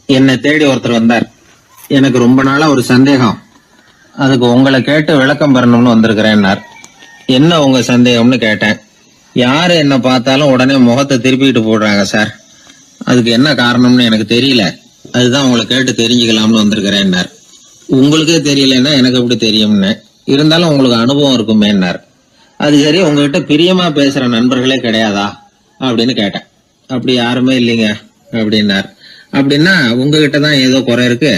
என்னை தேடி ஒருத்தர் வந்தார். எனக்கு ரொம்ப நாளா ஒரு சந்தேகம், அதுக்கு உங்களை கேட்டு விளக்கம் பெறணும்னு வந்திருக்கிறேன்னார். என்ன உங்க சந்தேகம்னு கேட்டேன். யாரு என்ன பார்த்தாலும் உடனே முகத்தை திருப்பிட்டு போடுறாங்க சார், அதுக்கு என்ன காரணம்னு எனக்கு தெரியல, அதுதான் உங்களை கேட்டு தெரிஞ்சுக்கலாம்னு வந்திருக்கிறேன்னார். உங்களுக்கே தெரியலன்னா எனக்கு எப்படி தெரியும்னு, இருந்தாலும் உங்களுக்கு அனுபவம் இருக்குமேன்னார். அது சரி, உங்ககிட்ட பிரியமா பேசுற நண்பர்களே கிடையாதா அப்படின்னு கேட்டேன். அப்படி யாருமே இல்லைங்க அப்படின்னார். அப்படின்னா உங்ககிட்ட தான் ஏதோ குறை இருக்கு,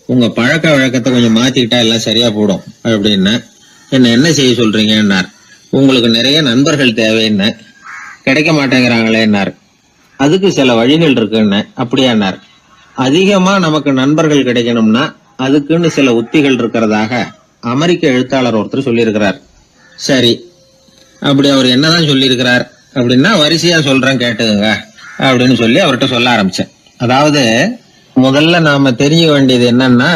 உங்க பழக்க வழக்கத்தை கொஞ்சம் மாத்திக்கிட்டா எல்லாம் சரியா போடும் அப்படின்னு. என்ன செய்ய சொல்றீங்கன்னார். உங்களுக்கு நிறைய நண்பர்கள் தேவைன்னு, கிடைக்க மாட்டேங்கிறாங்களேன்னார். அதுக்கு சில வழிகள் இருக்குன்னு. அப்படியானார். அதிகமா நமக்கு நண்பர்கள் கிடைக்கணும்னா அதுக்குன்னு சில உத்திகள் இருக்கிறதாக அமெரிக்க எழுத்தாளர் ஒருத்தர் சொல்லியிருக்கிறார். சரி, அப்படி அவர் என்னதான் சொல்லியிருக்கிறார் அப்படின்னா வரிசையா சொல்றேன் கேட்டுங்க அப்படின்னு சொல்லி அவர்கிட்ட சொல்ல ஆரம்பிச்சேன். அதாவது முதல்ல நாம தெரிஞ்சுக்க வேண்டியது என்னன்னா,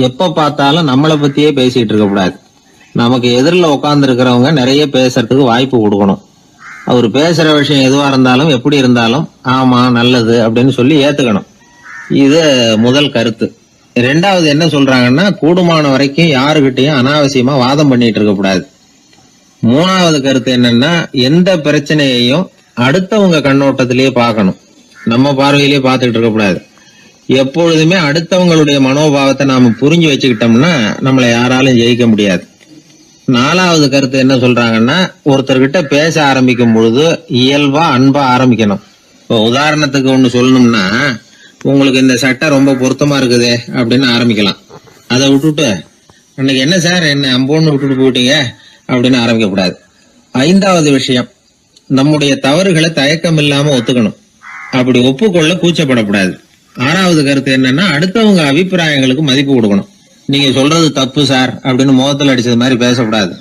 எப்ப பார்த்தாலும் நம்மளை பத்தியே பேசிட்டு இருக்க கூடாது. நமக்கு எதிரில் உட்கார்ந்து இருக்கிறவங்க நிறைய பேசுறதுக்கு வாய்ப்பு கொடுக்கணும். அவர் பேசுற விஷயம் எதுவா இருந்தாலும் எப்படி இருந்தாலும் ஆமா நல்லது அப்படின்னு சொல்லி ஏத்துக்கணும். இது முதல் கருத்து. ரெண்டாவது என்ன சொல்றாங்கன்னா, கூடுமான வரைக்கும் யாருகிட்டையும் அனாவசியமா வாதம் பண்ணிட்டு இருக்க கூடாது. மூணாவது கருத்து என்னன்னா, எந்த பிரச்சனையையும் அடுத்தவங்க கண்ணோட்டத்திலேயே பார்க்கணும், நம்ம பார்வையிலேயே பார்த்துட்டு இருக்க கூடாது. எப்பொழுதுமே அடுத்தவங்களுடைய மனோபாவத்தை நாம புரிஞ்சு வச்சுக்கிட்டோம்னா நம்மளை யாராலும் ஜெயிக்க முடியாது. நாலாவது கருத்து என்ன சொல்றாங்கன்னா, ஒருத்தர்கிட்ட பேச ஆரம்பிக்கும் பொழுது இயல்பா அன்பா ஆரம்பிக்கணும். இப்போ உதாரணத்துக்கு ஒண்ணு சொல்லணும்னா, உங்களுக்கு இந்த சட்டை ரொம்ப பொருத்தமா இருக்குதே அப்படின்னு ஆரம்பிக்கலாம். அதை விட்டுட்டு அன்னைக்கு என்ன சார் என்ன அம்போன்னு விட்டுட்டு போயிட்டீங்க அப்படின்னு ஆரம்பிக்க கூடாது. ஐந்தாவது விஷயம், நம்முடைய தவறுகளை தயக்கம் இல்லாம ஒத்துக்கணும், அப்படி ஒப்புக்கொள்ள கூச்சப்படக்கூடாது. ஆறாவது கருத்து என்னன்னா, அடுத்தவங்க அபிப்பிராயங்களுக்கு மதிப்பு கொடுக்கணும். நீங்க சொல்றது தப்பு சார் அப்படின்னு முகத்தில் அடிச்சது மாதிரி பேசக்கூடாது.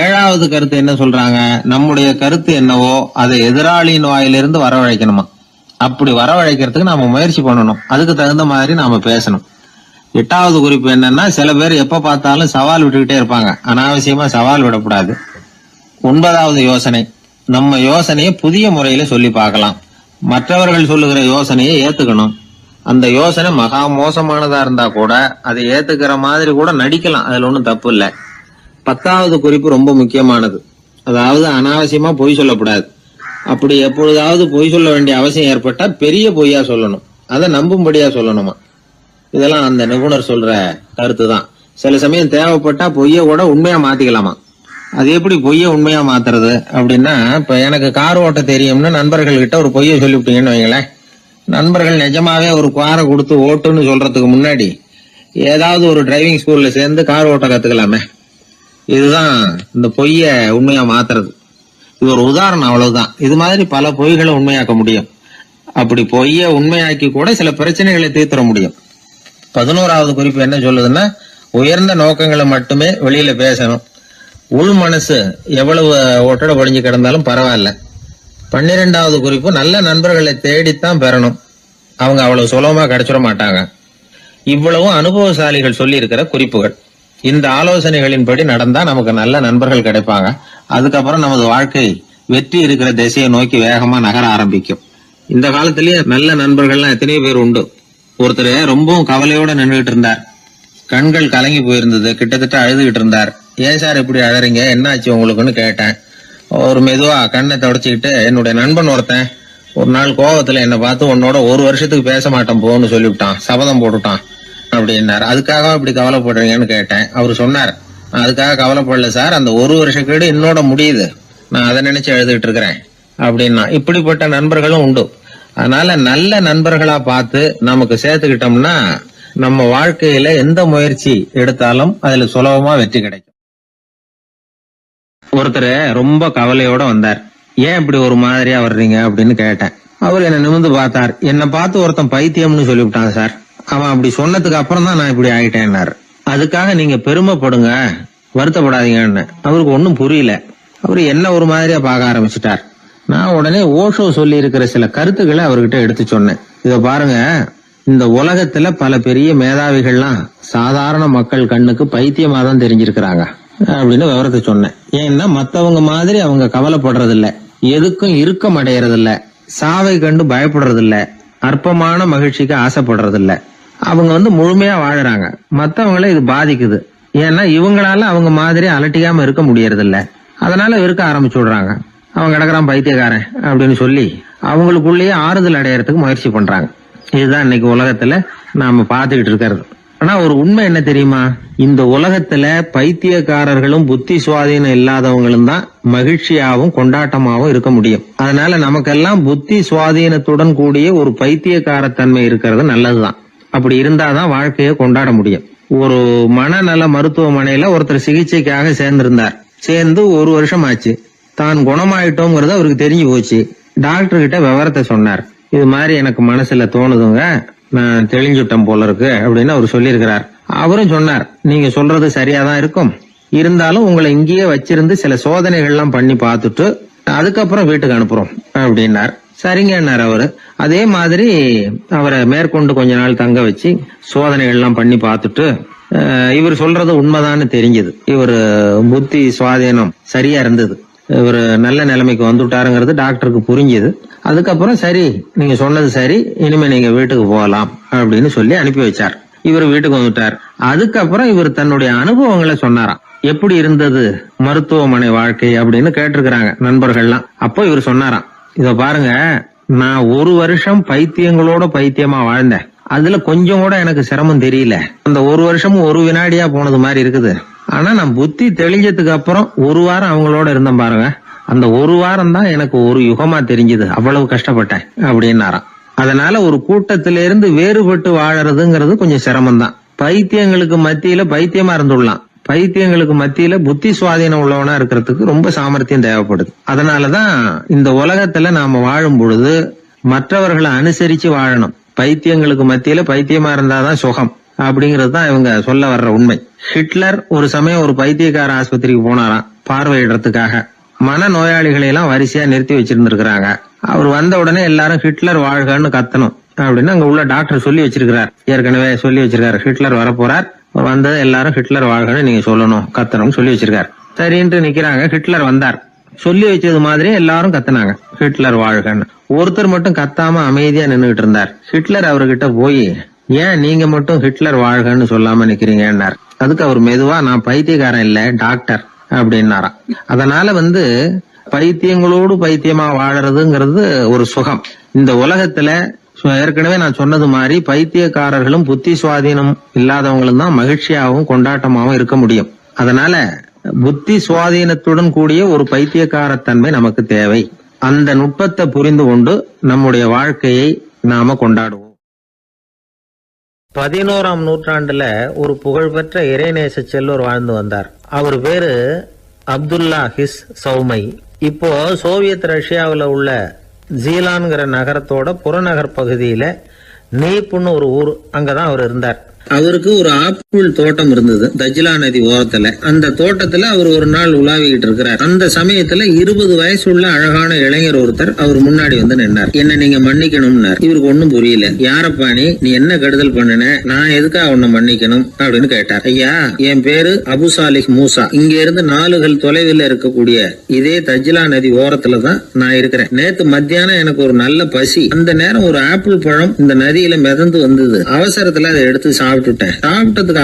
ஏழாவது கருத்து என்ன சொல்றாங்க, நம்முடைய கருத்து என்னவோ அதை எதிராளியின் வாயிலிருந்து வரவழைக்கணுமா. அப்படி வரவழைக்கிறதுக்கு நாம முயற்சி பண்ணணும், அதுக்கு தகுந்த மாதிரி நாம பேசணும். எட்டாவது குறிப்பு என்னன்னா, சில பேர் எப்ப பார்த்தாலும் சவால் விட்டுக்கிட்டே இருப்பாங்க, அனாவசியமா சவால் விடக்கூடாது. ஒன்பதாவது யோசனை, நம்ம யோசனையை புதிய முறையில சொல்லி பார்க்கலாம். மற்றவர்கள் சொல்லுகிற யோசனையை ஏத்துக்கணும். அந்த யோசனை மகா மோசமானதா இருந்தா கூட அதை ஏத்துக்கிற மாதிரி கூட நடிக்கலாம், அதுல ஒன்றும் தப்பு இல்லை. பத்தாவது குறிப்பு ரொம்ப முக்கியமானது, அதாவது அனாவசியமா பொய் சொல்லக்கூடாது. அப்படி எப்பொழுதாவது பொய் சொல்ல வேண்டிய அவசியம் ஏற்பட்டா பெரிய பொய்யா சொல்லணும், அதை நம்பும்படியா சொல்லணுமா. இதெல்லாம் அந்த நிபுணர் சொல்ற கருத்து தான். சில சமயம் தேவைப்பட்டா பொய்ய கூட உண்மையா மாத்திக்கலாமா. அது எப்படி பொய்ய உண்மையா மாத்துறது அப்படின்னா, இப்ப எனக்கு கார் ஓட்ட தெரியும்னு நண்பர்கள் கிட்ட ஒரு பொய்ய சொல்லிவிட்டீங்கன்னு வைங்களேன், நண்பர்கள் நிஜமாவே ஒரு காரை கொடுத்து ஓட்டுன்னு சொல்றதுக்கு முன்னாடி ஏதாவது ஒரு டிரைவிங் ஸ்கூல்ல சேர்ந்து கார் ஓட்ட கத்துக்கலாமே. இதுதான் இந்த பொய்ய உண்மையா மாத்துறது. இது ஒரு உதாரணம், அவ்வளவுதான். இது மாதிரி பல பொய்களை உண்மையாக்க முடியும். அப்படி பொய்ய உண்மையாக்கி கூட சில பிரச்சனைகளை தீர்த்திட முடியும். 11வது குறிப்பு என்ன சொல்லுதுன்னா, உயர்ந்த நோக்கங்களை மட்டுமே வெளியில பேசணும். உள் மனசு எவ்வளவு ஒட்டடை படிஞ்சு கிடந்தாலும் பரவாயில்ல. 12வது குறிப்பு, நல்ல நண்பர்களை தேடித்தான் பெறணும், அவங்க அவ்வளவு சுலபமா கிடைச்சிட மாட்டாங்க. இவ்வளவும் அனுபவசாலிகள் சொல்லி இருக்கிற குறிப்புகள். இந்த ஆலோசனைகளின்படி நடந்தா நமக்கு நல்ல நண்பர்கள் கிடைப்பாங்க. அதுக்கப்புறம் நமது வாழ்க்கை வெற்றி இருக்கிற திசையை நோக்கி வேகமா நகர ஆரம்பிக்கும். இந்த காலத்திலேயே நல்ல நண்பர்கள்லாம் எத்தனையோ பேர் உண்டு. ஒருத்தர் ரொம்பவும் கவலையோட நின்றுகிட்டு இருந்தார், கண்கள் கலங்கி போயிருந்தது, கிட்டத்தட்ட அழுதுகிட்டு இருந்தார். ஏன் சார் இப்படி அழறீங்க, என்ன ஆச்சு உங்களுக்குன்னு கேட்டேன். ஒரு மெதுவா கண்ணை தொடச்சிக்கிட்டு, என்னுடைய நண்பன் ஒருத்தன் ஒரு நாள் கோவத்துல என்னை பார்த்து உன்னோட ஒரு வருஷத்துக்கு பேச மாட்டேன் போன்னு சொல்லிவிட்டான், சபதம் போட்டுட்டான் அப்படின்னாரு. அதுக்காக இப்படி கவலைப்படுறீங்கன்னு கேட்டேன். அவரு சொன்னார், நான் அதுக்காக கவலைப்படல சார், அந்த ஒரு வருஷ கேடு என்னோட முடியுது, நான் அதை நினைச்சு எழுதிட்டு இருக்கிறேன் அப்படின்னா. இப்படிப்பட்ட நண்பர்களும் உண்டு. அதனால நல்ல நண்பர்களா பார்த்து நமக்கு சேர்த்துக்கிட்டோம்னா நம்ம வாழ்க்கையில எந்த முயற்சி எடுத்தாலும் அதுல சுலபமா வெற்றி கிடைக்கும். ஒருத்தர் ரொம்ப கவலையோட வந்தார். ஏன் இப்படி ஒரு மாதிரியா வர்றீங்க அப்படின்னு கேட்டேன். அவர் என்ன நிமிர்ந்து பார்த்தார். என்னை பார்த்து ஒருத்தன் பைத்தியம்னு சொல்லிவிட்டான் சார், அவன் அப்படி சொன்னதுக்கு அப்புறம் தான் நான் இப்படி ஆயிட்டேன்னாரு. அதுக்காக நீங்க பெருமைப்படுங்க, வருத்தப்படாதீங்கன்னு. அவருக்கு ஒன்னும் புரியல. அவரு என்ன ஒரு மாதிரியா பார்க்க ஆரம்பிச்சுட்டார். நான் உடனே ஓஷோ சொல்லி இருக்கிற சில கருத்துக்களை அவர்கிட்ட எடுத்து சொன்னேன். இத பாருங்க, இந்த உலகத்துல பல பெரிய மேதாவிகள்லாம் சாதாரண மக்கள் கண்ணுக்கு பைத்தியமா தான் தெரிஞ்சிருக்கிறாங்க அப்படின்னு விவரத்தை சொன்னேன். ஏன்னா மத்தவங்க மாதிரி அவங்க கவலைப்படுறது இல்ல, எதுக்கும் இறுக்கம் அடையறது இல்ல, சாவை கண்டு பயப்படுறது இல்ல, அற்பமான மகிழ்ச்சிக்கு ஆசைப்படுறது இல்ல. அவங்க முழுமையா வாழறாங்க. மத்தவங்களை இது பாதிக்குது. ஏன்னா இவங்களால அவங்க மாதிரி அலட்டிக்காம இருக்க முடியறது இல்ல. அதனால வெறுக்க ஆரம்பிச்சு விடுறாங்க. அவன் கிடக்குறான் பைத்தியக்காரன் அப்படின்னு சொல்லி அவங்களுக்குள்ளேயே ஆறுதல் அடையறதுக்கு முயற்சி பண்றாங்க. இதுதான் இன்னைக்கு உலகத்துல நாம பாத்துக்கிட்டு இருக்கிறது. ஆனா ஒரு உண்மை என்ன தெரியுமா? இந்த உலகத்துல பைத்தியக்காரர்களும் புத்தி சுவாதீனம் இல்லாதவங்களும் தான் மகிழ்ச்சியாவும் கொண்டாட்டமாவும் இருக்க முடியும். அதனால நமக்கெல்லாம் புத்தி சுவாதீனத்துடன் கூடிய ஒரு பைத்தியக்காரத்தன்மை இருக்கிறது நல்லதுதான். அப்படி இருந்தாதான் வாழ்க்கையை கொண்டாட முடியும். ஒரு மனநல மருத்துவமனையில ஒருத்தர் சிகிச்சைக்காக சேர்ந்திருந்தார். சேர்ந்து 1 வருஷம் ஆச்சு. தான் குணமாயிட்டோங்கிறது அவருக்கு தெரிஞ்சு போச்சு. டாக்டர் கிட்ட விவரத்தை சொன்னார். இது மாதிரி எனக்கு மனசுல தோணுதுங்க, நான் தெளிஞ்சுட்டேன் போல இருக்கு அப்படின்னு அவர் சொல்லியிருக்கிறார். அவரும் சொன்னார், நீங்க சொல்றது சரியாதான் இருக்கும், இருந்தாலும் உங்களை இங்கேயே வச்சிருந்து சில சோதனைகள்லாம் பண்ணி பார்த்துட்டு அதுக்கப்புறம் வீட்டுக்கு அனுப்புறோம் அப்படின்னார். சரிங்கன்னார் அவரு. அதே மாதிரி அவரை மேற்கொண்டு கொஞ்ச நாள் தங்க வச்சு சோதனைகள்லாம் பண்ணி பார்த்துட்டு இவர் சொல்றது உண்மைதான்னு தெரிஞ்சது. இவர் புத்தி சுவாதீனம் சரியா இருந்தது. இவர் நல்ல நிலைமைக்கு வந்துட்டாருங்கிறது டாக்டருக்கு புரிஞ்சது. அதுக்கப்புறம் சரி, நீங்க சொன்னது சரி, இனிமே நீங்க வீட்டுக்கு போகலாம் அப்படின்னு சொல்லி அனுப்பி வச்சார். இவர் வீட்டுக்கு வந்துட்டார். அதுக்கப்புறம் இவர் தன்னுடைய அனுபவங்களை சொன்னாராம். எப்படி இருந்தது மருத்துவமனை வாழ்க்கை அப்படின்னு கேட்டிருக்கிறாங்க நண்பர்கள்லாம். அப்போ இவர் சொன்னாராம், இத பாருங்க, நான் 1 வருஷம் பைத்தியங்களோட பைத்தியமா வாழ்ந்தேன். அதுல கொஞ்சம் கூட எனக்கு சிரமம் தெரியல. அந்த 1 வருஷமும் 1 வினாடியா போனது மாதிரி இருக்குது. ஆனா நான் புத்தி தெளிஞ்சதுக்கு அப்புறம் 1 வாரம் அவங்களோட இருந்தேன் பாருங்க. அந்த 1 வாரம் தான் எனக்கு 1 யுகமா தெரிஞ்சது. அவ்வளவு கஷ்டப்பட்டேன் அப்படின்னாராம். அதனால ஒரு கூட்டத்திலிருந்து வேறுபட்டு வாழறதுங்கிறது கொஞ்சம் சிரமம் தான். பைத்தியங்களுக்கு மத்தியில பைத்தியமா இருந்துடலாம். பைத்தியங்களுக்கு மத்தியில புத்தி சுவாதீனம் உள்ளவனா இருக்கிறதுக்கு ரொம்ப சாமர்த்தியம் தேவைப்படுது. அதனாலதான் இந்த உலகத்துல நாம வாழும் பொழுது மற்றவர்களை அனுசரிச்சு வாழணும். பைத்தியங்களுக்கு மத்தியில பைத்தியமா இருந்தாதான் சுகம் அப்படிங்கிறது தான் இவங்க சொல்ல வர்ற உண்மை. ஹிட்லர் ஒரு சமயம் ஒரு பைத்தியக்கார ஆஸ்பத்திரிக்கு போனாராம் பார்வையிடறதுக்காக. மன நோயாளிகளை எல்லாம் வரிசையா நிறுத்தி வச்சிருந்திருக்கிறாங்க. அவர் வந்த உடனே எல்லாரும் ஹிட்லர் வாழ்கன்னு கத்தணும் அப்படின்னு அங்க உள்ள டாக்டர் சொல்லி வச்சிருக்கிறார். ஏற்கனவே சொல்லி வச்சிருக்காரு, ஹிட்லர் வரப்போறார், வந்தது எல்லாரும் ஹிட்லர் வாழ்கன்னு நீங்க சொல்லணும், கத்தணும் சொல்லி வச்சிருக்காரு. சரின்ட்டு நிக்கிறாங்க. ஹிட்லர் வந்தார். சொல்லி வச்சது மாதிரி எல்லாரும் கத்துனாங்க, ஹிட்லர் வாழ்கன்னு. ஒருத்தர் மட்டும் கத்தாம அமைதியா நின்றுகிட்டு இருந்தார். ஹிட்லர் அவர்கிட்ட போய், ஏன் நீங்க மட்டும் ஹிட்லர் வாழ்கன்னு சொல்லாம நிக்கிறீங்கன்னார். அதுக்கு அவர் மெதுவா, நான் பைத்தியக்காரன் இல்ல, டாக்டர் அப்படின்னாராம். அதனால பைத்தியங்களோடு பைத்தியமா வாழறதுங்கிறது ஒரு சுகம். இந்த உலகத்துல ஏற்கனவே நான் சொன்னது மாதிரி பைத்தியக்காரர்களும் புத்தி சுவாதீனம் இல்லாதவங்களும் தான் மகிழ்ச்சியாகவும் கொண்டாட்டமாகவும் இருக்க முடியும். அதனால புத்தி சுவாதீனத்துடன் கூடிய ஒரு பைத்தியக்காரத்தன்மை நமக்கு தேவை. அந்த நுட்பத்தை புரிந்து கொண்டு நம்முடைய வாழ்க்கையை நாம கொண்டாடுவோம். 11ஆம் நூற்றாண்டுல ஒரு புகழ்பெற்ற இறைநேச செல்வர் வாழ்ந்து வந்தார். அவர் பேரு அப்துல்லா ஹிஸ் சௌமை. இப்போ சோவியத் ரஷ்யாவில் உள்ள ஜீலான்கிற நகரத்தோட புறநகர் பகுதியில நீப்புன்னு ஒரு ஊர், அங்கதான் அவர் இருந்தார். அவருக்கு ஒரு ஆப்பிள் தோட்டம் இருந்தது தஜ்லா நதி ஓரத்துல. அந்த தோட்டத்துல அவர் ஒரு நாள் உலாவிக்கிட்டு இருக்கிறார். அந்த சமயத்துல 20 வயசு உள்ள அழகான இளைஞர் ஒருத்தர் அவர் முன்னாடி வந்து நின்னார். என்ன நீங்க மன்னிக்கணும்னார். இவருக்கு ஒன்னும் புரியல. யாரப்பா நீ என்ன கெடுதல் பண்ணின, நான் எதுக்கா உன்னை மன்னிக்கணும் அப்படின்னு கேட்டார். ஐயா, என் பேரு அபு சாலிஹ் மூசா. இங்க இருந்து 4 கல் தொலைவில் இருக்கக்கூடிய இதே தஜ்லா நதி ஓரத்துல தான் நான் இருக்கிறேன். நேத்து மத்தியானம் எனக்கு ஒரு நல்ல பசி. அந்த நேரம் ஒரு ஆப்பிள் பழம் இந்த நதியில மிதந்து வந்தது. அவசரத்துல அதை எடுத்து சாப்பிட்டதுக்கு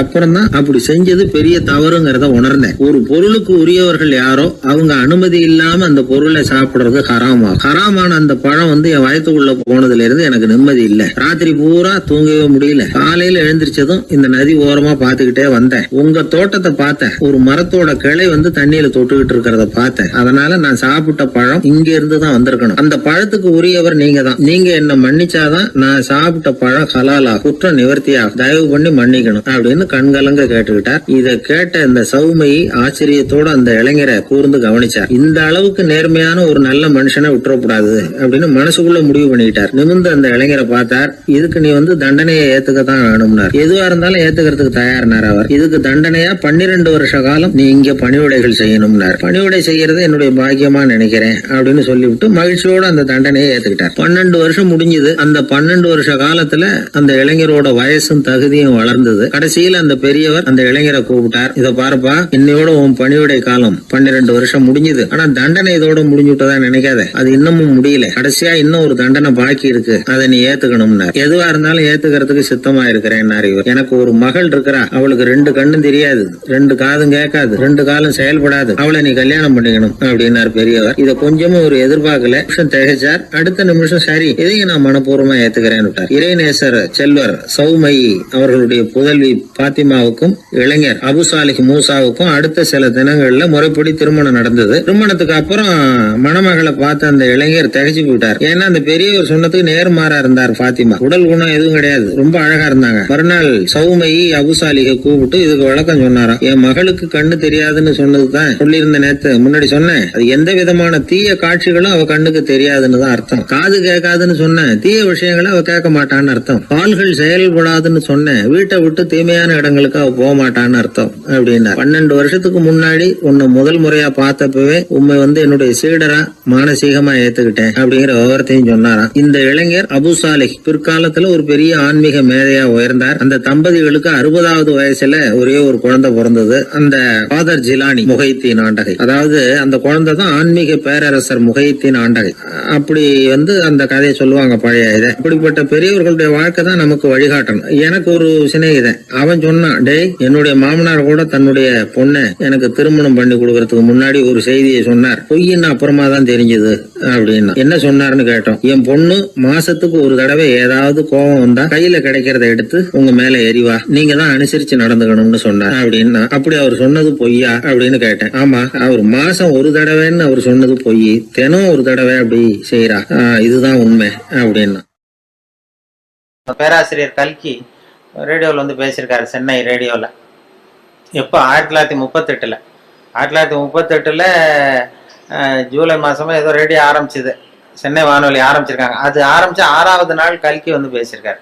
அப்புறம் தான் அப்படி செஞ்சது பெரிய தவறுங்கிறத உணர்ந்தேன். ஒரு பொருளுக்கு உரியவர்கள் யாரோ அவங்க அனுமதி இல்லாம அந்த பொருளை சாப்பிடுறது ஹராமாகும். ஹராமான அந்த பழம் என் வயத்துக்குள்ள போனதுல இருந்து எனக்கு நிம்மதி இல்ல. ராத்திரி பூரா தூங்கவே முடியல. காலையில எழுந்திரிச்சதும் இந்த நதி ஓரமா பாத்துக்கிட்டே வந்தேன். உங்க தோட்டத்தை பார்த்தேன். ஒரு மரத்தோட கிளை தண்ணியில தொட்டுக்கிட்டு இருக்கிறத பார்த்தேன். அதனால நான் சாப்பிட்ட பழம் இங்க இருந்து தான் வந்திருக்கணும். அந்த பழத்துக்கு உரியவர் நீங்க தான். நீங்க என்ன மன்னிச்சாதான் நான் சாப்பிட்ட பழம் ஹலாலா, குற்றம் நிவர்த்தியா, தயவு பண்ணி மன்னிக்கணும் அப்படின்னு கண்கலங்க கேட்டுக்கிட்டார். இத கேட்ட இந்த சௌமையை ஆச்சரியத்தோட அந்த இளைஞரை கூர்ந்து கவனிச்சார். இந்த அளவுக்கு நேர்மையான ஒரு நல்ல மனுஷனை விட்டுறக்கூடாது அப்படின்னு மனசுக்குள்ள முடிவு பண்ணிக்கிட்டார். நிமிர்ந்து அந்த இளைஞரை பார்த்தார். இதுக்கு நீ தண்டனையை ஏத்துக்கத்தான் வேணும்னார். எதுவா இருந்தாலும் ஏத்துக்கிறதுக்கு தயார்னார் அவர். இதுக்கு தண்டனையா 12 வருஷ காலம் நீ இங்க பணிவிடைகள் செய்யணும்னார். பணிவிடை செய்யறது என்னுடைய பாக்கியமா நினைக்கிறேன் அப்படின்னு சொல்லிவிட்டு மகிழ்ச்சியோட அந்த தண்டனையை ஏத்துக்கிட்டார். 12 வருஷம் முடிஞ்சது. அந்த 12 வருஷ காலத்துல அந்த இளைஞரோட வயசும் தகுதியும் பக்தியும் வளர்ந்தது. கடைசியில் அந்த பெரியவர் அந்த இளைஞரை கூப்பிட்டார். இத பாருப்பா, இன்னையோட உன் பணியுடைய காலம் 12 வருஷம் முடிஞ்சது. ஆனா தண்டனை இதோட முடிஞ்சுட்டதா நினைக்காத, அது இன்னமும் முடியல. கடைசியா இன்னும் ஒரு தண்டனை பாக்கி இருக்கு, அதை நீ ஏத்துக்கணும்னா. எதுவா இருந்தாலும் ஏத்துக்கிறதுக்கு சித்தமா இருக்கிறேன் இவர். எனக்கு ஒரு மகள் இருக்கிறா, அவளுக்கு 2 கண்ணும் தெரியாது, 2 காதும் கேட்காது, 2 காலும் செயல்படாது, அவளை நீ கல்யாணம் பண்ணிக்கணும் அப்படின்னாரு பெரியவர். இத கொஞ்சமும் ஒரு எதிர்பார்க்கல, திகைச்சார். அடுத்த நிமிஷம் சரி, இதையும் நான் மனப்பூர்வமா ஏத்துக்கிறேன் விட்டார். இறைநேசர் செல்வர் சௌமயி அவர்களுடைய புதல்வி பாத்திமாவுக்கும் இளைஞர் அபுசாலிஹ் மூசாவுக்கும் அடுத்த சில தினங்கள்ல முறைப்படி திருமணம் நடந்தது. திருமணத்துக்கு அப்புறம் மணமகளை பார்த்த அந்த இளைஞர் திகைச்சு போயிட்டார். ஏன்னா அந்த பெரியவர் சொன்னதுக்கு நேர்மாறா இருந்தார் பாத்திமா. உடல் குணம் எதுவும் கிடையாது, ரொம்ப அழகா இருந்தாங்க. மறுநாள் சௌமயி அபுசாலிக கூப்பிட்டு இதுக்கு விளக்கம் சொன்னாராம். என் மகளுக்கு கண்ணு தெரியாதுன்னு சொன்னதுதான் சொல்லியிருந்த நேத்து முன்னாடி சொன்னேன். அது எந்த விதமான தீய காட்சிகளும் அவ கண்ணுக்கு தெரியாதுன்னு தான் அர்த்தம். காது கேட்காதுன்னு சொன்னேன், தீய விஷயங்களை அவ கேட்க மாட்டான்னு அர்த்தம். கால்கள் செயல்படாதுன்னு சொன்னேன், வீட்டை விட்டு தீமையான இடங்களுக்கு அவ போக மாட்டான்னு அர்த்தம் அப்படின்னா. 12 வருஷத்துக்கு முன்னாடி உன்னை முதல் முறையா பார்த்தப்பவே உண்மை என்னுடைய சீடரா மானசீகமா ஏத்துக்கிட்டேன் அப்படிங்கிற விவரத்தையும் சொன்னாராம். இந்த இளைஞர் அபுசாலிஹ் பிற்காலத்துல ஒரு பெரிய ஆன்மீக மேதையா உயர்ந்தார். அந்த தம்பதிகளுக்கு 60வது வயசுல ஒரே ஒரு குழந்தை பிறந்தது. அந்த ஃபாதர் ஜிலானி முஹைத்தீன் ஆண்டகை, அதாவது அந்த குழந்தை தான் ஆன்மீக பேரரசர் முஹைத்தீன் ஆண்டகை. அப்படி அந்த கதையை சொல்லுவாங்க பழைய இதை. அப்படிப்பட்ட பெரியவர்களுடைய வாழ்க்கை தான் நமக்கு வழிகாட்டணும். எனக்கு ஒரு சிநேகிதன், அவன் சொன்னான், டேய், என்னுடைய மாமனார் கூட தன்னுடைய பொண்ணை எனக்கு திருமணம் பண்ணி கொடுக்கறதுக்கு முன்னாடி ஒரு செய்தியை சொன்னார், பொய்ன்னு அப்புறமா தான் தெரிஞ்சது அப்படின்னா. என்ன சொன்னார்னு கேட்டோம். என் பொண்ணு மாசத்துக்கு ஒரு தடவை ஏதாவது கோபம் வந்தா கையில கிடைக்கிறத எடுத்து உங்க மேல எரிவா, நீங்க தான் அனுசரிச்சு நடந்துக்கணும்னு சொன்னார் அப்படின்னா. அப்படி அவர் சொன்னது பொய்யா அப்படின்னு கேட்டேன். ஆமா, அவர் மாசம் ஒரு தடவைன்னு அவர் சொன்னது பொய், தினம் ஒரு தடவை அப்படி செய்யறா, இதுதான் உண்மை அப்படின்னா. பேராசிரியர் கல்கி ரேடியோவில் பேசியிருக்காரு, சென்னை ரேடியோவில். எப்போ 1938 1938 ஜூலை மாசமா ஏதோ ரேடியோ ஆரம்பிச்சுது, சென்னை வானொலி ஆரம்பிச்சிருக்காங்க. அது ஆரம்பிச்ச 6வது நாள் கல்கி பேசியிருக்காரு.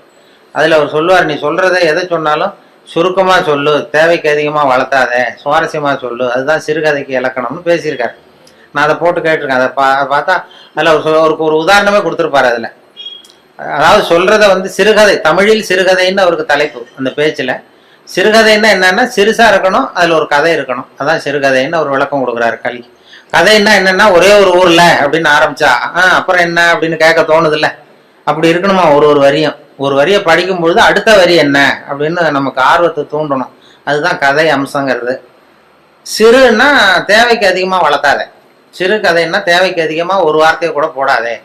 அதுல அவர் சொல்லுவார், நீ சொல்றத எதை சொன்னாலும் சுருக்கமா சொல்லு, தேவைக்கு அதிகமா வளர்த்தாத, சுவாரஸ்யமா சொல்லு, அதுதான் சிறுகதைக்கு இலக்கணம்னு பேசியிருக்காரு. நான் அதை போட்டு கேட்டிருக்கேன். அதை பார்த்தா அதுல அவருக்கு ஒரு உதாரணமே கொடுத்துருப்பாரு. அதுல அதாவது சொல்றத சிறுகதை, தமிழில் சிறுகதைன்னு அவருக்கு தலைப்பு. அந்த பேச்சுல சிறுகதைன்னா என்னன்னா சிறுசா இருக்கணும், அதுல ஒரு கதை இருக்கணும், அதான் சிறுகதைன்னு அவர் விளக்கம் கொடுக்குறாரு கல்கி. கதைன்னா என்னன்னா ஒரே ஒரு ஊர்ல அப்படின்னு ஆரம்பிச்சா அப்புறம் என்ன அப்படின்னு கேட்க தோணுது இல்ல, அப்படி இருக்கணுமா. ஒரு வரியை படிக்கும் பொழுது அடுத்த வரி என்ன அப்படின்னு நமக்கு ஆர்வத்தை தூண்டணும், அதுதான் கதை அம்சங்கிறது. சிறுன்னா தேவைக்கு அதிகமா வளர்த்தாத, சிறு கதைன்னா தேவைக்கு அதிகமா ஒரு வார்த்தையை கூட போடாதே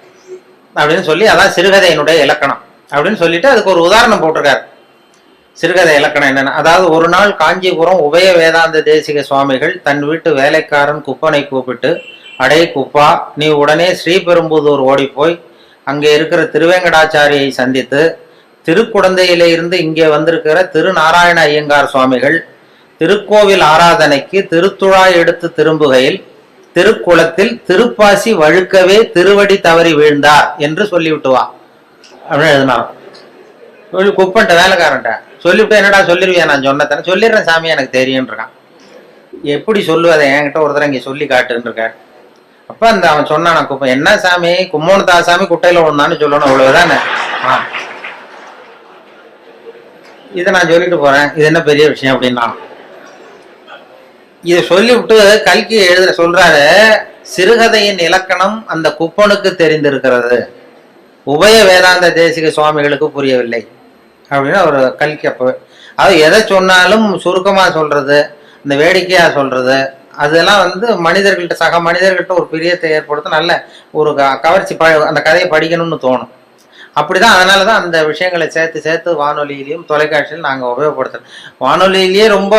அப்படின்னு சொல்லி, அதான் சிறுகதையினுடைய இலக்கணம் அப்படின்னு சொல்லிட்டு அதுக்கு ஒரு உதாரணம் போட்டிருக்காரு. சிறுகதை இலக்கணம் என்னன்னா, அதாவது ஒரு நாள் காஞ்சிபுரம் உபய வேதாந்த தேசிக சுவாமிகள் தன் வீட்டு வேலைக்காரன் குப்பனை கூப்பிட்டு, அடே குப்பா, நீ உடனே ஸ்ரீபெரும்புதூர் ஓடி போய் அங்கே இருக்கிற திருவேங்கடாச்சாரியை சந்தித்து, திருக்குடந்தையில இருந்து இங்கே வந்திருக்கிற திருநாராயண ஐயங்கார் சுவாமிகள் திருக்கோவில் ஆராதனைக்கு திருத்துழாய் எடுத்து திரும்புகையில் திருக்குளத்தில் திருப்பாசி வழுக்கவே திருவடி தவறி வீழ்ந்தார் என்று சொல்லிவிட்டு வா அப்படின்னு எழுதினார். குப்பன்ட்ட வேலைக்காரன்ட்ட சொல்லிவிட்டு, என்னடா சொல்லிருவியா, நான் சொன்னதானே, சொல்லிடுறேன் சாமி எனக்கு தெரியும் இருக்கான். எப்படி சொல்லுவதை என்கிட்ட ஒருத்தர் இங்கே சொல்லி காட்டுன்னு இருக்காரு. அப்ப அவன் சொன்னான், குப்பம் என்ன சாமி, கும்மோனு தாசாமி குட்டையில ஒண்ணான்னு சொல்லணும், அவ்வளவுதானே. இதை நான் சொல்லிட்டு போறேன், இது என்ன பெரிய விஷயம் அப்படின்னா. இதை சொல்லிவிட்டு கல்கி சொல்றாரு, சிறுகதையின் இலக்கணம் அந்த குப்பனுக்கு தெரிந்திருக்கிறது, உபய வேதாந்த தேசிக சுவாமிகளுக்கு புரியவில்லை அப்படின்னு ஒரு கல்கி. அப்போ அது எதை சொன்னாலும் சுருக்கமா சொல்றது, இந்த வேடிக்கையா சொல்றது, அதெல்லாம் மனிதர்கள்ட்ட, சக மனிதர்கள்ட்ட ஒரு பிரியத்தை ஏற்படுத்த நல்ல ஒரு கவர்ச்சி, அந்த கதையை படிக்கணும்னு தோணும். அப்படிதான், அதனாலதான் அந்த விஷயங்களை சேர்த்து சேர்த்து வானொலியிலையும் தொலைக்காட்சியிலும் நாங்க உபயோகப்படுத்துறோம். வானொலியிலேயே ரொம்ப,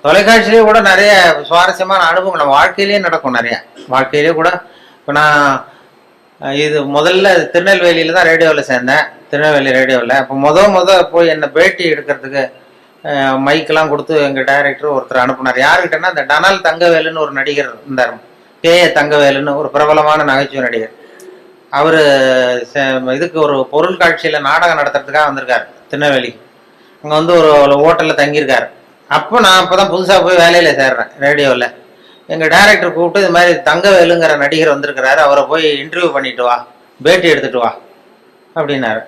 தொலைக்காட்சியிலேயே கூட நிறைய சுவாரஸ்யமான அனுபவம் நம்ம வாழ்க்கையிலேயே நடக்கும். நிறைய வாழ்க்கையிலேயே கூட. இப்போ நான் இது முதல்ல திருநெல்வேலியில தான் ரேடியோவில் சேர்ந்தேன், திருநெல்வேலி ரேடியோவில். அப்போ முத போய் என்னை பேட்டி எடுக்கிறதுக்கு மைக்கெல்லாம் கொடுத்து எங்கள் டைரக்டர் ஒருத்தர் அனுப்புனார். யாருக்கிட்டன்னா, இந்த டனால் தங்கவேலுன்னு ஒரு நடிகர் இருந்தார், கே.ஏ. தங்கவேலுன்னு ஒரு பிரபலமான நகைச்சுவை நடிகர். அவர் இதுக்கு ஒரு பொருள் காட்சியில நாடகம் நடத்துறதுக்காக வந்திருக்காரு திருநெல்வேலிக்கு. அங்கே ஒரு ஹோட்டலில் தங்கியிருக்காரு. அப்போ நான் அப்போதான் புதுசாக போய் வேலையில சேர்றேன் ரேடியோவில். எங்கள் டைரக்டர் கூப்பிட்டு, இது மாதிரி தங்கவேலுங்கிற நடிகர் வந்திருக்கிறாரு, அவரை போய் இன்டர்வியூ பண்ணிட்டு வா, பேட்டி எடுத்துட்டு வா அப்படின்னாரு.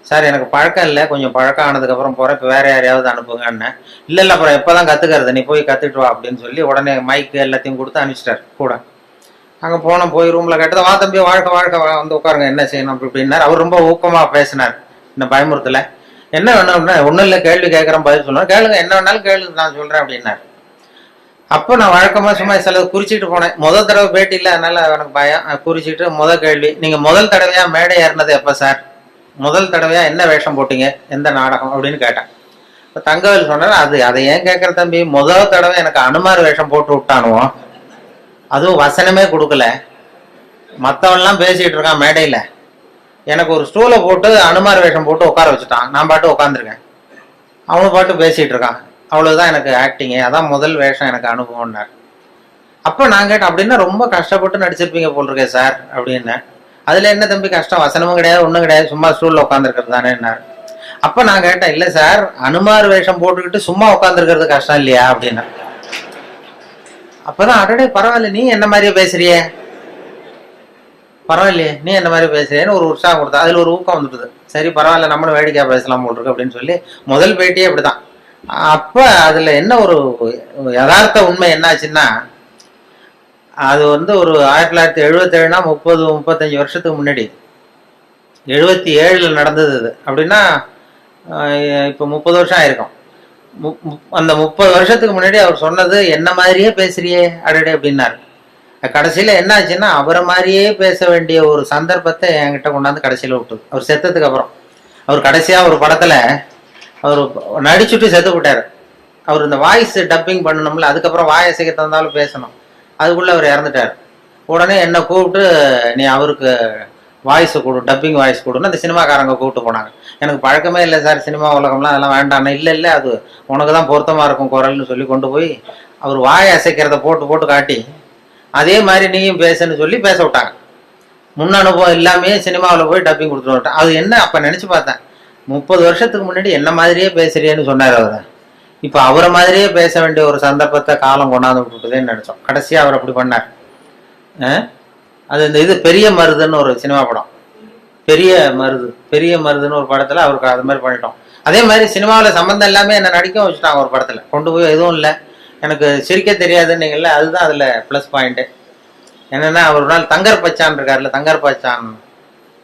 சார் எனக்கு பழக்கம் இல்லை, கொஞ்சம் பழக்கம் ஆனதுக்கப்புறம் போகிறேன், இப்போ வேறு யாரையாவது அனுப்புங்கன்னு. இல்லை இல்லை, அப்புறம் எப்போ தான் கற்றுக்கிறது, நீ போய் கற்றுட்டு வா அப்படின்னு சொல்லி உடனே மைக்கு எல்லாத்தையும் கொடுத்து அனுப்பிச்சிட்டார் கூட. அங்கே போனோம், போய் ரூமில் கேட்டது, வா தம்பி வாழ்க்கை வாழ்க்கை வந்து உட்காருங்க, என்ன செய்யணும் அப்படி இப்படின்னார். அவர் ரொம்ப ஊக்கமாக பேசினார், இந்த பயமுறுத்தல. என்ன வேணும் அப்படின்னா, ஒன்றும் இல்லை, கேள்வி கேட்குறேன் பதில் சொல்லுவேன், கேளுங்க, என்ன வேணாலும் கேளுங்க, நான் சொல்கிறேன் அப்படின்னார். அப்போ நான் வழக்கமாக சும்மா சில குறிச்சிட்டு போனேன். முதல் தடவை பேட்டி இல்லை, அதனால எனக்கு பயம். குறிச்சிட்டு முதல் கேள்வி, நீங்கள் முதல் தடவையாக மேடை ஏறினது எப்போ சார்? முதல் தடவையாக என்ன வேஷம் போட்டீங்க, எந்த நாடகம் அப்படின்னு கேட்டேன். இப்போ தங்கவேல் சொன்னார், அதை ஏன் கேட்குற தம்பி, முதல் தடவை எனக்கு அனுமார் வேஷம் போட்டு விட்டானுவோம், அதுவும் வசனமே கொடுக்கல, மற்றவன்லாம் பேசிகிட்டு இருக்கான் மேடையில், எனக்கு ஒரு ஸ்டூலை போட்டு அனுமார் வேஷம் போட்டு உட்கார வச்சுட்டான், நான் பாட்டு உட்காந்துருக்கேன், அவனு பாட்டு பேசிகிட்டு இருக்கான், அவ்வளோதான் எனக்கு ஆக்டிங்கு, அதான் முதல் வேஷம் எனக்கு அனுபவம்னார். அப்போ நான் கேட்டேன், அப்படின்னா ரொம்ப கஷ்டப்பட்டு நடிச்சிருப்பீங்க போல் இருக்கே சார் அப்படின்னேன். அதில் என்ன தம்பி கஷ்டம், வசனமும் கிடையாது, ஒன்றும் கிடையாது, சும்மா ஸ்டூலில் உட்காந்துருக்கிறது தானேன்னார். அப்போ நான் கேட்டேன், இல்லை சார், அனுமார் வேஷம் போட்டுக்கிட்டு சும்மா உட்காந்துருக்கிறது கஷ்டம் இல்லையா அப்படின்னா. அப்போதான் அடடே பரவாயில்ல, நீ என்ன மாதிரியே பேசுறியே, பரவாயில்லையே நீ என்ன மாதிரி பேசுறேன்னு ஒரு உற்சாகம் கொடுத்தா, அதில் ஒரு ஊக்கம் வந்துட்டுது. சரி பரவாயில்ல, நம்மளும் வேடிக்கையாக பேசலாம் போல் இருக்கு அப்படின்னு சொல்லி முதல் பேட்டியே அப்படிதான். அப்போ அதில் என்ன ஒரு யதார்த்த உண்மை என்னாச்சுன்னா, அது வந்து ஒரு 1977னா 35 வருஷத்துக்கு முன்னாடி, 77ல் நடந்தது இது அப்படின்னா, இப்போ 30 வருஷம் ஆயிருக்கும். அந்த 30 வருஷத்துக்கு முன்னாடி அவர் சொன்னது, என்ன மாதிரியே பேசுறியே அடடே அப்படின்னாரு. கடைசியில் என்ன ஆச்சுன்னா, அவரை மாதிரியே பேச வேண்டிய ஒரு சந்தர்ப்பத்தை என்கிட்ட கொண்டாந்து கடைசியில் விட்டுது. அவர் செத்ததுக்கு அப்புறம், அவர் கடைசியாக ஒரு படத்தில் அவர் நடிச்சுட்டு செத்து போட்டார். அவர் இந்த வாய்ஸ் டப்பிங் பண்ணணும்ல, அதுக்கப்புறம் வாயை சிக்க தந்தாலும் பேசணும், அதுக்குள்ளே அவர் இறந்துட்டார். உடனே என்னை கூப்பிட்டு, நீ அவருக்கு வாய்ஸ் கொடு, டப்பிங் வாய்ஸ் கொடுன்னு அந்த சினிமாக்காரங்க கூப்பிட்டு போனாங்க. எனக்கு பழக்கமே இல்லை சார் சினிமா உலகம்லாம், அதெல்லாம் வேண்டாம். இல்லை இல்லை, அது உனக்கு தான் பொருத்தமாக இருக்கும் குரல்னு சொல்லி கொண்டு போய் அவர் வாயை அசைக்கிறத போட்டு போட்டு காட்டி, அதே மாதிரி நீயும் பேசுன்னு சொல்லி பேச விட்டாங்க. முன் அனுபவம் இல்லாமே சினிமாவில் போய் டப்பிங் கொடுத்துட்டு விட்டேன். அது என்ன, அப்போ நினச்சி பார்த்தேன், 30 வருஷத்துக்கு முன்னாடி என்ன மாதிரியே பேசுறியேன்னு சொன்னார் அவர். இப்போ அவரை மாதிரியே பேச வேண்டிய ஒரு சந்தர்ப்பத்தை காலம் கொண்டாந்து விட்டுட்டுதேன்னு நினச்சோம். கடைசியாக அவர் அப்படி பண்ணார். அது இந்த இது பெரிய மருதுன்னு ஒரு சினிமா படம், பெரிய மருதுன்னு ஒரு படத்தில் அவருக்கு அது மாதிரி பண்ணிட்டோம். அதே மாதிரி சினிமாவில் சம்மந்தம் எல்லாமே என்னை நடிக்க வச்சுட்டாங்க ஒரு படத்தில். கொண்டு போய் எதுவும் இல்லை, எனக்கு சிரிக்க தெரியாதுன்னீங்கல்ல, அதுதான் அதில் ப்ளஸ் பாயிண்ட்டு. என்னென்னா, அவர் ஒரு நாள் தங்கர் பச்சான் இருக்கார்ல, தங்கர் பச்சான்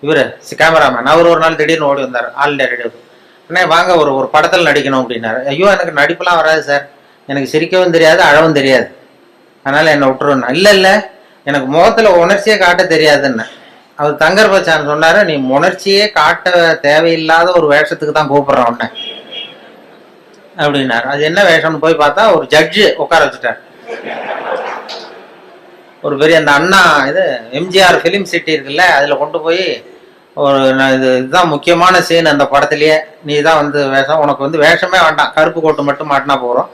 இவர் கேமராமேன், அவர் ஒரு நாள் திடீர்னு ஓடி வந்தார் ஆல் இண்டியா ரேடியோக்கு. அண்ணே வாங்க, ஒரு படத்தில் நடிக்கணும் அப்படின்னாரு. ஐயோ எனக்கு நடிப்புலாம் வராது சார், எனக்கு சிரிக்கவும் தெரியாது அழவும் தெரியாது, அதனால் என்னை விட்டுருவேன். இல்லை இல்லை, எனக்கு முகத்தில் உணர்ச்சியே காட்ட தெரியாதுன்னு. அவர் தங்கர் பச்சான் சொன்னார், நீ உணர்ச்சியே காட்ட தேவையில்லாத ஒரு வேஷத்துக்கு தான் கூப்பிட்றேன் உன்னை அப்படின்னாரு. அது என்ன வேஷம்னு போய் பார்த்தா, ஒரு ஜட்ஜு உட்கார வச்சுட்டார். ஒரு பெரிய அந்த அண்ணா இது எம்ஜிஆர் ஃபிலிம் சிட்டி இருக்குல்ல, அதில் கொண்டு போய் ஒரு இதுதான் முக்கியமான சீன் அந்த படத்துலேயே, நீ தான் வந்து வேஷம், உனக்கு வந்து வேஷமே வேண்டாம், கருப்பு கோட்டு மட்டும் மாட்டினா போகிறோம்,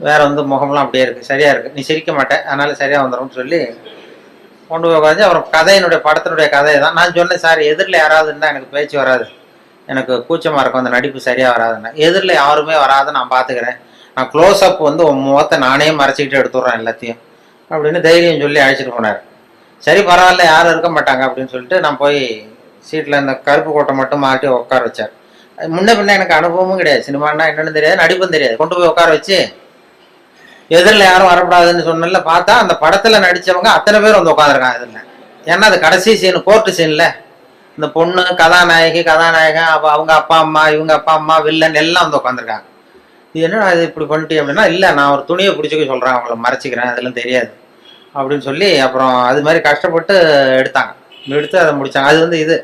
வேற வந்து முகம்லாம் அப்படியே இருக்குது, சரியா இருக்குது, நீ சிரிக்க மாட்டேன், அதனால சரியாக வந்துடும்னு சொல்லி கொண்டு போய் உட்காந்து, அப்புறம் கதையினுடைய படத்தினுடைய கதையை தான் நான் சொன்னேன். சார் எதிரில் யாராவது இருந்தால் எனக்கு பேச்சு வராது, எனக்கு கூச்சமாக இருக்கும், அந்த நடிப்பு சரியாக வராதுன்னா. எதிரில் யாருமே வராது, நான் பார்த்துக்கிறேன், நான் க்ளோஸ் அப் வந்து முகத்தை நானே மறைச்சிக்கிட்டு எடுத்துடுறேன் எல்லாத்தையும் அப்படின்னு தைரியம் சொல்லி அழைச்சிட்டு போனார். சரி பரவாயில்ல, யாரும் இருக்க மாட்டாங்க அப்படின்னு சொல்லிட்டு நான் போய் சீட்டில் இந்த கருப்பு கோட்டை மட்டும் மாட்டி உட்கார வச்சார். முன்ன பின்ன எனக்கு அனுபவமும் கிடையாது, சினிமான்னா என்னன்னு தெரியாது, நடிப்பும் தெரியாது. கொண்டு போய் உட்கார வச்சு எதிரில் யாரும் வரக்கூடாதுன்னு சொன்னல, பார்த்தா அந்த படத்தில் நடித்தவங்க அத்தனை பேர் வந்து உட்காந்துருக்காங்க எதிரில். ஏன்னா அது கடைசி சீன், கோர்ட்டு சீனில் இந்த பொண்ணு கதாநாயகன், அவங்க அப்பா அம்மா, இவங்க அப்பா அம்மா, வில்லன் எல்லாம் வந்து உட்காந்துருக்காங்க. இது என்ன இது இப்படி பண்ணிட்டு அப்படின்னா, இல்லை நான் ஒரு துணியை பிடிச்சிக்க சொல்கிறேன், அவங்கள மறைச்சிக்கிறேன், அதெல்லாம் தெரியாது அப்படின்னு சொல்லி அப்புறம் அது மாதிரி கஷ்டப்பட்டு எடுத்தாங்க. எடுத்து அதை முடித்தாங்க. அது வந்து இது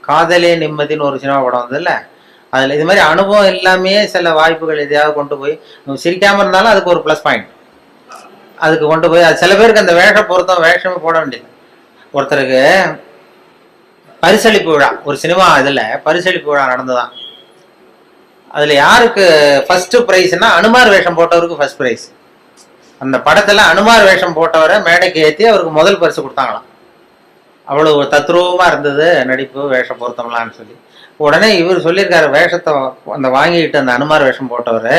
காதலே நிம்மதின்னு ஒரு சினிமா படம் வந்ததுல, அதில் இது மாதிரி அனுபவம் எல்லாமே சில வாய்ப்புகள் எதையாவது கொண்டு போய், சிரிக்காமல் இருந்தாலும் அதுக்கு ஒரு ப்ளஸ் பாயிண்ட், அதுக்கு கொண்டு போய் அது சில பேருக்கு அந்த வேஷமே போட வேண்டியது. ஒருத்தருக்கு பரிசளிப்பு விழா, ஒரு சினிமா இதில் பரிசளிப்பு விழா நடந்துதான். அதில் யாருக்கு ஃபர்ஸ்ட் ப்ரைஸ்னா, அனுமார் வேஷம் போட்டவருக்கு ஃபர்ஸ்ட் ப்ரைஸ். அந்த படத்தில் அனுமார் வேஷம் போட்டவரை மேடைக்கு ஏற்றி அவருக்கு முதல் பரிசு கொடுத்தாங்களாம். அவ்வளோ தத்ரூபமாக இருந்தது நடிப்பு, வேஷ பொருத்தம்லான்னு சொல்லி. உடனே இவர் சொல்லியிருக்காரு, வேஷத்தை அந்த வாங்கிக்கிட்டு அந்த அனுமார் வேஷம் போட்டவர்,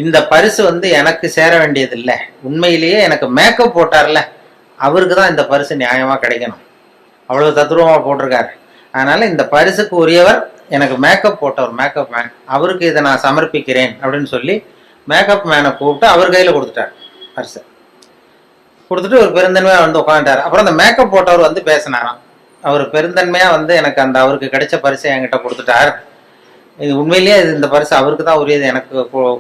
இந்த பரிசு வந்து எனக்கு சேர வேண்டியது இல்லை, உண்மையிலேயே எனக்கு மேக்கப் போட்டார்ல அவருக்கு தான் இந்த பரிசு நியாயமாக கிடைக்கணும், அவ்வளோ தத்ரூபமாக போட்டிருக்காரு. அதனால இந்த பரிசுக்கு உரியவர் எனக்கு மேக்கப் போட்டவர், மேக்கப் மேன், அவருக்கு இதை நான் சமர்ப்பிக்கிறேன் அப்படின்னு சொல்லி மேக்கப் மேனை கூப்பிட்டு அவர் கையில் கொடுத்துட்டார் பரிசு. கொடுத்துட்டு ஒரு பெருந்தன்மையாக வந்து உட்காந்துட்டார். அப்புறம் அந்த மேக்கப் போட்டவர் வந்து பேசினாராம். அவர் பெருந்தன்மையாக வந்து எனக்கு அந்த அவருக்கு கிடைச்ச பரிசை என்கிட்ட கொடுத்துட்டார், இது உண்மையிலேயே இந்த பரிசு அவருக்கு தான் உரியது, எனக்கு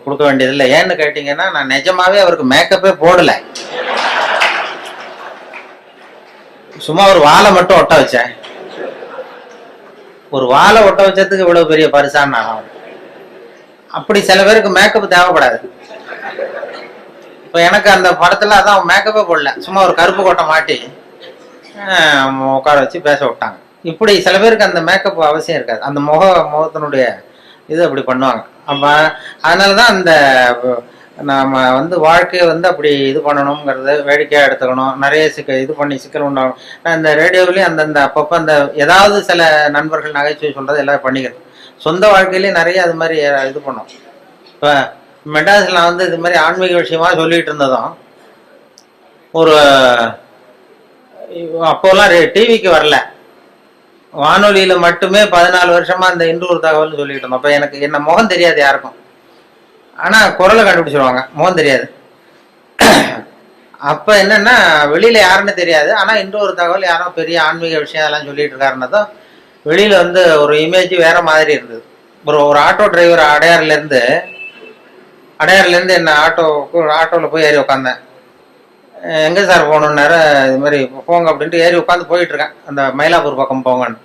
கொடுக்க வேண்டியதில்லை. ஏன்னு கேட்டிங்கன்னா நான் நிஜமாவே அவருக்கு மேக்கப்பே போடலை, சும்மா ஒரு வாழை மட்டும் ஒட்ட வச்சேன். ஒரு வாழை ஒட்ட வச்சதுக்கு இவ்வளவு பெரிய பரிசான்னு நான். அப்படி சில பேருக்கு மேக்கப் தேவைப்படாது. இப்போ எனக்கு அந்த படத்துல அதான் மேக்கப்பே போடல, சும்மா ஒரு கருப்பு கோட்டை மாட்டி உட்கார வச்சு பேச விட்டாங்க. இப்படி சில பேருக்கு அந்த மேக்கப் அவசியம் இருக்காது, அந்த முகத்தினுடைய இது அப்படி பண்ணுவாங்க. அப்போ அதனாலதான் அந்த நாம வந்து வாழ்க்கையை வந்து அப்படி இது பண்ணணுங்கிறது வேடிக்கையாக எடுத்துக்கணும். நிறைய இது பண்ணி சிக்கல் உண்டாகும். நான் இந்த ரேடியோவிலையும் அந்தந்த அப்பப்போ அந்த ஏதாவது சில நண்பர்கள் நகைச்சுவை சொல்றது எல்லாம் பண்ணிக்கிறது. சொந்த வாழ்க்கையிலேயே நிறைய அது மாதிரி இது பண்ணோம். இப்போ மெட்ராஸில் நான் வந்து இது மாதிரி ஆன்மீக விஷயமா சொல்லிட்டு இருந்ததும் ஒரு அப்போல்லாம் டிவிக்கு வரல, வானொலியில மட்டுமே 14 வருஷமா அந்த இன்றூர் தகவல்னு சொல்லிட்டு இருந்தோம். அப்ப எனக்கு என்ன முகம் தெரியாது யாருக்கும், ஆனா குரலை கண்டுபிடிச்சிருவாங்க, முகம் தெரியாது. அப்ப என்னன்னா வெளியில யாருன்னு தெரியாது, ஆனா இன்றொரு தகவல் யாரோ பெரிய ஆன்மீக விஷயம் அதெல்லாம் சொல்லிட்டு இருக்காருன்னதும் வெளியில வந்து ஒரு இமேஜ் வேற மாதிரி இருந்தது. ஒரு ஆட்டோ டிரைவர் அடையாறுல இருந்து என்ன ஆட்டோவில் போய் ஏறி உட்காந்தேன். எங்கே சார் போகணுன்னாரு, இது மாதிரி போங்க அப்படின்ட்டு ஏறி உட்காந்து போயிட்டு இருக்கேன், அந்த மயிலாப்பூர் பக்கம் போங்கன்னு.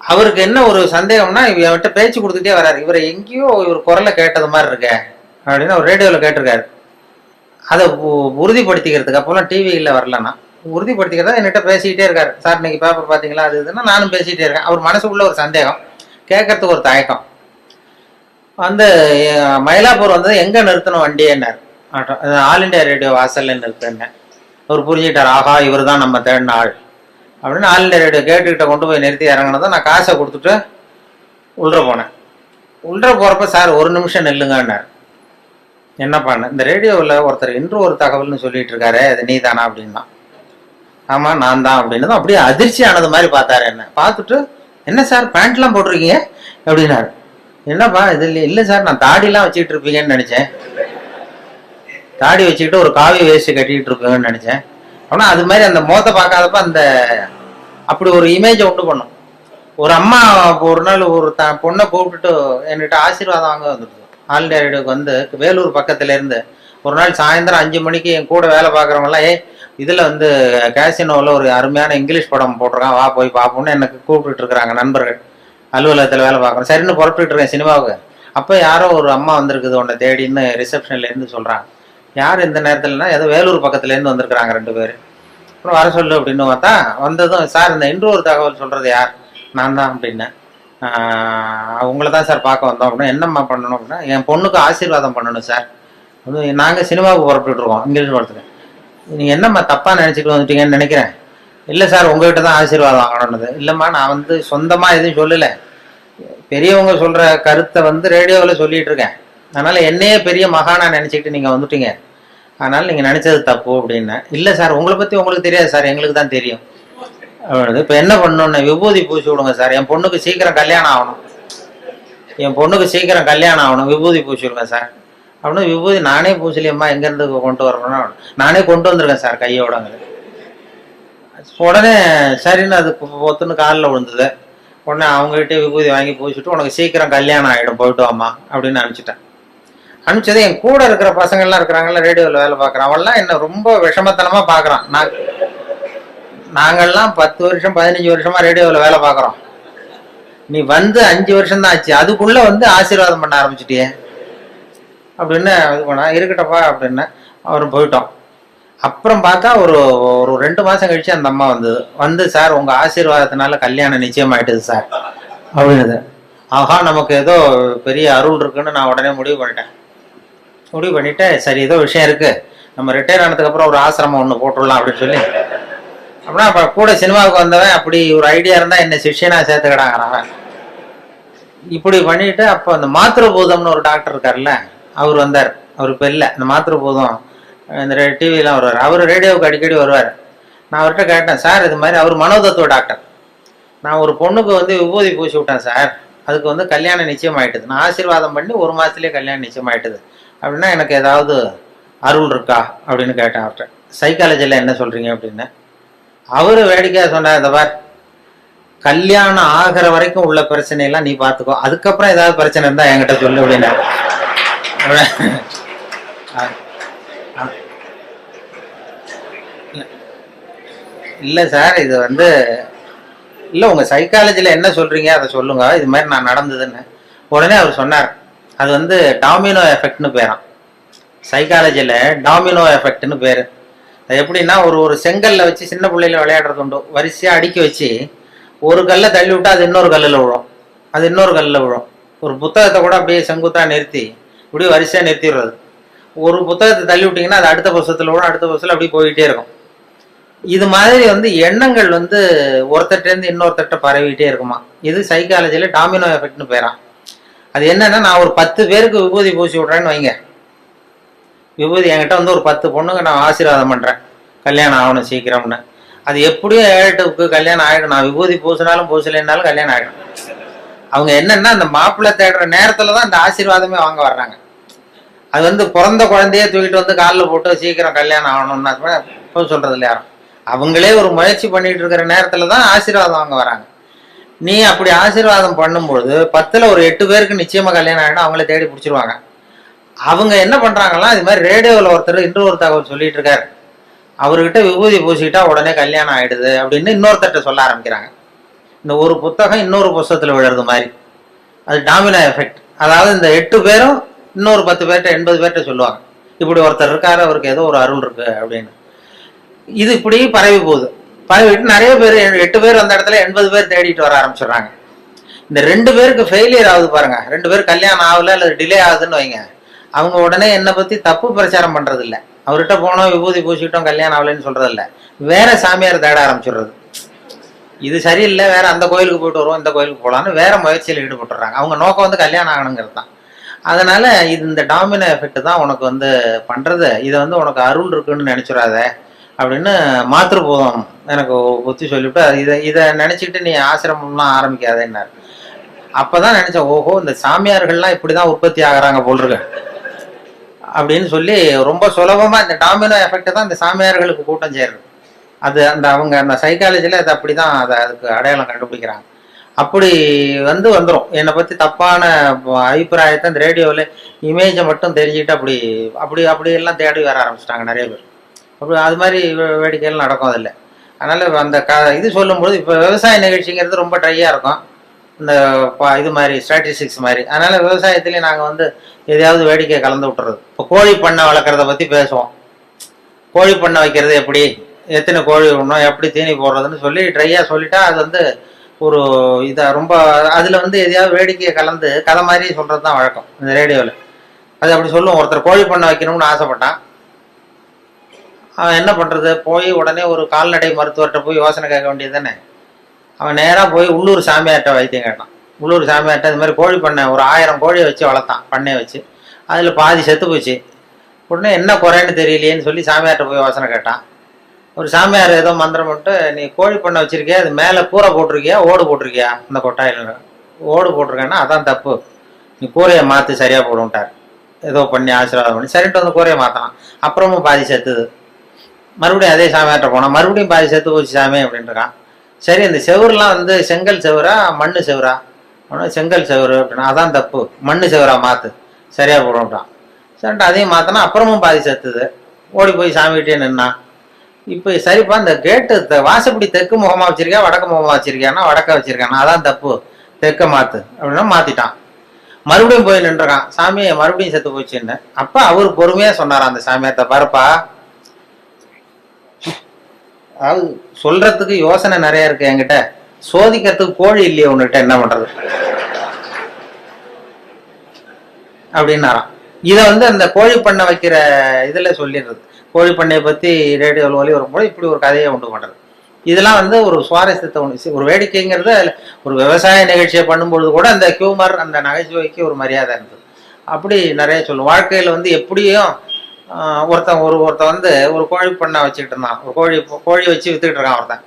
அவருக்கு என்ன ஒரு சந்தேகம்னா, இவர்கிட்ட பேச்சு கொடுத்துட்டே வர்றாரு, இவரை எங்கேயோ இவர் குரலை கேட்டது மாதிரி இருக்க அப்படின்னு அவர் ரேடியோவில் கேட்டிருக்காரு. அதை உறுதிப்படுத்திக்கிறதுக்கு அப்போல்லாம் டிவியில் வரலன்னா உறுதிப்படுத்திக்கிறதா என்கிட்ட பேசிக்கிட்டே இருக்காரு. சார் இன்னைக்கு பேப்பர் பார்த்தீங்களா, அது இதுன்னா நானும் பேசிகிட்டே இருக்கேன். அவர் மனசுக்குள்ள ஒரு சந்தேகம், கேட்கறதுக்கு ஒரு தயக்கம். வந்து மயிலாப்பூர் வந்தது எங்கே நிறுத்தணும் வண்டியேன்னார். ஆல் இண்டியா ரேடியோ வாசல்ல நிறுத்தினேன். அவர் புரிஞ்சுக்கிட்டார், ஆஹா இவர் தான் நம்ம தேடின ஆள் அப்படின்னு. ஆல் இண்டியா ரேடியோ கேட்டுக்கிட்ட கொண்டு போய் நிறுத்தி இறங்கினதும் நான் காசை கொடுத்துட்டு உள்ள போனேன். உள்ள போகிறப்ப சார் ஒரு நிமிஷம் நில்லுங்கன்னார். என்னப்பான்னு, இந்த ரேடியோவில் ஒருத்தர் இன்று ஒரு தகவல்னு சொல்லிட்டு இருக்காரு, அது நீ தானா அப்படின்னா. ஆமாம் நான் தான் அப்படின்னதும் அப்படியே அதிர்ச்சி ஆனது மாதிரி பார்த்தாரு. என்ன பார்த்துட்டு, என்ன சார் பேண்ட்லாம் போட்டிருக்கீங்க அப்படின்னாரு. என்னப்பா இது இல்லை சார், நான் தாடிலாம் வச்சுக்கிட்டு இருப்பீங்கன்னு நினச்சேன், தாடி வச்சுக்கிட்டு ஒரு காவி வேஸ்ட் கட்டிக்கிட்டு இருப்பீங்கன்னு நினச்சேன். ஆனால் அது மாதிரி அந்த முகத்தை பார்க்காதப்ப அந்த அப்படி ஒரு இமேஜை உண்டு பண்ணும். ஒரு அம்மா ஒரு நாள் ஒரு பொண்ணை கூப்பிட்டுட்டு என்கிட்ட ஆசீர்வாதம் வாங்க வந்துடுது. ஆல் இண்டியா ரேடியோக்கு வந்து வேலூர் பக்கத்துல இருந்து ஒரு நாள் சாயந்தரம் 5 மணிக்கு என் கூட வேலை பார்க்குறவங்கலாம், இதுல வந்து கேசினோவில் ஒரு அருமையான இங்கிலீஷ் படம் போட்டிருக்கான், வா போய் பார்ப்போம்னு எனக்கு கூப்பிட்டு இருக்கிறாங்க நண்பர்கள். அலுவலகத்தில் வேலை பார்க்குறோம், சரின்னு புறப்பட்டு இருக்கேன் சினிமாவுக்கு. அப்போ யாரோ ஒரு அம்மா வந்திருக்குது உன்னை தேடின்னு ரிசப்ஷன்லேருந்து சொல்கிறாங்க. யார் இந்த நேரத்துலனா, ஏதோ வேலூர் பக்கத்துலேருந்து வந்திருக்கிறாங்க 2 பேர். அப்புறம் வர சொல்லு அப்படின்னு பார்த்தா, வந்ததும் சார் இந்த இன்றொரு தகவல் சொல்கிறது யார், நான் தான் அப்படின்னேன். உங்களை தான் சார் பார்க்க வந்தோம் அப்படின்னா. என்னம்மா பண்ணணும் அப்படின்னா, என் பொண்ணுக்கு ஆசீர்வாதம் பண்ணணும் சார், நாங்கள் சினிமாவுக்கு புறப்பட்டு இருக்கோம் இங்கிலீஷ் படத்துக்கு, நீங்கள் என்னம்மா தப்பாக நினச்சிட்டு வந்துட்டீங்கன்னு நினைக்கிறேன். இல்லை சார் உங்ககிட்ட தான் ஆசீர்வாதம் வாங்கணும்னது. இல்லைம்மா நான் வந்து சொந்தமாக எதுவும் சொல்லலை, பெரியவங்க சொல்கிற கருத்தை வந்து ரேடியோவில் சொல்லிட்டு இருக்கேன், அதனால் என்னையே பெரிய மகானா நினச்சிக்கிட்டு நீங்கள் வந்துட்டீங்க, அதனால் நீங்கள் நினச்சது தப்பு அப்படின்னேன். இல்லை சார் உங்களை பற்றி உங்களுக்கு தெரியாது சார், எங்களுக்கு தான் தெரியும். இப்போ என்ன பண்ணணும்னு, விபூதி பூசி விடுங்க சார், என் பொண்ணுக்கு சீக்கிரம் கல்யாணம் ஆகணும், விபூதி பூசி விடுங்க சார் அப்படின்னு. விபூதி நானே பூசலியம்மா, எங்கேருந்து கொண்டு வரணும்னா, நானே கொண்டு வந்திருக்கேன் சார் கையோடங்குது. உடனே சரின்னு அது ஒத்துன்னு காலில் விழுந்தது. உடனே அவங்ககிட்டே விபூதி வாங்கி பூசிட்டு, உனக்கு சீக்கிரம் கல்யாணம் ஆகிடும் போயிட்டு வாமா அப்படின்னு அனுப்பிச்சிட்டேன். அனுப்பிச்சது என் கூட இருக்கிற பசங்கள்லாம் இருக்கிறாங்கல்ல, ரேடியோவில் வேலை பார்க்குறான், அவன்லாம் என்ன ரொம்ப விஷமத்தனமாக பார்க்குறான். நாங்கள்லாம் 10 வருஷம் 15 வருஷமா ரேடியோவில் வேலை பார்க்குறோம், நீ வந்து 5 வருஷம் தான் ஆச்சு, அதுக்குள்ளே வந்து ஆசீர்வாதம் பண்ண ஆரம்பிச்சிட்டியே அப்படின்னு இது பண்ணா. இருக்கட்டப்பா அப்படின்னு அவரும் போயிட்டோம். அப்புறம் பார்த்தா ஒரு 2 மாதம் கழிச்சு அந்த அம்மா வந்து சார் உங்கள் ஆசீர்வாதத்தினால கல்யாணம் நிச்சயமாயிட்டுது சார் அப்படின்னுது. ஆஹா நமக்கு ஏதோ பெரிய அருள் இருக்குன்னு நான் உடனே முடிவு பண்ணிட்டேன். சரி ஏதோ விஷயம் இருக்குது, நம்ம ரிட்டையர் ஆனதுக்கப்புறம் ஒரு ஆசிரமம் ஒன்று போட்டுடலாம் அப்படின்னு சொல்லி, அப்படின்னா அப்போ கூட சினிமாவுக்கு வந்தவன் அப்படி ஒரு ஐடியா இருந்தால் என்ன சிஷ்யனா சேர்த்துக்கிடாங்கிறான். இப்படி பண்ணிட்டு அப்போ அந்த மாத்திருபூதம்னு ஒரு டாக்டர் இருக்கார்ல, அவர் வந்தார். அவர் இப்போ இல்லை, இந்த மாத்திருபூதம் இந்த டிவிலாம் வருவார், அவர் ரேடியோவுக்கு அடிக்கடி வருவார். நான் அவர்கிட்ட கேட்டேன், சார் இது மாதிரி அவர் மனோதத்துவ டாக்டர், நான் ஒரு பொண்ணுக்கு வந்து விபூதி பூசி விட்டேன் சார், அதுக்கு வந்து கல்யாணம் நிச்சயம் ஆயிட்டுது, நான் ஆசீர்வாதம் பண்ணி 1 மாதத்துலேயே கல்யாணம் நிச்சயம் ஆயிட்டுது அப்படின்னா எனக்கு ஏதாவது அருள் இருக்கா அப்படின்னு கேட்டேன் அவர்கிட்ட. சைக்காலஜியில் என்ன சொல்கிறீங்க அப்படின்னு. அவரு வேடிக்கையாக சொன்னார், இந்த பார், கல்யாணம் ஆகிற வரைக்கும் உள்ள பிரச்சனையெல்லாம் நீ பார்த்துக்கோ, அதுக்கப்புறம் ஏதாவது பிரச்சனை இருந்தால் என்கிட்ட சொல்லு அப்படின்னா. இல்லை சார், இது வந்து இல்லை, உங்கள் சைக்காலஜியில் என்ன சொல்கிறீங்க அதை சொல்லுங்க, இது மாதிரி நான் நடந்ததுன்னு. உடனே அவர் சொன்னார், அது வந்து டாமினோ எஃபெக்ட்னு பேரான். சைக்காலஜியில் டாமினோ எஃபெக்ட்னு பேர். அது எப்படின்னா, ஒரு செங்கல்ல வச்சு சின்ன பிள்ளையில விளையாடுறது உண்டு, வரிசையாக அடுக்கி வச்சு ஒரு கல்லை தள்ளி விட்டா அது இன்னொரு கல்லில் விழும், அது இன்னொரு கல்லில் விழும். ஒரு புத்தகத்தை கூட அப்படியே செங்குத்தா நிறுத்தி இப்படியே வரிசையாக நிறுத்திடுறது. ஒரு புத்தகத்தை தள்ளி விட்டிங்கன்னா அது அடுத்த புத்தகத்தில் விழும், அடுத்த புத்தகத்தில் அப்படி போயிட்டே இருக்கும். இது மாதிரி வந்து எண்ணங்கள் வந்து ஒருத்தட்டேருந்து இன்னொருத்தட்ட பரவிட்டே இருக்குமா. இது சைக்காலஜியில் டாமினோ எஃபெக்ட்னு பேரான். அது என்னன்னா, நான் ஒரு 10 பேருக்கு விபூதி பூசி விட்றேன்னு வைங்க. விபூதி என்கிட்ட வந்து ஒரு 10 பொண்ணுங்க நான் ஆசீர்வாதம் பண்ணுறேன், கல்யாணம் ஆகணும் சீக்கிரம்னு. அது எப்படியும் 7-8க்கு கல்யாணம் ஆகிடும். நான் விபூதி பூசினாலும் பூசலைன்னாலும் கல்யாணம் ஆகிடும். அவங்க என்னன்னா, அந்த மாப்பிள்ளை தேடுற நேரத்தில் தான் இந்த ஆசீர்வாதமே வாங்க வர்றாங்க. அது வந்து பிறந்த குழந்தையே தூக்கிட்டு வந்து காலில் போட்டு சீக்கிரம் கல்யாணம் ஆகணும்னா போய் சொல்கிறது இல்லை யாரும். அவங்களே ஒரு முயற்சி பண்ணிட்டு இருக்கிற நேரத்தில் தான் ஆசீர்வாதம் வாங்க வராங்க. நீ அப்படி ஆசீர்வாதம் பண்ணும்போது 10ல் ஒரு 8 பேருக்கு நிச்சயமாக கல்யாணம் ஆகிடும், அவங்கள தேடி பிடிச்சிருவாங்க. அவங்க என்ன பண்ணுறாங்கன்னா, இது மாதிரி ரேடியோவில் ஒருத்தர் இன்னொரு தகவல் சொல்லிட்டு இருக்காரு, அவர்கிட்ட விபூதி பூசிக்கிட்டா உடனே கல்யாணம் ஆகிடுது அப்படின்னு இன்னொருத்தட்ட சொல்ல ஆரம்பிக்கிறாங்க. இந்த ஒரு புத்தகம் இன்னொரு புத்தகத்தில் விழுறது மாதிரி. அது டாமினோ எஃபெக்ட். அதாவது இந்த 8 பேரும் இன்னொரு 10 பேர்கிட்ட 80 பேர்கிட்ட சொல்லுவாங்க, இப்படி ஒருத்தர் இருக்காரு, அவருக்கு ஏதோ ஒரு அருள் இருக்கு அப்படின்னு. இது இப்படி பரவி போகுது. பரவிட்டு நிறைய பேர், 8 பேர் அந்த இடத்துல 80 பேர் தேடிட்டு வர ஆரம்பிச்சிடுறாங்க. இந்த 2 பேருக்கு ஃபெயிலியர் ஆகுது பாருங்க, 2 பேர் கல்யாணம் ஆகல அல்லது டிலே ஆகுதுன்னு வைங்க, அவங்க உடனே என்னை பற்றி தப்பு பிரச்சாரம் பண்ணுறது இல்லை, அவர்கிட்ட போனோம் விபூதி பூசிக்கிட்டோம் கல்யாணம் ஆகலைன்னு சொல்கிறது இல்லை, வேற சாமியார் தேட ஆரம்பிச்சிடுறது. இது சரியில்லை, வேற அந்த கோயிலுக்கு போயிட்டு வருவோம், இந்த கோயிலுக்கு போகலான்னு வேற முயற்சியில் ஈடுபட்டுறாங்க. அவங்க நோக்கம் வந்து கல்யாணம் ஆகணுங்கிறது தான். அதனால இது இந்த டாமினோ எஃபெக்ட் தான் உனக்கு வந்து பண்ணுறது. இதை வந்து உனக்கு அருள் இருக்குன்னு நினச்சிடாத அப்படின்னு மாத்திருபோதம் எனக்கு புத்தி சொல்லிவிட்டு, இதை நினச்சிக்கிட்டு நீ ஆசிரமம்லாம் ஆரம்பிக்காதேன்னாரு. அப்போ தான் நினச்சேன், ஓஹோ, இந்த சாமியார்கள்லாம் இப்படி தான் உற்பத்தி ஆகிறாங்க போல் இருக்கு அப்படின்னு சொல்லி, ரொம்ப சுலபமாக இந்த டாமினோ எஃபெக்ட் தான் இந்த சாமியார்களுக்கு கூட்டம் சேருது. அது அவங்க அந்த சைக்காலஜியில் அது அப்படி தான் அதுக்கு அடையாளம் கண்டுபிடிக்கிறாங்க. அப்படி வந்துடும். என்னை பற்றி தப்பான அபிப்பிராயத்தை இந்த ரேடியோவில் இமேஜை மட்டும் தெரிஞ்சுக்கிட்டு அப்படி எல்லாம் தேடி வர ஆரம்பிச்சிட்டாங்க நிறைய பேர். அப்படி அது மாதிரி வேடிக்கைகள் நடக்கும் அதில். அதனால் அந்த இது சொல்லும்போது, இப்போ விவசாய நிகழ்ச்சிங்கிறது ரொம்ப ட்ரையாக இருக்கும், இந்த இது மாதிரி ஸ்ட்ராட்டிஸ்டிக்ஸ் மாதிரி. அதனால் விவசாயத்துலேயும் நாங்கள் வந்து எதையாவது வேடிக்கை கலந்து விட்டுறது. இப்போ கோழி பண்ணை வளர்க்குறத பற்றி பேசுவோம். கோழி பண்ணை வைக்கிறது எப்படி, எத்தனை கோழி விடணும், எப்படி தீனி போடுறதுன்னு சொல்லி ட்ரையாக சொல்லிட்டா அது வந்து ஒரு இதாக ரொம்ப, அதில் வந்து எதையாவது வேடிக்கையை கலந்து கதை மாதிரி சொல்கிறது தான் வழக்கம் இந்த ரேடியோவில். அது அப்படி சொல்லுவோம். ஒருத்தர் கோழி பண்ணை வைக்கணும்னு ஆசைப்பட்டான். அவன் என்ன பண்ணுறது, போய் உடனே ஒரு கால்நடை மருத்துவர்கிட்ட போய் யோசனை கேட்க வேண்டியது தானே. அவன் நேராக போய் உள்ளூர் சாமியார்கிட்ட வைத்தியம் கேட்டான். உள்ளூர் சாமியார்கிட்ட இது மாதிரி கோழி பண்ணை ஒரு 1000 கோழியை வச்சு வளர்த்தான், பண்ணையை வச்சு. அதில் பாதி செத்து போச்சு. உடனே என்ன குறைன்னு தெரியலையேன்னு சொல்லி சாமியார்கிட்ட போய் யோசனை கேட்டான். ஒரு சாமியார் ஏதோ மந்திரம் போட்டு, நீ கோழி பண்ணை வச்சிருக்கியா, அது மேலே கூரை போட்டிருக்கியா, ஓடு போட்டிருக்கியா, அந்த கொட்டாயில் ஓடு போட்டிருக்கேன்னா அதான் தப்பு, நீ கூரையை மாற்றி சரியாக போடுவிட்டார். ஏதோ பண்ணி ஆசீர்வாதம் பண்ணி சரின்ட்டு வந்து கூரையை மாற்றினான். அப்புறமும் பாதி செத்துது. மறுபடியும் அதே சாமியார்கிட்ட போனான், மறுபடியும் பாதி செத்து போச்சு சாமி அப்படின்ட்டுருக்கான். சரி, இந்த செவருலாம் வந்து செங்கல் செவரா மண் செவரா, செங்கல் செவரு அப்படின்னா அதான் தப்பு, மண் செவரா மாற்று, சரியாக போடுவிட்டான். சரின்ட்டு அதையும் மாற்றினா அப்புறமும் பாதி செத்துது. ஓடி போய் சாமிகிட்டே நின்னான். இப்போ சரிப்பா, இந்த கேட்டு வாசப்படி தெற்கு முகமாக வச்சிருக்கியா வடக்கு முகமாக வச்சிருக்கியானா வடக்க வச்சிருக்கானா, அதான் தப்பு, தெற்க மாற்று அப்படின்னா மாற்றிட்டான். மறுபடியும் போய் நின்றுறான். சாமியை மறுபடியும் செத்து போச்சுன்னு. அப்போ அவர் பொறுமையாக சொன்னாராம் அந்த சாமியார்த்த, பாருப்பா, அதாவது சொல்றதுக்கு யோசனை நிறைய இருக்கு என்கிட்ட, சோதிக்கிறதுக்கு கோழி இல்லையே உன்கிட்ட, என்ன பண்றது அப்படின்னாராம். இதை வந்து அந்த கோழி பண்ணை வைக்கிற இதுல சொல்லிடுறது. கோழி பண்ணையை பத்தி ரேடியோவில் ஒலி வரும்போது இப்படி ஒரு கதையை உண்டு பண்றது. இதெல்லாம் வந்து ஒரு சுவாரஸ்யத்தை உண்டு, ஒரு வேடிக்கைங்கிறது. ஒரு விவசாய நிகழ்ச்சியை பண்ணும்பொழுது கூட அந்த ஹியூமர், அந்த நகைச்சுவைக்கு ஒரு மரியாதை இருந்தது. அப்படி நிறைய சொல்லும். வாழ்க்கையில வந்து எப்படியும் ஒருத்தன் வந்து ஒரு கோழி பண்ணை வச்சுக்கிட்டு இருந்தான். ஒரு கோழி வச்சு வித்துக்கிட்டு இருக்கான் ஒருத்தன்.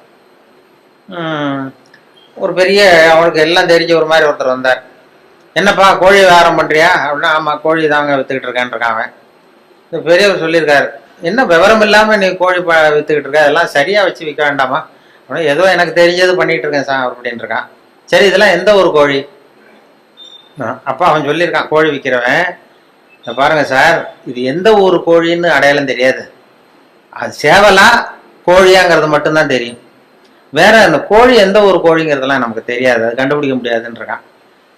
ஒரு பெரிய அவனுக்கு எல்லாம் தெரிஞ்ச ஒரு மாதிரி ஒருத்தர் வந்தார். என்னப்பா கோழி வியாபாரம் பண்ணுறியா அப்படின்னா, ஆமாம் கோழி தாங்க விற்றுக்கிட்டு இருக்கான் அவன். இந்த பெரியவர் சொல்லியிருக்காரு, என்ன விவரம் இல்லாமல் நீ கோழி விற்றுக்கிட்டு இருக்க, அதெல்லாம் சரியாக வச்சு விற்க வேண்டாமா அப்படின்னா, ஏதோ எனக்கு தெரிஞ்சது பண்ணிகிட்டு இருக்கேன் சார் அப்படின்னு இருக்கான். சரி இதெல்லாம் எந்த ஒரு கோழி? அப்போ அவன் சொல்லியிருக்கான், கோழி விற்கிறவன், பாருங்க சார் இது எந்த ஊர் கோழின்னு அடையாளம் தெரியாது, அது சேவலா கோழியாங்கிறது மட்டும்தான் தெரியும், வேற அந்த கோழி எந்த ஒரு கோழிங்கிறதுலாம் நமக்கு தெரியாது, அது கண்டுபிடிக்க முடியாதுன்னு இருக்கான்.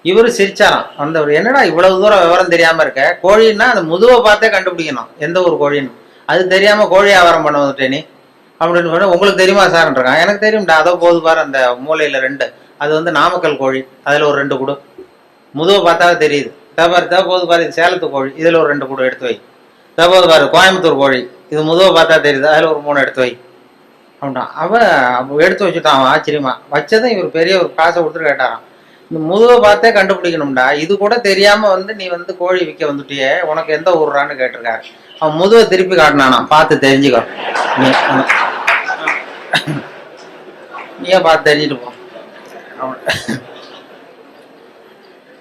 இவரு சிரிச்சாராம். அந்த என்னடா இவ்வளவு தூரம் விவரம் தெரியாம இருக்க, கோழின்னா அந்த முதுவை பார்த்தே கண்டுபிடிக்கணும் எந்த ஒரு கோழின்னு, அது தெரியாம கோழி வியாபாரம் பண்ண வந்துட்டே நீ அப்படின்னு சொன்னா, உங்களுக்கு தெரியுமா சார்ன்னு இருக்கான். எனக்கு தெரியும்டா, அதோ போது பாரு அந்த மூலையில 2, அது வந்து நாமக்கல் கோழி, அதுல ஒரு 2 கூடு, முதுவை பார்த்தாவே தெரியுது. போது பாரு இது சேலத்து கோழி, இதுல ஒரு 2 கூடு எடுத்து வை. போது பாரு கோயம்புத்தூர் கோழி, இது முதுவை பார்த்தா தெரியுது, அதுல ஒரு 3 எடுத்து வை அப்படின்ட்டான். அவன் எடுத்து வச்சுட்டான். அவன் ஆச்சரியமா வச்சதும் இவர் பெரிய ஒரு காசை கொடுத்துட்டு கேட்டாராம், இந்த முதுவை பார்த்தே கண்டுபிடிக்கணும்டா, இது கூட தெரியாம வந்து நீ வந்து கோழி விற்க வந்துட்டியே, உனக்கு எந்த ஊர்றான்னு கேட்டிருக்காரு. அவன் முதுவை திருப்பி காட்டினானா, பார்த்து தெரிஞ்சுக்கோ, நீயே பார்த்து தெரிஞ்சுட்டு போ.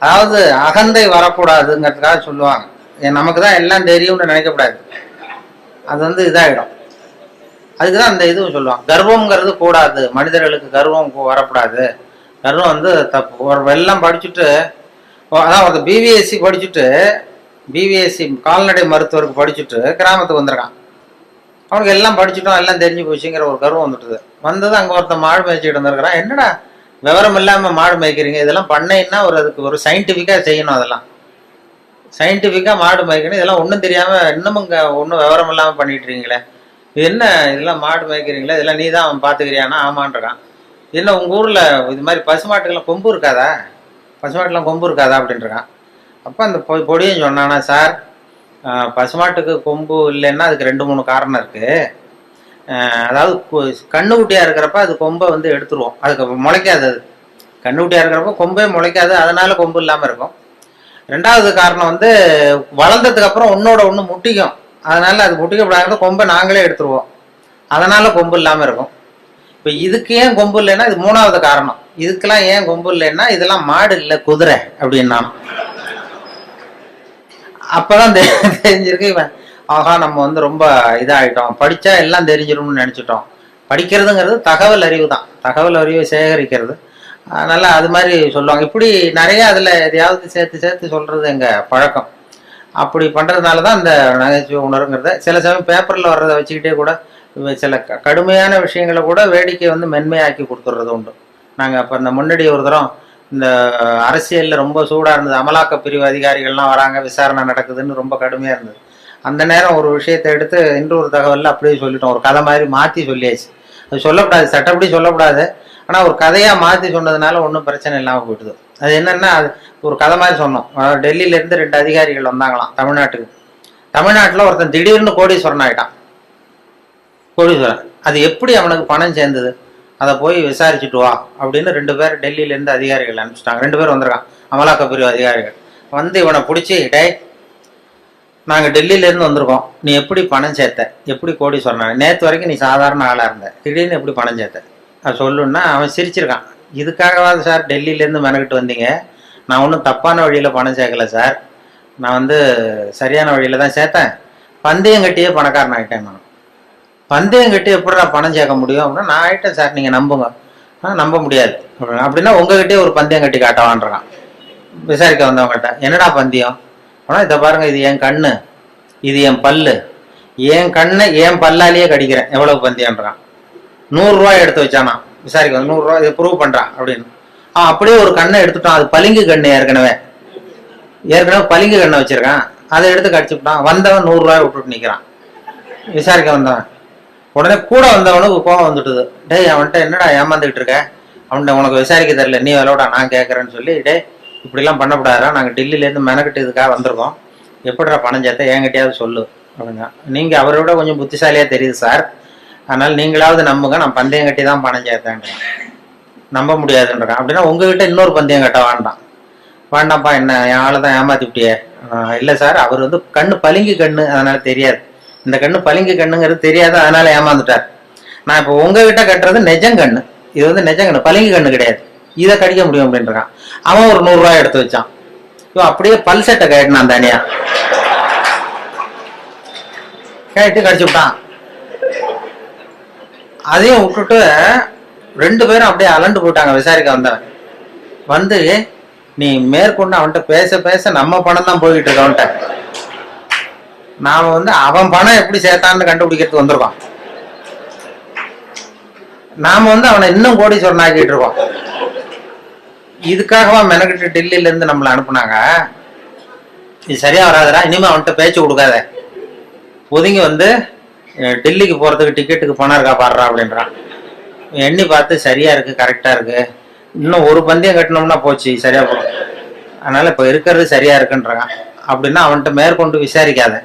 அதாவது அகந்தை வரக்கூடாதுங்கிறதுக்காக சொல்லுவாங்க. நமக்கு தான் எல்லாம் தெரியும்னு நினைக்கக்கூடாது, அது வந்து இதாகிடும். அதுக்குதான் அந்த இதுவும் சொல்லுவாங்க, கர்வம்ங்கிறது கூடாது, மனிதர்களுக்கு கர்வம் வரக்கூடாது, கர்வம் வந்து தப்பு. ஒரு எல்லாம் படிச்சுட்டு, அதான் ஒரு பிபிஎஸ்சி படிச்சுட்டு, பிபிஎஸ்சி கால்நடை மருத்துவருக்கு படிச்சுட்டு கிராமத்துக்கு வந்திருக்கான். அவனுக்கு எல்லாம் படிச்சுட்டோம் எல்லாம் தெரிஞ்சு போச்சுங்கிற ஒரு கர்வம் வந்துட்டுது. வந்தது அங்கே ஒருத்தன் மாடு மேய்ச்சிட்டு வந்திருக்கிறான். என்னடா விவரம் இல்லாமல் மாடு மேய்க்கிறீங்க, இதெல்லாம் பண்ணைன்னா ஒரு அதுக்கு ஒரு சயின்டிஃபிக்காக செய்யணும், அதெல்லாம் சயின்டிஃபிக்காக மாடு மேய்க்கணும், இதெல்லாம் ஒன்றும் தெரியாமல் இன்னமும் இங்கே ஒன்றும் விவரம் இல்லாமல் பண்ணிட்டு இருக்கீங்களே, இது என்ன இதெல்லாம் மாடு மேய்க்கிறீங்களே, இதெல்லாம் நீ தான் பார்த்துக்கிறியானா? ஆமான்றான். என்ன உங்கள் ஊரில் இது மாதிரி பசுமாட்டுக்கெல்லாம் கொம்பு இருக்காதா, பசுமாட்டுலாம் கொம்பு இருக்காதா அப்படின்றான். அப்போ அந்த பொடியும் சொன்னானா, சார் பசுமாட்டுக்கு கொம்பு இல்லைன்னா அதுக்கு 2-3 காரணம் இருக்குது. அதாவது கண்ணுக்குட்டியாக இருக்கிறப்ப அது கொம்பை வந்து எடுத்துருவோம், அதுக்கு முளைக்காது, அது கண்ணுக்குட்டியாக இருக்கிறப்ப கொம்பே முளைக்காது, அதனால கொம்பு இல்லாமல் இருக்கும். 2வது காரணம் வந்து வளர்ந்ததுக்கு அப்புறம் ஒன்னோட ஒன்று முட்டிக்கும், அதனால அது முட்டிக்கப்படாத கொம்பை நாங்களே எடுத்துருவோம், அதனால கொம்பு இல்லாமல் இருக்கும். இப்போ இதுக்கு ஏன் கொம்பு இல்லைன்னா இது 3வது காரணம். இதுக்கெல்லாம் ஏன் கொம்பு இல்லைன்னா இதெல்லாம் மாடு இல்லை குதிரை அப்படின்னா. அப்பதான் தெரிஞ்சிருக்கு இவன், ஆகா நம்ம வந்து ரொம்ப இதாகிட்டோம், படித்தா எல்லாம் தெரிஞ்சிடும்னு நினச்சிட்டோம். படிக்கிறதுங்கிறது தகவல் அறிவு தான், தகவல் அறிவை சேகரிக்கிறது. அதனால அது மாதிரி சொல்லுவாங்க. இப்படி நிறைய அதில் எதையாவது சேர்த்து சொல்கிறது எங்கள் பழக்கம். அப்படி பண்ணுறதுனால தான் இந்த நகைச்சுவை உணர்வுங்கிறத சில சமயம் பேப்பரில் வர்றதை வச்சுக்கிட்டே கூட சில கடுமையான விஷயங்களை கூட வேடிக்கை வந்து மென்மையாக்கி கொடுத்துட்றது உண்டு. நாங்கள் அப்போ இந்த முன்னாடி ஒரு தரம் இந்த அரசியலில் ரொம்ப சூடாக இருந்தது, அமலாக்க பிரிவு அதிகாரிகள்லாம் வராங்க, விசாரணை நடக்குதுன்னு ரொம்ப கடுமையாக இருந்தது. அந்த நேரம் ஒரு விஷயத்தை எடுத்து இன்னொரு தகவலில் அப்படியே சொல்லிட்டோம், ஒரு கதை மாதிரி மாற்றி சொல்லியாச்சு. அது சொல்லக்கூடாது, சட்டப்படி சொல்லக்கூடாது, ஆனால் ஒரு கதையாக மாற்றி சொன்னதுனால ஒன்றும் பிரச்சனை இல்லாமல் போயிடுது. அது என்னென்னா, அது ஒரு கதை மாதிரி சொன்னோம். டெல்லியிலேருந்து 2 அதிகாரிகள் வந்தாங்களாம் தமிழ்நாட்டுக்கு. தமிழ்நாட்டில் ஒருத்தன் திடீர்னு கோடீஸ்வரன் ஆகிட்டான். கோடீஸ்வரன், அது எப்படி அவனுக்கு பணம் சேர்ந்தது, அதை போய் விசாரிச்சுட்டு வா அப்படின்னு 2 பேர் டெல்லியிலேருந்து அதிகாரிகள் அனுப்பிச்சிட்டாங்க. 2 பேர் வந்திருக்கான், அமலாக்க பிரிவு அதிகாரிகள். வந்து இவனை பிடிச்சி, டே நாங்கள் டெல்லியிலேருந்து வந்திருக்கோம், நீ எப்படி பணம் சேர்த்த, எப்படி கோடீஸ்வரன், நேற்று வரைக்கும் நீ சாதாரண ஆளாக இருந்த, திடீர்னு எப்படி பணம் சேர்த்த, அது சொல்லுன்னா அவன் சிரிச்சிருக்கான். இதுக்காகவாது சார் டெல்லியிலேருந்து மெனக்கிட்டு வந்தீங்க, நான் ஒன்றும் தப்பான வழியில் பணம் சேர்க்கல சார், நான் வந்து சரியான வழியில் தான் சேர்த்தேன், பந்தயம் கட்டியே பணக்காரன் ஆகிட்டேன். நான் பந்தயம் கட்டி எப்படிடா பணம் சேர்க்க முடியும் அப்படின்னா, நான் ஆகிட்டேன் சார், நீங்கள் நம்புங்க. நம்ப முடியாது அப்படின்னா உங்ககிட்டே ஒரு பந்தயம் கட்டி காட்டவான்றான். விசாரிக்க வந்தவங்ககிட்ட என்னடா பந்தயம் ஆனால், இதை பாருங்க, இது என் கண்ணு, இது என் பல்லு, என் கண்ணை என் பல்லாலேயே கடிக்கிறேன், எவ்வளவு பந்தயம்ன்றான். 100 ரூபாய் எடுத்து வச்சானா விசாரிக்க, 100 ரூபாய் இதை ப்ரூவ் பண்ணுறான் அப்படின்னு. அப்படியே ஒரு கண்ணை எடுத்துட்டான், அது பளிங்கு கண்ணு, ஏற்கனவே பளிங்கு கண்ணை வச்சிருக்கான், அதை எடுத்து கடிச்சுட்டான். வந்தவன் 100 ரூபாய் விட்டுட்டு நிற்கிறான். விசாரிக்க வந்தவன் உடனே கூட வந்தவனுக்கு கோபம் வந்துட்டுது. டேய் அவன்கிட்ட என்னடா ஏமாந்துக்கிட்டு இருக்க, அவன்கிட்ட உனக்கு விசாரிக்க தெரியல, நீ விளையாடா நான் கேட்குறேன்னு சொல்லி, டே இப்படிலாம் பண்ணக்கூடாதா, நாங்கள் டெல்லியிலேருந்து மெனக்கிட்டு இதுக்காக வந்திருக்கோம், எப்படிடா பணம் சேர்த்த என்கிட்டயாவது சொல்லு அப்படின்னா. நீங்கள் அவரை விட கொஞ்சம் புத்திசாலியாக தெரியுது சார், அதனால் நீங்களாவது நம்புங்க, நான் பந்தயம் கட்டி தான் பணம் சேர்த்தேன்றேன். நம்ப முடியாதுன்றான். அப்படின்னா உங்ககிட்ட இன்னொரு பந்தயம் கட்ட வேண்டாம்ப்பா, என்ன என் ஆளை தான் ஏமாத்தி விட்டியே. இல்லை சார், அவர் வந்து கண்ணு பளிங்கு கண்ணு, அதனால தெரியாது, இந்த கண்ணு பளிங்கு கண்ணுங்கிறது தெரியாது, அதனால ஏமாந்துட்டார். நான் இப்போ உங்ககிட்ட கட்டுறது நெஜங்கண்ணு, இது வந்து நெஜங்கண்ணு, பளிங்கு கண்ணு கிடையாது. இதை கடிக்க முடியும் அப்படின்றான். அவன் ஒரு 100 ரூபாய் எடுத்து வச்சான். இவன் அப்படியே பல் செட்டை கேட்டான் தனியா, கேட்டு கடிச்சு விட்டான். அதையும் விட்டுட்டு 2 பேரும் அப்படியே அலண்டு போயிட்டாங்க. விசாரிக்க வந்தவன் வந்து, நீ மேற்கொண்டு அவன்கிட்ட பேச பேச நம்ம பணம் தான் போய்கிட்டு இருக்க, அவன்கிட்ட நாம வந்து அவன் பணம் எப்படி சேர்த்தான்னு கண்டுபிடிக்கிறதுக்கு வந்திருக்கோம். நாம வந்து அவனை இன்னும் கோடீஸ்வரன் ஆக்கிட்டு இருக்கோம். இதுக்காகவா மெனக்கிட்டு டெல்லியில இருந்து நம்மளை அனுப்புனாங்க. இது சரியா வராதுடா, இனிமே அவன்கிட்ட பேச்சு கொடுக்காத, ஒதுங்கி வந்து டெல்லிக்கு போறதுக்கு டிக்கெட்டுக்கு பணம் இருக்கா பாடுறா அப்படின்றான். எண்ணி பார்த்து சரியா இருக்கு, கரெக்டா இருக்கு, இன்னும் ஒரு பந்தயம் கட்டினோம்னா போச்சு, சரியா போகும், அதனால இப்ப இருக்கிறது சரியா இருக்குன்றாங்க. அப்படின்னா அவன்கிட்ட மேற்கொண்டு விசாரிக்காத,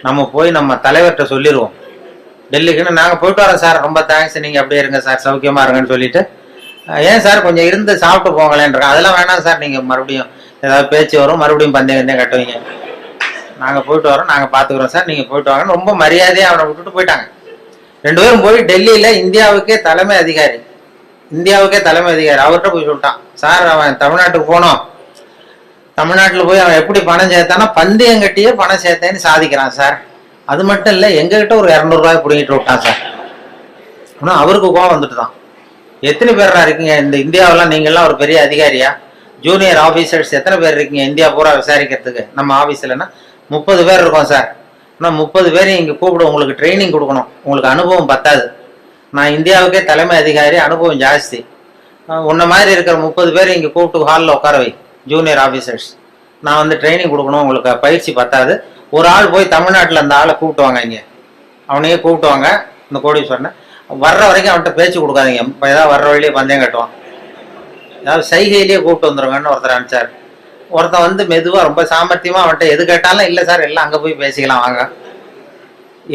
நம்ம போய் நம்ம தலைவர்கிட்ட சொல்லிடுவோம், டெல்லிக்குன்னு நாங்க போயிட்டு வரோம் சார், ரொம்ப தேங்க்ஸ், நீங்க அப்படியே இருங்க சார், சௌக்கியமா இருங்கன்னு சொல்லிட்டு, ஏன் சார் கொஞ்சம் இருந்து சாப்பிட்டு போங்களேன்றாங்க. அதெல்லாம் வேணாம் சார், நீங்க மறுபடியும் ஏதாவது பேச்சு வரும், மறுபடியும் பந்தயம் கட்டுவீங்க, நாங்க போயிட்டு வரோம், நாங்க பாத்துக்கிறோம் சார், நீங்க போயிட்டு வாங்கன்னு ரொம்ப மரியாதையா அவனை விட்டுட்டு போயிட்டாங்க. 2 பேரும் போய் டெல்லியில இந்தியாவுக்கே தலைமை அதிகாரி அவர்கிட்ட போய் சொல்லிட்டான், சார் அவன் தமிழ்நாட்டுக்கு போனோம், தமிழ்நாட்டுல போய் அவன் எப்படி பணம் சேர்த்தானா பந்தயம் கட்டியே பணம் சேர்த்தேன்னு சாதிக்கிறான் சார், அது மட்டும் இல்ல எங்ககிட்ட ஒரு 200 ரூபாய் பிடிங்கிட்டு விட்டான் சார். ஆனா அவருக்கு கோவம் வந்துட்டு தான், எத்தனை பேரா இருக்கீங்க இந்த இந்தியாவெல்லாம், நீங்கெல்லாம் ஒரு பெரிய அதிகாரியா, ஜூனியர் ஆபீசர்ஸ் எத்தனை பேர் இருக்கீங்க இந்தியா பூரா விசாரிக்கிறதுக்கு, நம்ம ஆபீஸ்லன்னா 30 பேர் இருக்கோம் சார், ஆனால் 30 பேரையும் இங்கே கூப்பிடு, உங்களுக்கு ட்ரைனிங் கொடுக்கணும், உங்களுக்கு அனுபவம் பத்தாது, நான் இந்தியாவுக்கே தலைமை அதிகாரி, அனுபவம் ஜாஸ்தி, உன்ன மாதிரி இருக்கிற 30 பேரை இங்கே கூப்பிட்டு ஹாலில் உட்கார வை, ஜூனியர் ஆஃபீஸர்ஸ், நான் வந்து ட்ரைனிங் கொடுக்கணும், உங்களுக்கு பயிற்சி பத்தாது, ஒரு ஆள் போய் தமிழ்நாட்டில் அந்த ஆளை கூப்பிட்டு வாங்க, இங்கே அவனையே கூப்பிட்டு வாங்க, இந்த கோடீஸ்வரனை வர்ற வரைக்கும் அவன்கிட்ட பேச்சு கொடுக்காதீங்க, இப்போ ஏதாவது வர்ற வழியிலே பந்தயம் கட்டுவான், ஏதாவது சைகையிலேயே கூப்பிட்டு வந்துருங்கன்னு ஒருத்தர் அனுப்பிச்சார். ஒருத்தன் வந்து மெதுவாக ரொம்ப சாமர்த்தியமாக அவன்கிட்ட எது கேட்டாலும், இல்லை சார் எல்லாம் அங்கே போய் பேசிக்கலாம் வாங்க,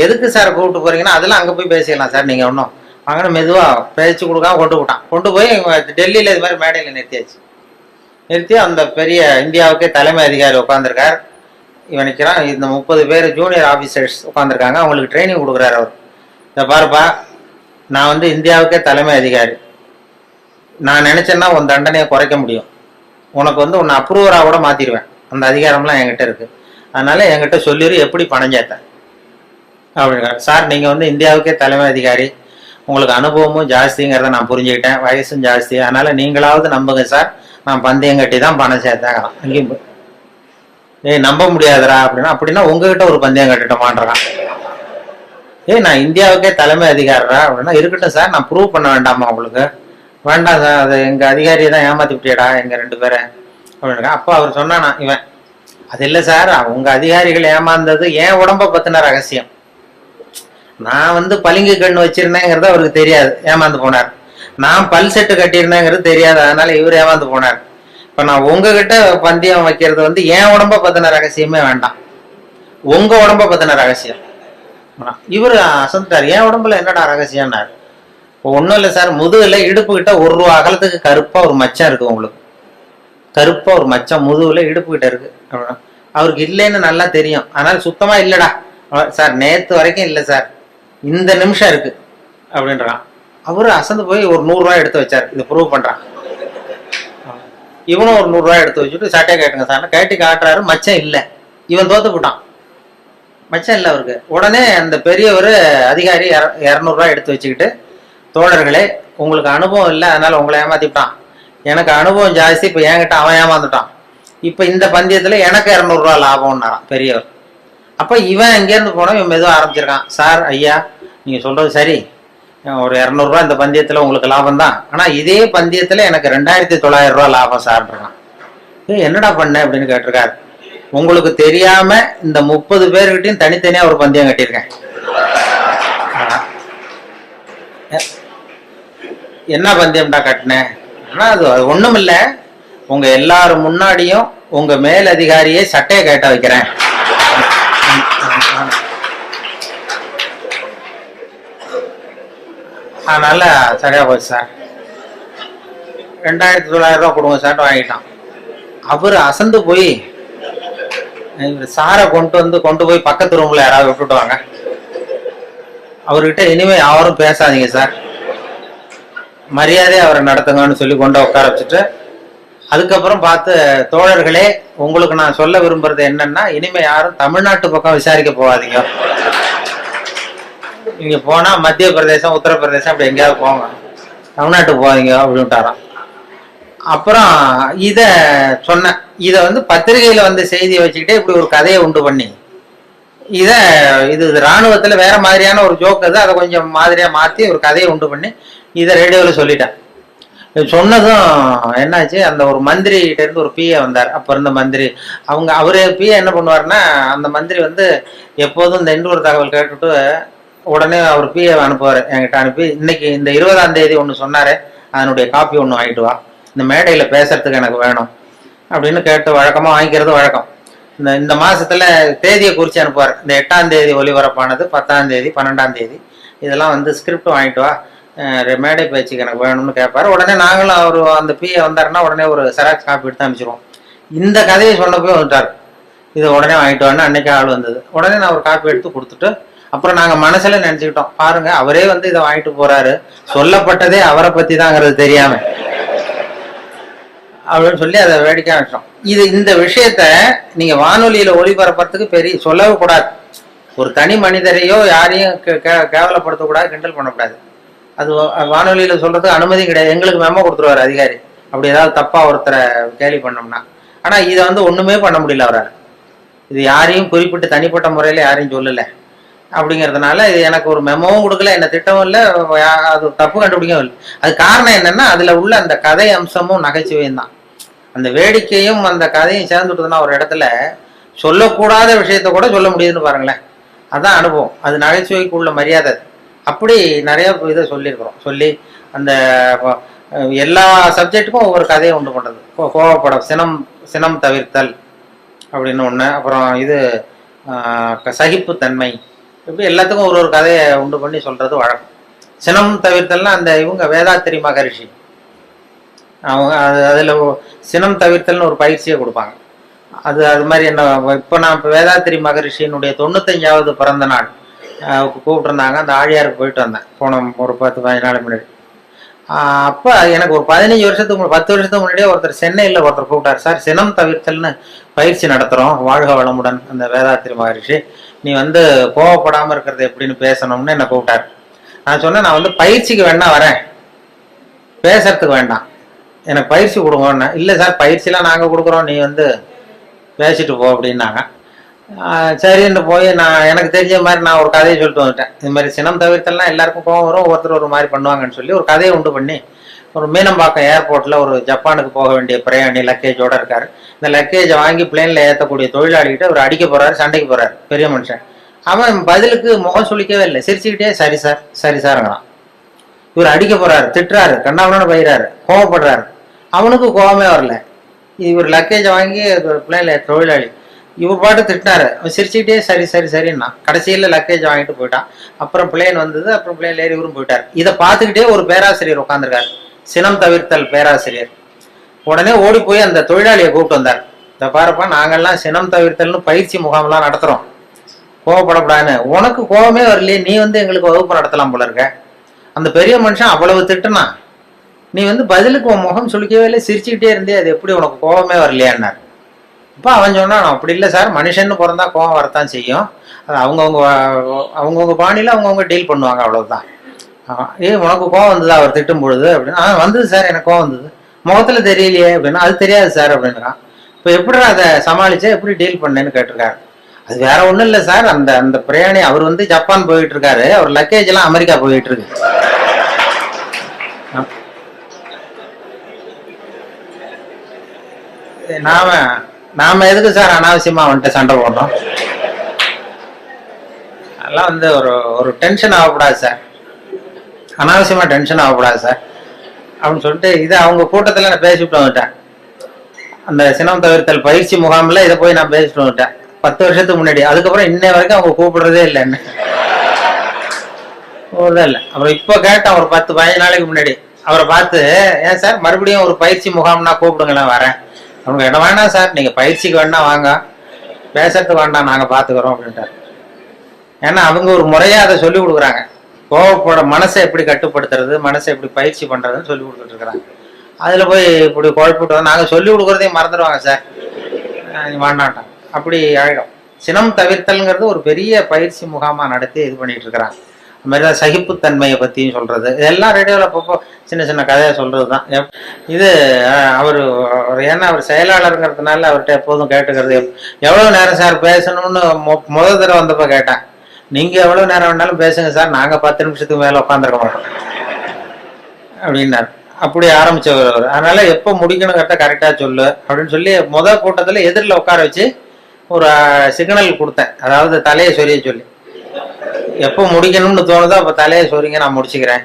எதுக்கு சார் கூப்பிட்டு போறீங்கன்னா, அதெல்லாம் அங்கே போய் பேசிக்கலாம் சார், நீங்கள் ஒன்றும் வாங்கன்னு மெதுவாக பேச்சு கொடுக்காம கொண்டு போய் டெல்லியில் இது மாதிரி மேடையில் நிறுத்தி அந்த பெரிய இந்தியாவுக்கே தலைமை அதிகாரி உட்காந்துருக்கார், இவன் நிற்கிறான், இந்த 30 பேர் ஜூனியர் ஆஃபீஸர்ஸ் உட்காந்துருக்காங்க, அவங்களுக்கு ட்ரைனிங் கொடுக்குறாரு அவர். இதை பாருப்பா, நான் வந்து இந்தியாவுக்கே தலைமை அதிகாரி, நான் நினைச்சேன்னா உன் தண்டனையை குறைக்க முடியும், உனக்கு வந்து உன்னை அப்ரூவராக கூட மாத்திடுவேன், அந்த அதிகாரம்லாம் என்கிட்ட இருக்கு, அதனால என்கிட்ட சொல்லிடு எப்படி பணம் சேர்த்தேன் அப்படின்னா. சார் நீங்க வந்து இந்தியாவுக்கே தலைமை அதிகாரி, உங்களுக்கு அனுபவமும் ஜாஸ்திங்கிறத நான் புரிஞ்சுக்கிட்டேன், வயசும் ஜாஸ்தி, அதனால நீங்களாவது நம்புங்க சார், நான் பந்தயம் கட்டி தான் பணம் சேர்த்தேன். அங்கேயும் நம்ப முடியாதுரா அப்படின்னா உங்ககிட்ட ஒரு பந்தயம் கட்டிட்டோமான்றான். நான் இந்தியாவுக்கே தலைமை அதிகாரா அப்படின்னா, இருக்கட்டும் சார், நான் ப்ரூவ் பண்ண வேண்டாமா உங்களுக்கு, வேண்டாம் சார், அது எங்க அதிகாரியை தான் ஏமாத்தி விட்டியடா எங்க 2 பேரை அப்படின்னா. அப்போ அவர் சொன்னானா, இவன் அது இல்லை சார், உங்க அதிகாரிகள் ஏமாந்தது என் உடம்ப பத்தின ரகசியம், நான் வந்து பளிங்கு கண்ணு வச்சிருந்தேங்கிறது அவருக்கு தெரியாது, ஏமாந்து போனார், நான் பல் செட்டு கட்டியிருந்தேங்கிறது தெரியாது, அதனால இவர் ஏமாந்து போனார். இப்ப நான் உங்ககிட்ட பந்தயம் வைக்கிறது வந்து என் உடம்ப பத்தின ரகசியமே வேண்டாம், உங்க உடம்ப பத்தின ரகசியம். இவரு அசந்துட்டார், என் உடம்புல என்னடா ரகசியம்னாரு. ஒன்றும் இல்லை சார், முதுகுல இடுப்பு கிட்ட 1 ரூபா அகலத்துக்கு கருப்பா ஒரு மச்சம் இருக்கு, உங்களுக்கு கருப்பா ஒரு மச்சம் முதுகுல இடுப்பு கிட்ட இருக்கு அப்படின்னா. அவருக்கு இல்லைன்னு நல்லா தெரியும், அதனால சுத்தமா இல்லடா சார், நேத்து வரைக்கும் இல்லை சார், இந்த நிமிஷம் இருக்கு அப்படின்றான். அவரு அசந்து போய் ஒரு 100 ரூபாய் எடுத்து வச்சார், இதை ப்ரூவ் பண்றான். இவனும் ஒரு 100 ரூபாய் எடுத்து வச்சுட்டு சட்டையை கேட்டுங்க சார், கேட்டி காட்டுறாரு, மச்சம் இல்லை, இவன் தோத்து போட்டான், மச்சம் இல்லை அவருக்கு. உடனே அந்த பெரியவர் அதிகாரி 200 ரூபாய் எடுத்து வச்சுக்கிட்டு, தோழர்களே உங்களுக்கு அனுபவம் இல்லை, அதனால உங்களை ஏமாத்திட்டான், எனக்கு அனுபவம் ஜாஸ்தி, இப்போ என்கிட்ட அவன் ஏமாந்துட்டான், இப்போ இந்த பந்தயத்துல எனக்கு 200 ரூபா லாபம்னாரான் பெரியவர். அப்ப இவன் எங்கேருந்து போனா இவன் மெதுவாக ஆரம்பிச்சிருக்கான், சார் ஐயா நீங்க சொல்றது சரி, ஒரு 200 ரூபா இந்த பந்தயத்துல உங்களுக்கு லாபம் தான், ஆனா இதே பந்தயத்துல எனக்கு 2900 ரூபா லாபம் சார்ன்றான். என்னடா பண்ண அப்படின்னு கேட்டிருக்காரு. உங்களுக்கு தெரியாம இந்த 30 பேர்கிட்டையும் தனித்தனியா ஒரு பந்தயம் கட்டியிருக்கேன். என்ன பந்தயம்டா கட்டினேன்? ஆனா அது ஒண்ணும் இல்ல, உங்க எல்லாரும் முன்னாடியும் உங்க மேல் அதிகாரியே சட்டையை கேட்ட வைக்கிறேன். அதனால சரியா போச்சு சார், 2900 ரூபா கொடுங்க சார் வாங்கிட்டான். அவரு அசந்து போய் சாரை கொண்டு போய் பக்கத்து ரூம்ல யாராவது விட்டுட்டு வாங்க, அவர்கிட்ட இனிமே யாரும் பேசாதீங்க சார், மரியாதையை அவரை நடத்துங்கன்னு சொல்லி கொண்டு உட்கார வச்சுட்டு, அதுக்கப்புறம் பார்த்து, தோழர்களே, உங்களுக்கு நான் சொல்ல விரும்புறது என்னன்னா, இனிமே யாரும் தமிழ்நாட்டு பக்கம் விசாரிக்க போகாதீங்க. நீங்க போனா மத்திய பிரதேசம், உத்தரப்பிரதேசம் அப்படி எங்கேயாவது போங்க, தமிழ்நாட்டுக்கு போகாதீங்க அப்படின்ட்டாராம். அப்புறம் இத சொன்னேன். இதை பத்திரிகையில செய்தியை வச்சுக்கிட்டே இப்படி ஒரு கதையை உண்டு பண்ணி, இது ராணுவத்துல வேற மாதிரியான ஒரு ஜோக், அதை கொஞ்சம் மாதிரியா மாத்தி ஒரு கதையை உண்டு பண்ணி இதை ரேடியோல சொல்லிட்டேன். சொன்னதும் என்னாச்சு, அந்த ஒரு மந்திரி கிட்ட இருந்து ஒரு பிஏ வந்தார். அப்ப இருந்த மந்திரி, அவரு பிஏ என்ன பண்ணுவாருன்னா, அந்த மந்திரி எப்போதும் இந்த இன்னொரு தகவல் கேட்டுட்டு உடனே அவர் பிஏ அனுப்புவாரு, என்கிட்ட அனுப்பி, இன்னைக்கு இந்த 20ஆம் தேதி ஒன்று சொன்னாரு, அதனுடைய காப்பி ஒன்று வாங்கிட்டு வா, இந்த மேடையில பேசுறதுக்கு எனக்கு வேணும் அப்படின்னு கேட்டு வழக்கமா வாங்கிக்கிறது வழக்கம். இந்த மாசத்துல தேதியை குறிச்சு அனுப்புவார். இந்த 8ஆம் தேதி ஒலிபரப்பானது, 10ஆம் தேதி, 12ஆம் தேதி, இதெல்லாம் ஸ்கிரிப்ட் வாங்கிட்டு வா, மேடை பேச்சுக்கு எனக்கு வேணும்னு கேட்பாரு. உடனே நாங்களும் அவர் அந்த பிஏ வந்தாருன்னா உடனே ஒரு செராக்ஸ் காப்பி எடுத்து அனுப்பிச்சிருவோம். இந்த கதையை சொன்னப்போ வந்துட்டார், இதை உடனே வாங்கிட்டு வான்னு அன்னைக்கு ஆள் வந்தது. உடனே நான் ஒரு காப்பி எடுத்து கொடுத்துட்டு, அப்புறம் நாங்க மனசுல நினைச்சுக்கிட்டோம், பாருங்க அவரே இதை வாங்கிட்டு போறாரு, சொல்லப்பட்டதே அவரை பத்தி தாங்கிறது தெரியாம அப்படின்னு சொல்லி அதை வேடிக்கை வச்சோம். இந்த விஷயத்த நீங்க வானொலியில ஒளிபரப்புறதுக்கு பெரிய சொல்லவே கூடாது. ஒரு தனி மனிதரையோ யாரையும் கேவலப்படுத்தக்கூடாது, கிண்டல் பண்ணக்கூடாது. அது வானொலியில சொல்றதுக்கு அனுமதி கிடையாது. எங்களுக்கு மெமோ கொடுத்துருவாரு அதிகாரி, அப்படி ஏதாவது தப்பா ஒருத்தரை கேலி பண்ணோம்னா. ஆனா இதை ஒண்ணுமே பண்ண முடியல அவரால். இது யாரையும் குறிப்பிட்டு தனிப்பட்ட முறையில யாரையும் சொல்லல அப்படிங்கிறதுனால இது எனக்கு ஒரு மெமோவும் கொடுக்கல, என்ன திட்டமும் இல்லை, அது தப்பு கண்டுபிடிக்கவும் இல்லை. அது காரணம் என்னன்னா, அதுல உள்ள அந்த கதை அம்சமும் நகைச்சுவையும் தான். அந்த வேடிக்கையும் அந்த கதையும் சேர்ந்துட்டுதுன்னா ஒரு இடத்துல சொல்லக்கூடாத விஷயத்த கூட சொல்ல முடியுதுன்னு பாருங்களேன். அதான் அனுபவம், அது நகைச்சுவைக்கு உள்ள மரியாதை. அப்படி நிறைய இதை சொல்லியிருக்கிறோம். சொல்லி அந்த எல்லா சப்ஜெக்டுக்கும் ஒவ்வொரு கதையை உண்டு பண்றது. கோவப்படம், சினம் தவிர்த்தல் அப்படின்னு ஒண்ணு, அப்புறம் சகிப்புத்தன்மை, இப்படி எல்லாத்துக்கும் ஒரு கதையை உண்டு பண்ணி சொல்றது வழக்கம். சினம் தவிர்த்தல்னா அந்த வேதாத்திரி மகரிஷி, அவங்க அதுல சினம் தவிர்த்தல்னு ஒரு பயிற்சியை கொடுப்பாங்க. அது மாதிரி என்ன, இப்போ நான் வேதாத்திரி மகரிஷியினுடைய 95வது பிறந்த நாள் கூப்பிட்டுருந்தாங்க. அந்த ஆழியாருக்கு போயிட்டு வந்தேன் போன ஒரு 10-15 நாளைக்கு முன்னாடி. அப்போ எனக்கு ஒரு 15 வருஷத்துக்கு 10 வருஷத்துக்கு முன்னாடியே ஒருத்தர் சென்னையில் கூப்பிட்டார். சார், சினம் தவிர்த்தல்னு பயிற்சி நடத்துகிறோம், வாழ்க வளமுடன் அந்த வேதாத்திரி மகரிஷி, நீ கோவப்படாமல் இருக்கிறது எப்படின்னு பேசணும்னு என்னை கூப்பிட்டார். நான் சொன்னேன், நான் பயிற்சிக்கு வேணா வரேன், பேசுறதுக்கு வேண்டாம், எனக்கு பயிற்சி கொடுங்கன்னு. இல்லை சார், பயிற்சிலாம் நாங்கள் கொடுக்குறோம், நீ பேசிட்டு போ அப்படின்னாங்க. சரின்னு போய் எனக்கு தெரிஞ்ச மாதிரி நான் ஒரு கதையை சொல்லிட்டு வந்துட்டேன். இது மாதிரி சினம் தவிர்த்தல்னா எல்லாருக்கும் கோவம் வரும், ஒவ்வொருத்தர் ஒரு மாதிரி பண்ணுவாங்கன்னு சொல்லி ஒரு கதையை உண்டு பண்ணி, ஒரு மீனம்பாக்கம் ஏர்போர்ட்ல ஒரு ஜப்பானுக்கு போக வேண்டிய பிரயாணி லக்கேஜோட இருக்காரு. இந்த லக்கேஜை வாங்கி பிளேன்ல ஏற்றக்கூடிய தொழிலாளிகிட்ட அவர் அடிக்க போறாரு, சண்டைக்கு போறாரு, பெரிய மனுஷன். அவன் பதிலுக்கு முகம் சுளிக்கவே இல்லை, சிரிச்சுக்கிட்டே சரி சார் சரி சாருங்கிறான். இவர் அடிக்க போறாரு, திட்டுறாரு, கண்ணாமண்ணு பயிறாரு, கோவப்படுறாரு. அவனுக்கு கோவமே வரல. இவர் லக்கேஜை வாங்கி பிளேன்ல தொழிலாளி இவர் பாட்டு திட்டினாரு, சிரிச்சுக்கிட்டே சரி சரி சரின்னா கடைசியில லக்கேஜ் வாங்கிட்டு போயிட்டான். அப்புறம் பிளேன் வந்தது, அப்புறம் பிளேன்ல ஏறி இவரும் போயிட்டார். இதை பார்த்துக்கிட்டே ஒரு பேராசிரியர் உட்காந்துருக்காரு, சினம் தவிர்த்தல் பேராசிரியர். உடனே ஓடி போய் அந்த தொழிலாளியை கூப்பிட்டு வந்தார். இதை பாருப்பா, நாங்கெல்லாம் சினம் தவிர்த்தல்னு பயிற்சி முகாம்லாம் நடத்துறோம், கோவப்படக்கூடாதுன்னு. உனக்கு கோவமே வரலையே, நீ எங்களுக்கு வகுப்பு நடத்தலாம் போல இருக்க. அந்த பெரிய மனுஷன் அவ்வளவு திட்டுனா, நீ பதிலுக்கு உன் முகம் சுளிக்கவே இல்லை, சிரிச்சுக்கிட்டே இருந்தே, அது எப்படி உனக்கு கோவமே வரலையான்னார். இப்போ அவன் சொன்னான், அப்படி இல்லை சார், மனுஷன்னு பிறந்தா கோவம் வரத்தான் செய்யும், அது அவங்கவுங்க பாணியில் அவங்கவுங்க டீல் பண்ணுவாங்க, அவ்வளவுதான். உனக்கு கோவம் வந்ததா அவர் திட்டும் பொழுது அப்படின்னா, வந்தது சார், எனக்கு கோவம் வந்தது, முகத்துல தெரியலையே அப்படின்னா, அது தெரியாது சார் அப்படின்றான். இப்போ எப்படி அதை சமாளிச்சா, எப்படி டீல் பண்ணேன்னு கேட்டிருக்காரு. அது வேற ஒண்ணும் இல்லை சார், அந்த பிரயாணி அவர் ஜப்பான் போயிட்டு இருக்காரு, அவர் லக்கேஜ் எல்லாம் அமெரிக்கா போயிட்டு இருக்கு. நாம எதுக்கு சார் அனாவசியமா வந்துட்டு சண்டை போடுறோம்? அதெல்லாம் ஒரு டென்ஷன் ஆகக்கூடாது சார், அனாவசியமா டென்ஷன் ஆகக்கூடாது சார் அப்படின்னு சொல்லிட்டு இதை அவங்க கூட்டத்துல நான் பேசிவிட்டு வந்துட்டேன். அந்த சினம் தவிர்த்தல் பயிற்சி முகாம்ல இதை போய் நான் பேசிட்டு வந்துட்டேன் 10 வருஷத்துக்கு முன்னாடி. அதுக்கப்புறம் இன்னை வரைக்கும் அவங்க கூப்பிடுறதே இல்லை என்ன, இல்லை. அப்புறம் இப்போ கேட்டேன் ஒரு 10-15 நாளைக்கு முன்னாடி அவரை பார்த்து, ஏன் சார் மறுபடியும் ஒரு பயிற்சி முகாம்னா கூப்பிடுங்களேன் வரேன். அவங்க என்ன வேணாம் சார், நீங்க பயிற்சிக்கு வேணா வாங்க, பேசுறதுக்கு வேண்டாம், நாங்க பாத்துக்கிறோம் அப்படின்ட்டாரு. ஏன்னா அவங்க ஒரு முறையா அதை சொல்லி கொடுக்குறாங்க. கோவப்பட மனசை எப்படி கட்டுப்படுத்துறது, மனசை எப்படி பயிற்சி பண்றதுன்னு சொல்லி கொடுத்துட்டு இருக்கிறாங்க. அதுல போய் இப்படி குழப்பிட்டு வந்து நாங்க சொல்லி கொடுக்குறதையும் மறந்துடுவாங்க சார், நீ வாண்டாட்டாங்க, அப்படி ஆயிடும். சினம் தவிர்த்தல்ங்கிறது ஒரு பெரிய பயிற்சி முகாமா நடத்தி இது பண்ணிட்டு இருக்கிறாங்க. அது மாதிரி தான் சகிப்புத்தன்மையை பத்தியும் சொல்றது, இதெல்லாம் ரேடியோவில் அப்பப்போ சின்ன சின்ன கதையை சொல்றது தான். இது அவர் ஏன்னா அவர் செயலாளருங்கிறதுனால அவர்கிட்ட எப்போதும் கேட்டுக்கிறது, எவ்வளவு நேரம் சார் பேசணும்னு முதல் தடவை வந்தப்ப கேட்டேன். நீங்க எவ்வளவு நேரம் வேணாலும் பேசுங்க சார், நாங்க 10 நிமிஷத்துக்கு மேல உட்காந்துருக்க மாட்டோம் அப்படின்னாரு. அப்படி ஆரம்பிச்சவர் அவர். அதனால எப்போ முடிக்கணும் கரெக்டா சொல்லு அப்படின்னு சொல்லி முதல் கூட்டத்துல எதிரில் உட்கார வச்சு ஒரு சிக்னல் கொடுத்தேன். அதாவது தலையை சொரிய சொல்லி, எப்போ முடிக்கணும்னு தோணுதோ அப்போ தலையை சொரிங்க, நான் முடிச்சுக்கிறேன்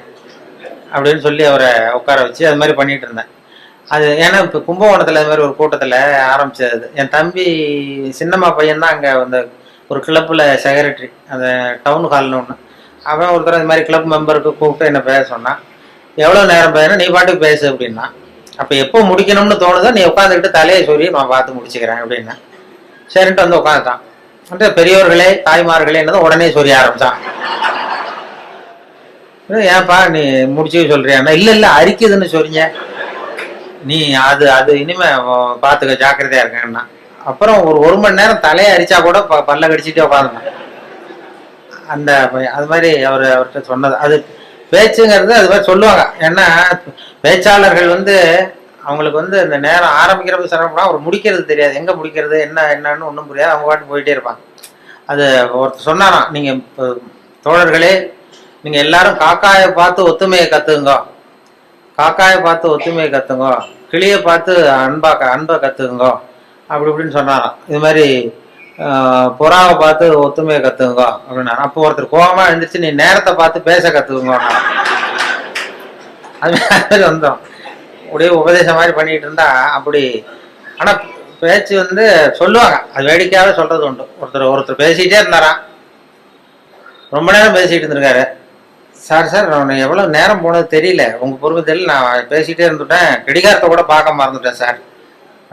அப்படின்னு சொல்லி அவரை உட்கார வச்சு அது மாதிரி பண்ணிட்டு இருந்தேன். அது ஏன்னா இப்போ கும்பகோணத்தில் அது மாதிரி ஒரு கூட்டத்தில் ஆரம்பிச்சது. என் தம்பி சின்னம்மா பையன் தான் அங்கே அந்த ஒரு கிளப்பில் செக்ரட்டரி, அந்த டவுன் ஹால்னு ஒன்று. அவன் ஒருத்தர் அது மாதிரி கிளப் மெம்பருக்கு கூப்பிட்டு என்ன பேச சொன்னான். எவ்வளோ நேரம் பேசணும், நீ பாட்டுக்கு பேசு அப்படின்னா. அப்போ எப்போ முடிக்கணும்னு தோணுதோ நீ உட்காந்துக்கிட்டு தலையை சொல்லி நான் பார்த்து முடிச்சுக்கிறேன் அப்படின்னா. சரின்ட்டு வந்து உட்காந்துட்டான். பெரியவர்களே தாய்மார்களே என்னதான் உடனே சொல்லி ஆரம்பிச்சான். ஏன்பா நீ முடிச்சு சொல்றியா? இல்ல அரிக்குதுன்னு சொல்றீங்க, நீ அது அது இனிமே பாத்துக்க, ஜாக்கிரதையா இருக்கேன்னா. அப்புறம் ஒரு மணி நேரம் தலையை அரிச்சா கூட பல்ல கடிச்சிட்டே உட்காந்துட்டான். அந்த அது மாதிரி அவர்கிட்ட சொன்னது அது பேச்சுங்கிறது அது மாதிரி சொல்லுவாங்க. ஏன்னா பேச்சாளர்கள் வந்து அவங்களுக்கு வந்து இந்த நேரம் ஆரம்பிக்கிறப்ப சிரமப்படா, அவர் முடிக்கிறது தெரியாது, எங்க முடிக்கிறது என்னன்னு ஒன்றும் புரியாது, அவங்க பாட்டு போயிட்டே இருப்பாங்க. அது ஒருத்தர் சொன்னாராம், நீங்க தோழர்களே நீங்க எல்லாரும் காக்காயை பார்த்து ஒத்துமையை கத்துங்க, காக்காயை பார்த்து ஒத்துமையை கத்துங்க, கிளியை பார்த்து அன்பை கத்துக்குங்க அப்படி இப்படின்னு சொன்னாராம். இது மாதிரி புறாவை பார்த்து ஒத்துமையை கத்துக்குங்க அப்படின்னா. அப்போ ஒருத்தர் கோபமா எழுந்திரிச்சு, நீ நேரத்தை பார்த்து பேச கத்துக்குங்க, அது மாதிரி வந்தோம். அப்படியே உபதேசம் மாதிரி பண்ணிட்டு இருந்தா அப்படி. ஆனா பேச்சு வந்து சொல்லுவாங்க, அது வேடிக்கையாவே சொல்றது உண்டு. ஒருத்தர் பேசிட்டே இருந்தாராம், ரொம்ப நேரம் பேசிட்டு இருந்திருக்காரு. சார் எவ்வளவு நேரம் போனது தெரியல, உங்க பொறுப்பு தெரியல, நான் பேசிட்டே இருந்துட்டேன், கடிகாரத்தை கூட பார்க்க மறந்துட்டேன் சார்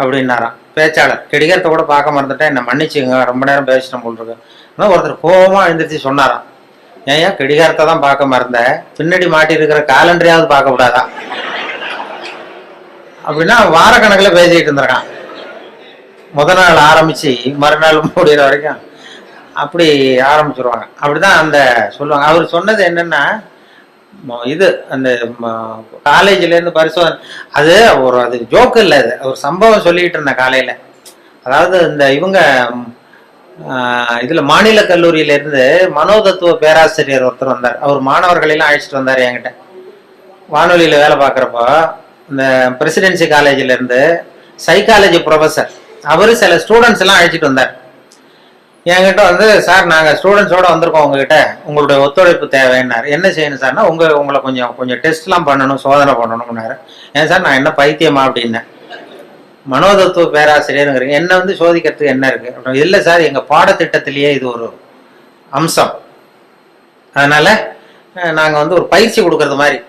அப்படின்னாராம் பேச்சாளர். கடிகாரத்தை கூட பார்க்க மறந்துட்டேன், என்ன மன்னிச்சுங்க, ரொம்ப நேரம் பேசிட்டேன் போல் இருக்கு. ஆனால் ஒருத்தர் கோபமா எழுந்திரிச்சு சொன்னாராம், ஏன் கடிகாரத்தை தான் பார்க்க மறந்த, பின்னாடி மாட்டி இருக்கிற காலண்டரையாவது பார்க்க கூடாதா அப்படின்னா. வார கணக்கில் பேசிட்டு இருந்திருக்கான், முதல் நாள் ஆரம்பிச்சு மறுநாள் முடிகிற வரைக்கும் அப்படி ஆரம்பிச்சிருவாங்க. அப்படிதான் அந்த சொல்லுவாங்க. அவர் சொன்னது என்னன்னா, இது அந்த காலேஜ்ல இருந்து பரிசோதனை, அது ஜோக்கு இல்லை, அது ஒரு சம்பவம் சொல்லிட்டு இருந்தேன் காலையில. அதாவது இந்த இவங்க இதுல மாநில கல்லூரியில இருந்து மனோதத்துவ பேராசிரியர் ஒருத்தர் வந்தார். அவர் மாணவர்களெல்லாம் அழைச்சிட்டு வந்தார் என்கிட்ட. வானொலியில வேலை பார்க்குறப்போ இந்த பிரசிடென்சி காலேஜ்ல இருந்து சைக்காலஜி ப்ரொஃபஸர் அவரு சில ஸ்டூடெண்ட்ஸ் எல்லாம் அழைச்சிட்டு வந்தார் என்கிட்ட. வந்து சார் நாங்க ஸ்டூடெண்ட்ஸோட வந்திருக்கோம், உங்ககிட்ட உங்களுடைய ஒத்துழைப்பு தேவைன்னாரு. என்ன செய்யணும் சார்னா, உங்களை கொஞ்சம் டெஸ்ட் எல்லாம் பண்ணணும், சோதனை பண்ணணும்னாரு. ஏன் சார், நான் என்ன பைத்தியமா அப்படின்னேன். மனோதத்துவ பேராசிரியருங்கிறீங்க, என்ன வந்து சோதிக்கிறதுக்கு என்ன இருக்கு? இல்லை சார், எங்க பாடத்திட்டத்திலேயே இது ஒரு அம்சம், அதனால நாங்க வந்து ஒரு பயிற்சி கொடுக்கறது மாதிரி,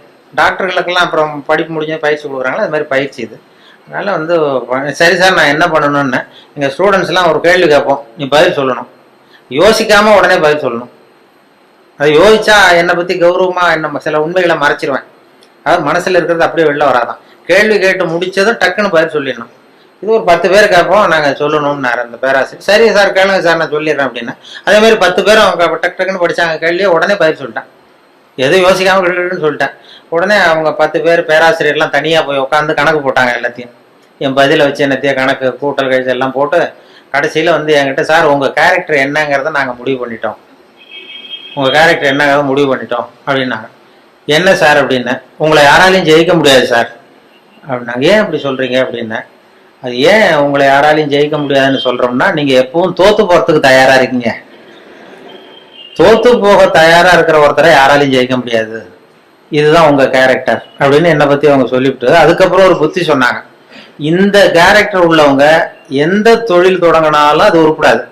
டாக்டர்களுக்கெல்லாம் அப்புறம் படிப்பு முடிஞ்ச பயிற்சி கொடுக்குறாங்களா, அது மாதிரி பயிற்சி இது. அதனால வந்து சரி சார், நான் என்ன பண்ணணும்னு, எங்க ஸ்டூடெண்ட்ஸ் எல்லாம் ஒரு கேள்வி கேட்போம், நீ பதில் சொல்லணும், யோசிக்காம உடனே பதில் சொல்லணும். அது யோசிச்சா என்னை பத்தி கௌரவமா என்ன சில உண்மைகளை மறைச்சிருவேன், அதாவது மனசுல இருக்கிறது அப்படியே வெளில வராதான். கேள்வி கேட்டு முடிச்சதும் டக்குன்னு பதில் சொல்லிடணும். இது ஒரு 10 பேர் கேட்போம், நாங்கள் சொல்லணும்னாரு அந்த பேராசிரியர். சரி சார் கேளுங்க சார், நான் சொல்லிடுறேன் அப்படின்னா. அதே மாதிரி 10 பேரும் அவங்க டக்குன்னு படிச்சாங்க கேள்வியே, உடனே பதில் சொல்லிட்டேன், எதுவும் யோசிக்காம கிட்டுன்னு சொல்லிட்டேன். உடனே அவங்க 10 பேர் பேராசிரியர்லாம் தனியாக போய் உட்காந்து கணக்கு போட்டாங்க. எல்லாத்தையும் என் பதிலை வச்சு என்னத்தையும் கணக்கு கூட்டல் கழிச்சு எல்லாம் போட்டு கடைசியில் வந்து என்கிட்ட, சார் உங்கள் கேரக்டர் என்னங்கிறத நாங்கள் முடிவு பண்ணிட்டோம், உங்கள் கேரக்டர் என்னங்கிறத முடிவு பண்ணிட்டோம் அப்படின்னாங்க. என்ன சார் அப்படின்னு, உங்களை யாராலையும் ஜெயிக்க முடியாது சார் அப்படின்னாங்க. ஏன் அப்படி சொல்கிறீங்க அப்படின்னா, அது ஏன் உங்களை யாராலையும் ஜெயிக்க முடியாதுன்னு சொல்கிறோம்னா, நீங்கள் எப்பவும் தோற்று போகிறதுக்கு தயாராக இருக்கீங்க, தோற்று போக தயாராக இருக்கிற ஒருத்தரை யாராலையும் ஜெயிக்க முடியாது, இதுதான் உங்கள் கேரக்டர் அப்படின்னு என்னை பற்றி அவங்க சொல்லிவிட்டு அதுக்கப்புறம் ஒரு புத்தி சொன்னாங்க. இந்த கேரக்டர் உள்ளவங்க எந்த தொழில் தொடங்கினாலும் அது உருப்படாது.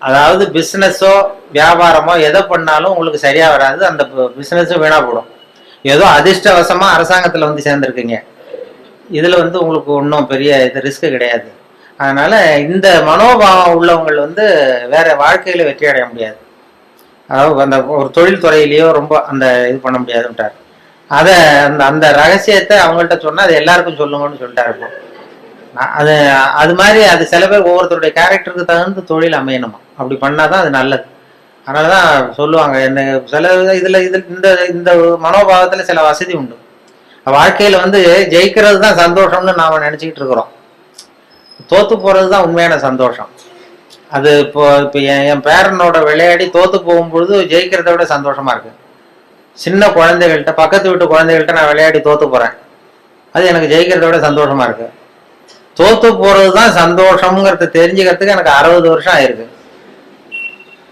அதாவது பிசினஸோ வியாபாரமோ எதை பண்ணாலும் உங்களுக்கு சரியா வராது, அந்த பிசினஸும் வீணா போடும். ஏதோ அதிர்ஷ்டவசமா அரசாங்கத்துல வந்து சேர்ந்துருக்கீங்க, இதுல வந்து உங்களுக்கு ஒன்றும் பெரிய இது ரிஸ்க் கிடையாது. அதனால இந்த மனோபாவம் உள்ளவங்க வந்து வேற வாழ்க்கையில வெற்றி அடைய முடியாது. அதாவது அந்த ஒரு தொழில் துறையிலேயோ ரொம்ப அந்த இது பண்ண முடியாதுன்ட்டார். அதை அந்த அந்த ரகசியத்தை அவங்கள்ட்ட சொன்னா அது எல்லாருக்கும் சொல்லுங்கன்னு சொல்லிட்டாரு. இப்போ அது அது மாதிரி அது சில பேர் ஒவ்வொருத்தருடைய கேரக்டருக்கு தகுந்த தொழில் அமையணுமா, அப்படி பண்ணாதான் அது நல்லது. அதனாலதான் சொல்லுவாங்க என்ன சில இதுல இந்த இந்த மனோபாவத்துல சில வசதி உண்டு. வாழ்க்கையில வந்து ஜெயிக்கிறது தான் சந்தோஷம்னு நாம நினைச்சுக்கிட்டு இருக்கிறோம். தோத்து போறது தான் உண்மையான சந்தோஷம். அது இப்போ இப்போ என் பேரனோட விளையாடி தோத்து போகும்பொழுது ஜெயிக்கிறத விட சந்தோஷமா இருக்கு. சின்ன குழந்தைகள்கிட்ட பக்கத்து வீட்டு குழந்தைகள்கிட்ட நான் விளையாடி தோத்து போறேன், அது எனக்கு ஜெயிக்கிறத விட சந்தோஷமா இருக்கு. தோத்து போறது தான் சந்தோஷம்ங்கிறத தெரிஞ்சுக்கிறதுக்கு எனக்கு 60 வருஷம் ஆயிருக்கு.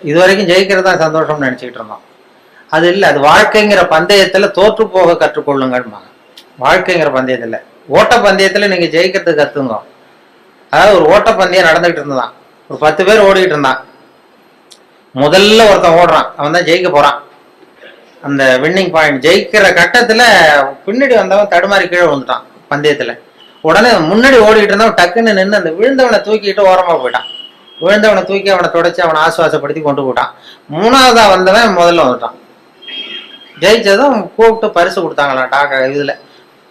இது வரைக்கும் ஜெயிக்கிறது தான் சந்தோஷம்னு நினைச்சுக்கிட்டு இருந்தோம். அது இல்லை, அது வாழ்க்கைங்கிற பந்தயத்துல தோற்று போக கற்றுக்கொள்ளுங்கம்மா. வாழ்க்கைங்கிற பந்தயத்துல, ஓட்ட பந்தயத்துல நீங்க ஜெயிக்கிறதுக்கு கத்துங்க. அதாவது ஒரு ஓட்ட பந்தயம் நடந்துகிட்டு இருந்ததான், ஒரு 10 பேர் ஓடிக்கிட்டு இருந்தான். முதல்ல ஒருத்தன் ஓடுறான், அவன் தான் ஜெயிக்க போறான். அந்த வின்னிங் பாயிண்ட் ஜெயிக்கிற கட்டத்துல பின்னாடி வந்தவன் தடுமாறி கீழே விழுந்துட்டான் பந்தயத்துல. உடனே முன்னாடி ஓடிட்டு இருந்தவன் டக்குன்னு நின்று அந்த விழுந்தவனை தூக்கிட்டு ஓரமா போயிட்டான். விழுந்தவனை தூக்கி அவனை தொடச்சி அவனை ஆசுவாசப்படுத்தி கொண்டு போட்டான். 3வதா வந்தவன் முதல்ல வந்துட்டான். ஜெயிச்சதும் கூப்பிட்டு பரிசு கொடுத்தாங்களாம். இதுல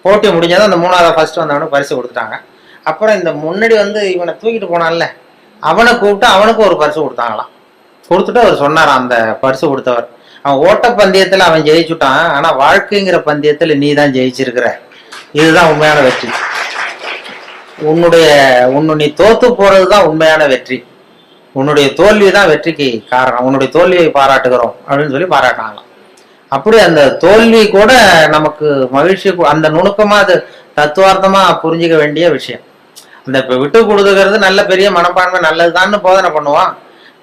போட்டி முடிஞ்சதும் அந்த 3வதா ஃபர்ஸ்ட் வந்தவனுக்கு பரிசு கொடுத்துட்டாங்க. அப்புறம் இந்த முன்னாடி வந்து இவனை தூக்கிட்டு போனான்ல அவனை கூப்பிட்டு அவனுக்கு ஒரு பரிசு கொடுத்தாங்களாம். கொடுத்துட்டு அவர் சொன்னாராம், அந்த பரிசு கொடுத்தவர், அவன் ஓட்ட பந்தயத்துல அவன் ஜெயிச்சுட்டான், ஆனா வாழ்க்கைங்கிற பந்தயத்துல நீ தான் ஜெயிச்சிருக்கிற, இதுதான் உண்மையான வெற்றி. நீ தோத்து போறதுதான் உண்மையான வெற்றி. உன்னுடைய தோல்வி தான் வெற்றிக்கு காரணம். உன்னுடைய தோல்வியை பாராட்டுகிறோம் அப்படின்னு சொல்லி பாராட்டினாங்களாம். அப்படி அந்த தோல்வி கூட நமக்கு மகிழ்ச்சி, அந்த நுணுக்கமா அது தத்துவார்த்தமா புரிஞ்சுக்க வேண்டிய விஷயம். இந்த விட்டு கொடுத்துக்கிறது நல்ல பெரிய மனப்பான்மை நல்லதுதான்னு போதனை பண்ணுவான்.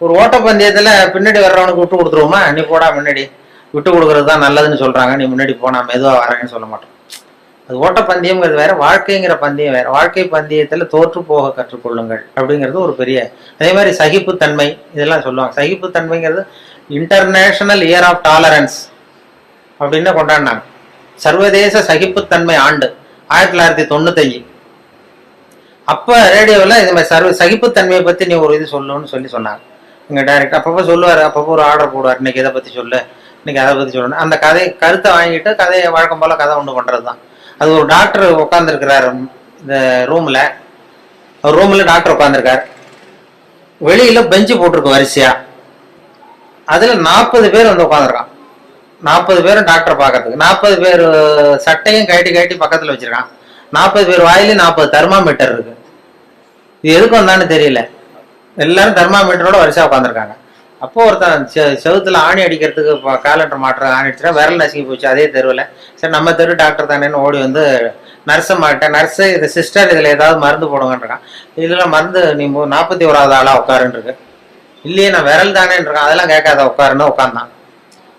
ஒரு ஓட்டப்பந்தயத்துல பின்னாடி வர்றவனுக்கு விட்டு கொடுத்துருவோமா, நீ போடா முன்னாடி, விட்டு கொடுக்கறது தான் நல்லதுன்னு சொல்றாங்க, நீ முன்னாடி போனா மெதுவா வரேன்னு சொல்ல மாட்டோம். அது ஓட்டப்பந்தயம்ங்கிறது வேற, வாழ்க்கைங்கிற பந்தயம் வேற. வாழ்க்கை பந்தயத்துல தோற்று போக கற்றுக்கொள்ளுங்கள் அப்படிங்கிறது ஒரு பெரிய. அதே மாதிரி சகிப்புத்தன்மை இதெல்லாம் சொல்லுவாங்க. சகிப்புத்தன்மைங்கிறது இன்டர்நேஷனல் இயர் ஆஃப் டாலரன்ஸ் அப்படின்னு கொண்டாடினாங்க. சர்வதேச சகிப்புத்தன்மை ஆண்டு 1995. அப்ப ரேடியோவில் இது மாதிரி சகிப்புத்தன்மையை பத்தி நீ ஒரு இது சொல்லுன்னு சொன்னாங்க. எங்க டைரக்டர் அப்பப்போ சொல்லுவாரு, அப்பப்போ ஒரு ஆர்டர் போடுவார், இன்னைக்கு இதை பத்தி சொல்லு, இன்னைக்கு அதை பத்தி சொல்லணும். அந்த கருத்தை வாங்கிட்டு கதையை வழக்கம் போல கதை ஒன்று பண்றதுதான். அது ஒரு டாக்டர் உட்காந்துருக்கிறாரு இந்த ரூம்ல, ஒரு ரூம்ல டாக்டர் உட்காந்துருக்காரு. வெளியில பெஞ்சு போட்டிருக்கு வரிசையா, அதுல 40 பேர் வந்து உட்காந்துருக்கான். 40 பேரும் டாக்டர் பார்க்கறதுக்கு. 40 பேர் சட்டையும் கட்டி பக்கத்துல வச்சிருக்கான். 40 பேர் வாயிலும் 40 தெர்மாமீட்டர் இருக்கு. இது எதுக்கு வந்தான்னு தெரியல. எல்லாரும் தெர்மாமீட்டரோட வரிசையா உட்காந்துருக்காங்க. அப்போ ஒருத்தன் செவுத்துல ஆணி அடிக்கிறதுக்கு காலண்டர் மாட்டுற ஆணி அடிச்சுனா விரல் நசுக்கி போச்சு அதே தெருவில். சரி நம்ம தெரு டாக்டர் தானேன்னு ஓடி வந்து நர்ஸை மாட்டேன், நர்ஸு இது சிஸ்டர் இதில் ஏதாவது மருந்து போடுங்கன்றான். இதெல்லாம் மருந்து நீ 41வது ஆளா உட்காருன்னு இருக்கு. இல்லையே நான் விரல் தானேன்னு இருக்கான். அதெல்லாம் கேட்காத உட்காருன்னு உட்காந்தான்.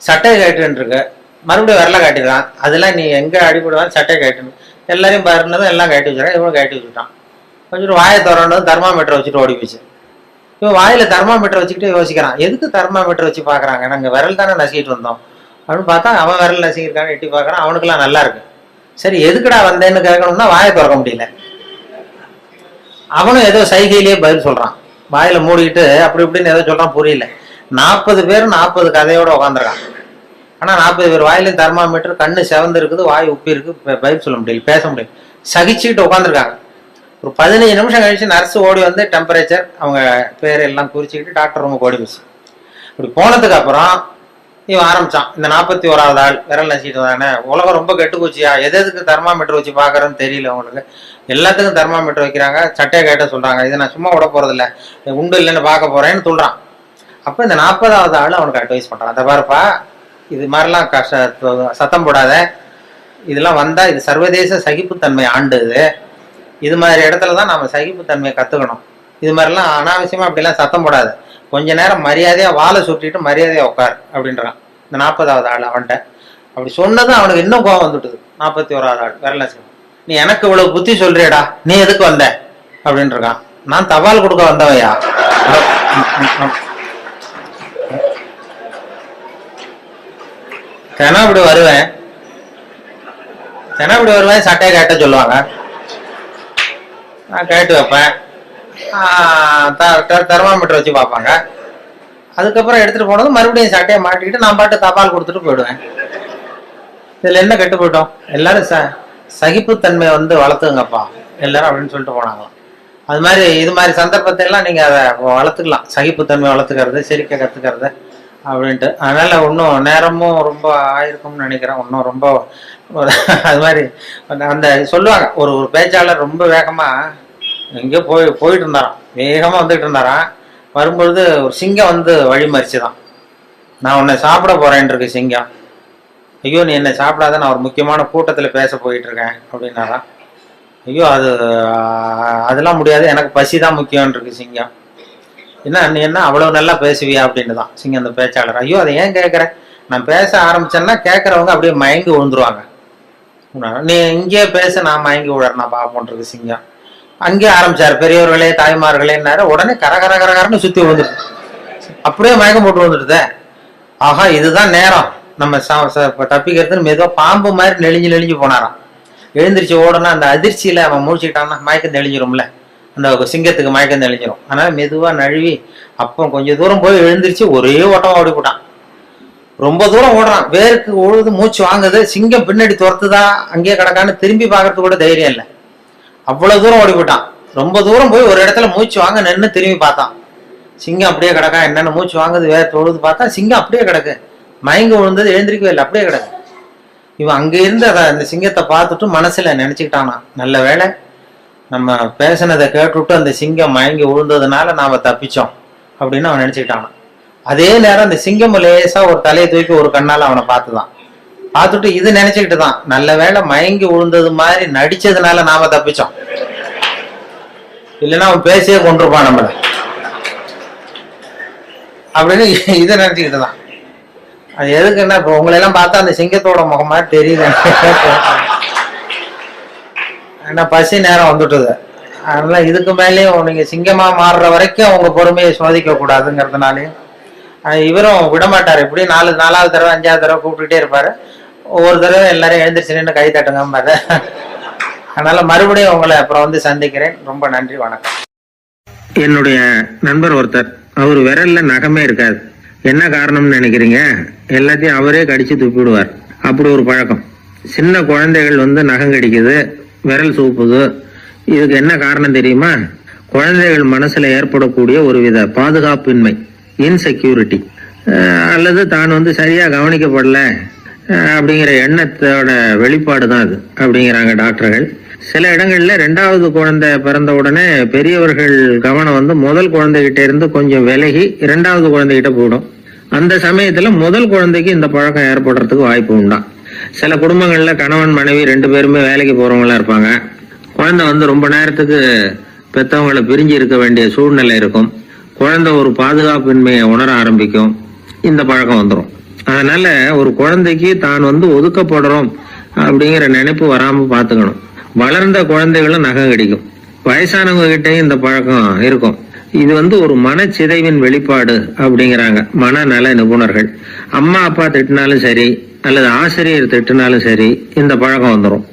சட்டை கேட்டுன்னு இருக்கு, மறுபடியும் விரலை காட்டிடுறான். அதெல்லாம் நீ எங்க அடிபடுவான்னு சட்டை கேட்டுன்னு எல்லாரையும் பாருனதும் எல்லாம் கட்டி வச்சுறான். இவனும் கட்டி வச்சுட்டான். வச்சுட்டு வாயை திறந்ததும் தெர்மாமீட்டர் வச்சுட்டு ஓடி போச்சு. இவன் வாயில தெர்மாமீட்டர் வச்சுக்கிட்டு யோசிக்கிறான், எதுக்கு தெர்மாமீட்டர் வச்சு பாக்குறாங்க, நாங்க விரல் தானே நசிக்கிட்டு வந்தோம் அப்படின்னு பார்த்தா அவன் விரல் நசிக்கிருக்கான்னு எட்டி பாக்குறான். அவனுக்குலாம் நல்லா இருக்கு. சரி எதுக்குடா வந்தேன்னு கேட்கணும்னா வாயை திறக்க முடியல. அவனும் ஏதோ சைகையிலேயே பதில் சொல்றான், வாயில மூடிக்கிட்டு அப்படி இப்படின்னு ஏதோ சொல்றான், புரியல. 40 பேர் 40 கதையோட உட்காந்துருக்கான். ஆனா 40 பேர் வாயிலும் தெர்மாமீட்டர், கண்ணு செவந்து இருக்குது, வாய் உப்பி இருக்கு, பதில் சொல்ல முடியல, பேச முடியல, சகிச்சுக்கிட்டு உட்காந்துருக்காங்க. ஒரு 15 நிமிஷம் கழிச்சு நர்ஸ் ஓடி வந்து டெம்பரேச்சர் அவங்க பேர் எல்லாம் குறிச்சுக்கிட்டு டாக்டர் ரூமுக்கு ஓடி போச்சு. இப்படி போனதுக்கு அப்புறம் இவன் ஆரம்பிச்சான், இந்த 41வது ஆள் விரல் நசிக்கிட்டு தானே, உலகம் ரொம்ப கெட்டு போச்சியா, எதுக்கு தெர்மாமீட்டர் வச்சு பாக்குறேன்னு தெரியல அவங்களுக்கு, எல்லாத்துக்கும் தெர்மாமீட்டர் வைக்கிறாங்க, சட்டையை கேட்ட சொல்றாங்க, இதை நான் சும்மா விட போறது இல்லை, உண்டு இல்லைன்னு பார்க்க போறேன்னு சொல்றான். அப்ப இந்த 40வது ஆள் அவனுக்கு அட்வைஸ் பண்றான், அதை பாருப்பா இது மாதிரிலாம் சத்தம் போடாத, இதெல்லாம் வந்தா இது சர்வதேச சகிப்புத்தன்மை ஆண்டு, இது மாதிரி இடத்துலதான் நம்ம சகிப்புத்தன்மையை கத்துக்கணும், இது மாதிரிலாம் அனாவசியமா அப்படிலாம் சத்தம் போடாது, கொஞ்ச நேரம் மரியாதையா வாழை சுட்டிட்டு மரியாதையா உட்கார் அப்படின்றான் இந்த 40வது ஆள் அவன்கிட்ட. அப்படி சொன்னதும் அவனுக்கு இன்னும் கோவம் வந்துட்டுது. 41வது ஆள் விரல, நீ எனக்கு இவ்வளவு புத்தி சொல்றியடா, நீ எதுக்கு வந்த அப்படின்னு இருக்கான். நான் தபால் கொடுக்க வந்தவையா, தினம் இப்படி வருவேன், சட்டையை கேட்ட சொல்லுவாங்க, நான் கேட்டு வைப்பேன், தெர்மாமீட்டர் வச்சு பார்ப்பாங்க, அதுக்கப்புறம் எடுத்துட்டு போனது மறுபடியும் சட்டையை மாட்டிக்கிட்டு நான் பாட்டு தபால் கொடுத்துட்டு போயிடுவேன். இதுல என்ன கெட்டு போயிட்டோம்? எல்லாரும் சகிப்புத்தன்மையை வந்து வளர்த்துங்கப்பா எல்லாரும் அப்படின்னு சொல்லிட்டு போனாங்களாம். அது மாதிரி இது மாதிரி சந்தர்ப்பத்தை எல்லாம் நீங்க அதை வளர்த்துக்கலாம், சகிப்புத்தன்மை வளர்த்துக்கிறது, சிரிக்க கத்துக்கிறது அப்படின்ட்டு. அதனால இன்னும் நேரமும் ரொம்ப ஆயிருக்கும்னு நினைக்கிறேன். இன்னும் ரொம்ப அது மாதிரி அந்த சொல்லுவாங்க, ஒரு பேச்சாளர் ரொம்ப வேகமா எங்கேயோ போயிட்டு இருந்தாராம், வேகமா வந்துட்டு இருந்தாராம். வரும்பொழுது ஒரு சிங்கம் வந்து வழி மறிச்சுதான். நான் உன்னை சாப்பிட போறேன் இருக்கு சிங்கம். ஐயோ நீ என்னை சாப்பிடாத, நான் ஒரு முக்கியமான கூட்டத்துல பேச போயிட்டு இருக்கேன் அப்படின்னாராம். ஐயோ அதெல்லாம் முடியாது, எனக்கு பசி தான் முக்கியம் இருக்கு சிங்கம். என்ன நீ என்ன அவ்வளவு நல்லா பேசுவியா அப்படின்னு தான் சிங்கம் அந்த பேச்சாளர். ஐயோ அதை ஏன் கேட்குற, நான் பேச ஆரம்பிச்சேன்னா கேட்கறவங்க அப்படியே மயங்கி விழுந்துருவாங்க. நீ இங்கேயே பேச, நான் மயங்கி விழறேன் நான் பார்ப்போன்றது சிங்கம். அங்கேயே ஆரம்பிச்சாரு, பெரியவர்களே தாய்மார்களேன்னாரு. உடனே கரகரன்னு சுத்தி விழுந்துட்டு அப்படியே மயக்கம் போட்டு வந்துடுதே. ஆஹா இதுதான் நேரம் நம்ம தப்பிக்கிறதுன்னு மெதுவா பாம்பு மாதிரி நெளிஞ்சு போனாராம். எழுந்திரிச்சு ஓடனா அந்த அதிர்ச்சியில அவன் முடிச்சுக்கிட்டான்னா மயக்கம் தெளிஞ்சிரும்ல, அந்த சிங்கத்துக்கு மயக்கம் தெளிஞ்சிரும். அதனால மெதுவா நழுவி அப்போ கொஞ்சம் தூரம் போய் எழுந்திரிச்சு ஒரே ஓட்டமா ஓடி போட்டான். ரொம்ப தூரம் ஓடுறான், வேருக்கு உழுது மூச்சு வாங்குது. சிங்கம் பின்னாடி துரத்துதா அங்கேயே கிடக்கான்னு திரும்பி பார்க்கறது கூட தைரியம் இல்லை, அவ்வளவு தூரம் ஓடி போட்டான். ரொம்ப தூரம் போய் ஒரு இடத்துல மூச்சு வாங்க நின்று திரும்பி பார்த்தான். சிங்கம் அப்படியே கிடக்கா, என்னென்ன மூச்சு வாங்குது வேற தொழுது பார்த்தா சிங்கம் அப்படியே கிடக்கு, மயங்க விழுந்தது எழுந்திரிக்கவே இல்லை, அப்படியே கிடக்கு. இவன் அங்க இருந்து அந்த சிங்கத்தை பார்த்துட்டு மனசுல நினைச்சுக்கிட்டானா, நல்ல வேளை நம்ம பேசினதை கேட்டுவிட்டு அந்த சிங்கம் மயங்கி விழுந்ததுனால நாம தப்பிச்சோம் அப்படின்னு அவன் நினைச்சுக்கிட்டானா. அதே நேரம் அந்த சிங்கம் லேசா ஒரு தலையை தூக்கி ஒரு கண்ணால அவனை பார்த்துதான். பார்த்துட்டு இது நினைச்சுக்கிட்டு தான், நல்ல வேளை மயங்கி விழுந்தது மாதிரி நடிச்சதுனால நாம தப்பிச்சோம், இல்லைன்னா அவன் பேசியே கொண்டிருப்பான் நம்மள அப்படின்னு இதை நினைச்சுக்கிட்டு தான். அது எதுக்குன்னா இப்போ உங்களை எல்லாம் பார்த்தா அந்த சிங்கத்தோட முகம் மாதிரி தெரியுது, ஏன்னா பசி நேரம் வந்துட்டுது. அதனால இதுக்கு மேலேயும் நீங்க சிங்கமா மாறுற வரைக்கும் உங்க பொறுமையை சோதிக்க கூடாதுங்கிறதுனாலையும் இவரும் விடமாட்டாரு. இப்படி நாலாவது தடவை 5வது தடவை கூப்பிட்டுட்டே இருப்பாரு. ஒவ்வொரு தடவை எல்லாரும் எழுந்திரிச்சு நின்று கை தட்டுங்க. அதனால மறுபடியும் உங்களை அப்புறம் வந்து சந்திக்கிறேன். ரொம்ப நன்றி, வணக்கம். என்னுடைய நண்பர் ஒருத்தர், அவர் விரல்ல நகமே இருக்காது. என்ன காரணம்னு நினைக்கிறீங்க? எல்லாத்தையும் அவரே கடிச்சு துப்பிடுவார். அப்படி ஒரு பழக்கம். சின்ன குழந்தைகள் வந்து நகம் கடிக்குது, விரல் சூப்புது. இதுக்கு என்ன காரணம் தெரியுமா? குழந்தைகள் மனசுல ஏற்படக்கூடிய ஒரு வித பாதுகாப்பின்மை, இன்செக்யூரிட்டி, அல்லது தான் வந்து சரியா கவனிக்கப்படல அப்படிங்கிற எண்ணத்தோட வெளிப்பாடு தான் அது அப்படிங்கிறாங்க டாக்டர்கள். சில இடங்கள்ல 2வது குழந்தை பிறந்த உடனே பெரியவர்கள் கவனம் வந்து முதல் குழந்தைகிட்ட இருந்து கொஞ்சம் விலகி 2வது குழந்தைகிட்ட போயிடும். அந்த சமயத்துல முதல் குழந்தைக்கு இந்த பழக்கம் ஏற்படுறதுக்கு வாய்ப்பு உண்டாம். சில குடும்பங்கள்ல கணவன் மனைவி 2 பேருமே வேலைக்கு போறவங்களா இருப்பாங்க. குழந்தை வந்து ரொம்ப நேரத்துக்கு பெத்தவங்களை பிரிஞ்சு இருக்க வேண்டிய சூழ்நிலை இருக்கும். குழந்தை ஒரு பாதுகாப்பின்மையை உணர ஆரம்பிக்கும், இந்த பழக்கம் வந்துடும். அதனால ஒரு குழந்தைக்கு தான் வந்து ஒதுக்கப்படுறோம் அப்படிங்கிற நினைப்பு வராம பாத்துக்கணும். வளர்ந்த குழந்தைகளும் நகம் கடிக்கும், வயசானவங்க கிட்டையும் இந்த பழக்கம் இருக்கும். இது வந்து ஒரு மனச்சிதைவின் வெளிப்பாடு அப்படிங்கிறாங்க மனநல நிபுணர்கள். அம்மா அப்பா திட்டினாலும் சரி, அல்லது ஆசிரியர் திட்டினாலும் சரி, இந்த பழக்கம் வந்துடும்.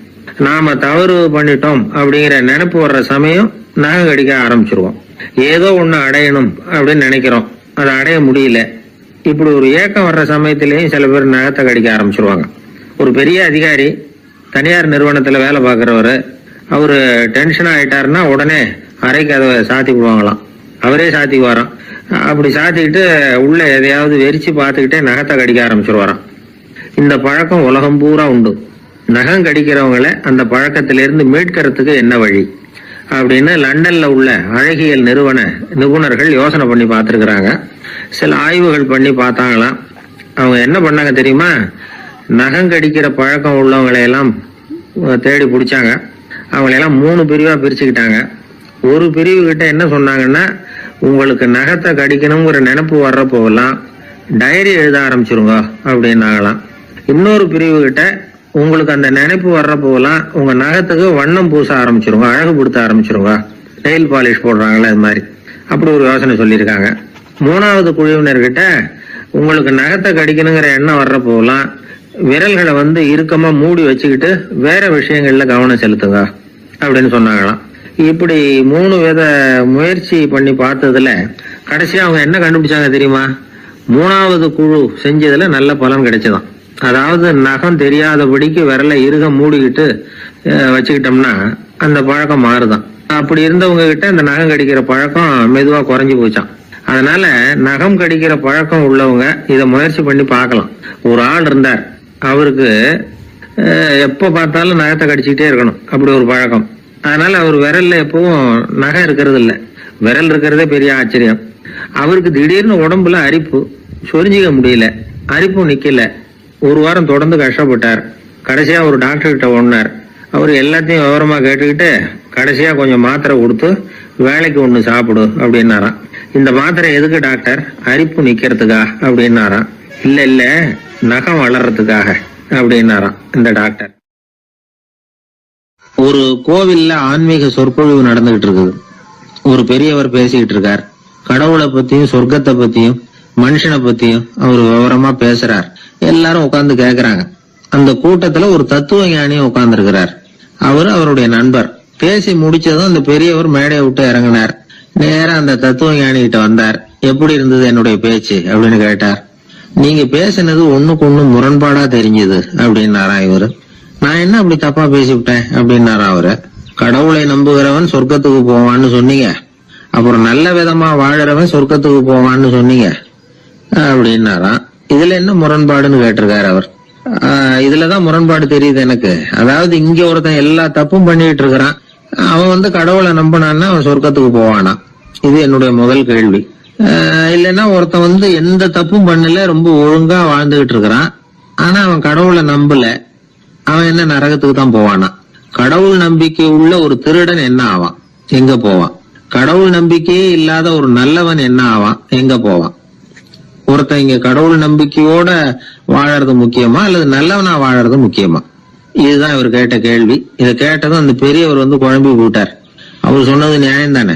நாம தவறு பண்ணிட்டோம் அப்படிங்கிற நினைப்பு வர்ற சமயம் நகம் கடிக்க ஆரம்பிச்சிருவோம். ஏதோ ஒண்ணு அடையணும் அப்படின்னு நினைக்கிறோம், அதை அடைய முடியல. இப்படி ஒரு ஏக்கம் வர்ற சமயத்திலேயும் சில பேர் நகத்தை கடிக்க ஆரம்பிச்சிருவாங்க. ஒரு பெரிய அதிகாரி, தனியார் நிறுவனத்துல வேலை பார்க்கிறவரு, அவரு டென்ஷன் ஆயிட்டாருன்னா உடனே அறைக்கு அதை சாத்தி விடுவாங்களாம். அவரே சாத்திக்குவாராம். அப்படி சாத்திக்கிட்டு உள்ள எதையாவது வெறிச்சு பார்த்துக்கிட்டே நகத்தை கடிக்க ஆரம்பிச்சிருவாராம். இந்த பழக்கம் உலகம் பூரா உண்டு. நகம் கடிக்கிறவங்களை அந்த பழக்கத்திலிருந்து மீட்கிறதுக்கு என்ன வழி அப்படின்னு லண்டன்ல உள்ள அழகியல் நிபுணர்கள் யோசனை பண்ணி பார்த்துருக்குறாங்க. சில ஆய்வுகள் பண்ணி பார்த்தாங்களாம். அவங்க என்ன பண்ணாங்க தெரியுமா? நகம் கடிக்கிற பழக்கம் உள்ளவங்களை எல்லாம் தேடி பிடிச்சாங்க. அவங்களையெல்லாம் 3 பிரிவா பிரிச்சுக்கிட்டாங்க. ஒரு பிரிவு கிட்ட என்ன சொன்னாங்கன்னா, உங்களுக்கு நகத்தை கடிக்கணுங்கிற நினைப்பு வர்றப்போலாம் டைரி எழுத ஆரம்பிச்சிருங்க அப்படின்னாங்களாம். இன்னொரு பிரிவு கிட்ட, உங்களுக்கு அந்த நினைப்பு வர்றப்போலாம் உங்க நகத்துக்கு வண்ணம் பூச ஆரம்பிச்சிருங்க, அழகு படுத்த ஆரம்பிச்சிருங்க, நெயில் பாலிஷ் போடுறாங்களா இது மாதிரி, அப்படி ஒரு யோசனை சொல்லியிருக்காங்க. 3வது குழுவினர்கிட்ட, உங்களுக்கு நகத்தை கடிக்கணுங்கிற எண்ணம் வர்றப்போலாம் விரல்களை வந்து இறுக்கமா மூடி வச்சுக்கிட்டு வேற விஷயங்கள்ல கவனம் செலுத்துங்க அப்படின்னு சொன்னாங்களாம். இப்படி 3 வித முயற்சி பண்ணி பார்த்ததுல கடைசியா அவங்க என்ன கண்டுபிடிச்சாங்க தெரியுமா? 3வது குழு செஞ்சதுல நல்ல பலன் கிடைச்சதாம். அதாவது நகம் தெரியாதபடிக்கு விரலை இறுக மூடிக்கிட்டு வச்சுக்கிட்டோம்னா அந்த பழக்கம் மாறுதான். அப்படி இருந்தவங்க கிட்ட அந்த நகம் கடிக்கிற பழக்கம் மெதுவா குறைஞ்சு போச்சான். அதனால நகம் கடிக்கிற பழக்கம் உள்ளவங்க இதை முயற்சி பண்ணி பார்க்கலாம். ஒரு ஆள் இருந்தார், அவருக்கு எப்ப பார்த்தாலும் நகத்தை கடிச்சுக்கிட்டே இருக்கணும், அப்படி ஒரு பழக்கம். அதனால அவர் விரல்ல எப்பவும் நகை இருக்கிறது இல்ல, விரல் இருக்கிறதே பெரிய ஆச்சரியம். அவருக்கு திடீர்னு உடம்புல அரிப்பு, சொரிஞ்சிக்க முடியல, அரிப்பும் நிக்கல. ஒரு வாரம் தொடர்ந்து கஷ்டப்பட்டார். கடைசியா ஒரு டாக்டர் கிட்ட ஓடினார். அவர் எல்லாத்தையும் விவரமா கேட்டுக்கிட்டு கடைசியா கொஞ்சம் மாத்திரை கொடுத்து வேலைக்கு ஒண்ணு சாப்பிடு அப்படின்னாராம். இந்த மாத்திரை எதுக்கு டாக்டர்? அரிப்பு நிக்கிறதுக்கா அப்படின்னாராம். இல்ல நகம் வளர்றதுக்காக அப்படின்னாராம் இந்த டாக்டர். ஒரு கோவில்ல ஆன்மீக சொற்பொழிவு நடந்துகிட்டு இருக்குது. ஒரு பெரியவர் பேசிக்கிட்டு இருக்கார். கடவுளை பத்தியும் சொர்க்கத்தை பத்தியும் மனுஷனை பத்தியும் அவர் விவரமா பேசுறார். எல்லாரும் உட்கார்ந்து கேக்குறாங்க. அந்த கூட்டத்துல ஒரு தத்துவ ஞானியும் உட்கார்ந்து இருக்கிறார். அவரு அவருடைய நண்பர். பேசி முடிச்சதும் அந்த பெரியவர் மேடையை விட்டு இறங்கினார். நேரா அந்த தத்துவ ஞானி கிட்ட வந்தார். எப்படி இருந்தது என்னுடைய பேச்சு அப்படின்னு கேட்டார். நீங்க பேசினது ஒண்ணுக்கு ஒண்ணு முரண்பாடா தெரிஞ்சது அப்படின்னாராம் இவரு. நான் என்ன அப்படி தப்பா பேசிவிட்டேன் அப்படின்னாராம் அவரு. கடவுளை நம்புகிறவன் சொர்க்கத்துக்கு போவான்னு சொன்னீங்க, அப்புறம் நல்ல விதமா வாழறவன் சொர்க்கத்துக்கு போவான்னு சொன்னீங்க அப்படின்னாராம். இதுல என்ன முரண்பாடுன்னு கேட்டிருக்காரு அவர். இதுலதான் முரண்பாடு தெரியுது எனக்கு. அதாவது இங்க ஒருத்தன் எல்லா தப்பும் பண்ணிட்டு இருக்கிறான், அவன் கடவுளை நம்பினான்னா அவன் சொர்க்கத்துக்கு போவானா? இது என்னுடைய முதல் கேள்வி. இல்லைன்னா ஒருத்தன் எந்த தப்பும் பண்ணல, ரொம்ப ஒழுங்கா வாழ்ந்துகிட்டு இருக்கிறான், ஆனா அவன் கடவுளை நம்பல, அவன் என்ன நரகத்துக்கு தான் போவானா? கடவுள் நம்பிக்கை உள்ள ஒரு திருடன் என்ன ஆவான், எங்க போவான்? கடவுள் நம்பிக்கையே இல்லாத ஒரு நல்லவன் என்ன ஆவான், எங்க போவான்? ஒருத்தன் இங்க கடவுள் நம்பிக்கையோட வாழறது முக்கியமா அல்லது நல்லவனா வாழறது முக்கியமா? இதுதான் இவர் கேட்ட கேள்வி. இதை கேட்டதும் அந்த பெரியவர் குழம்பி போட்டார். அவர் சொன்னது நியாயம் தானே.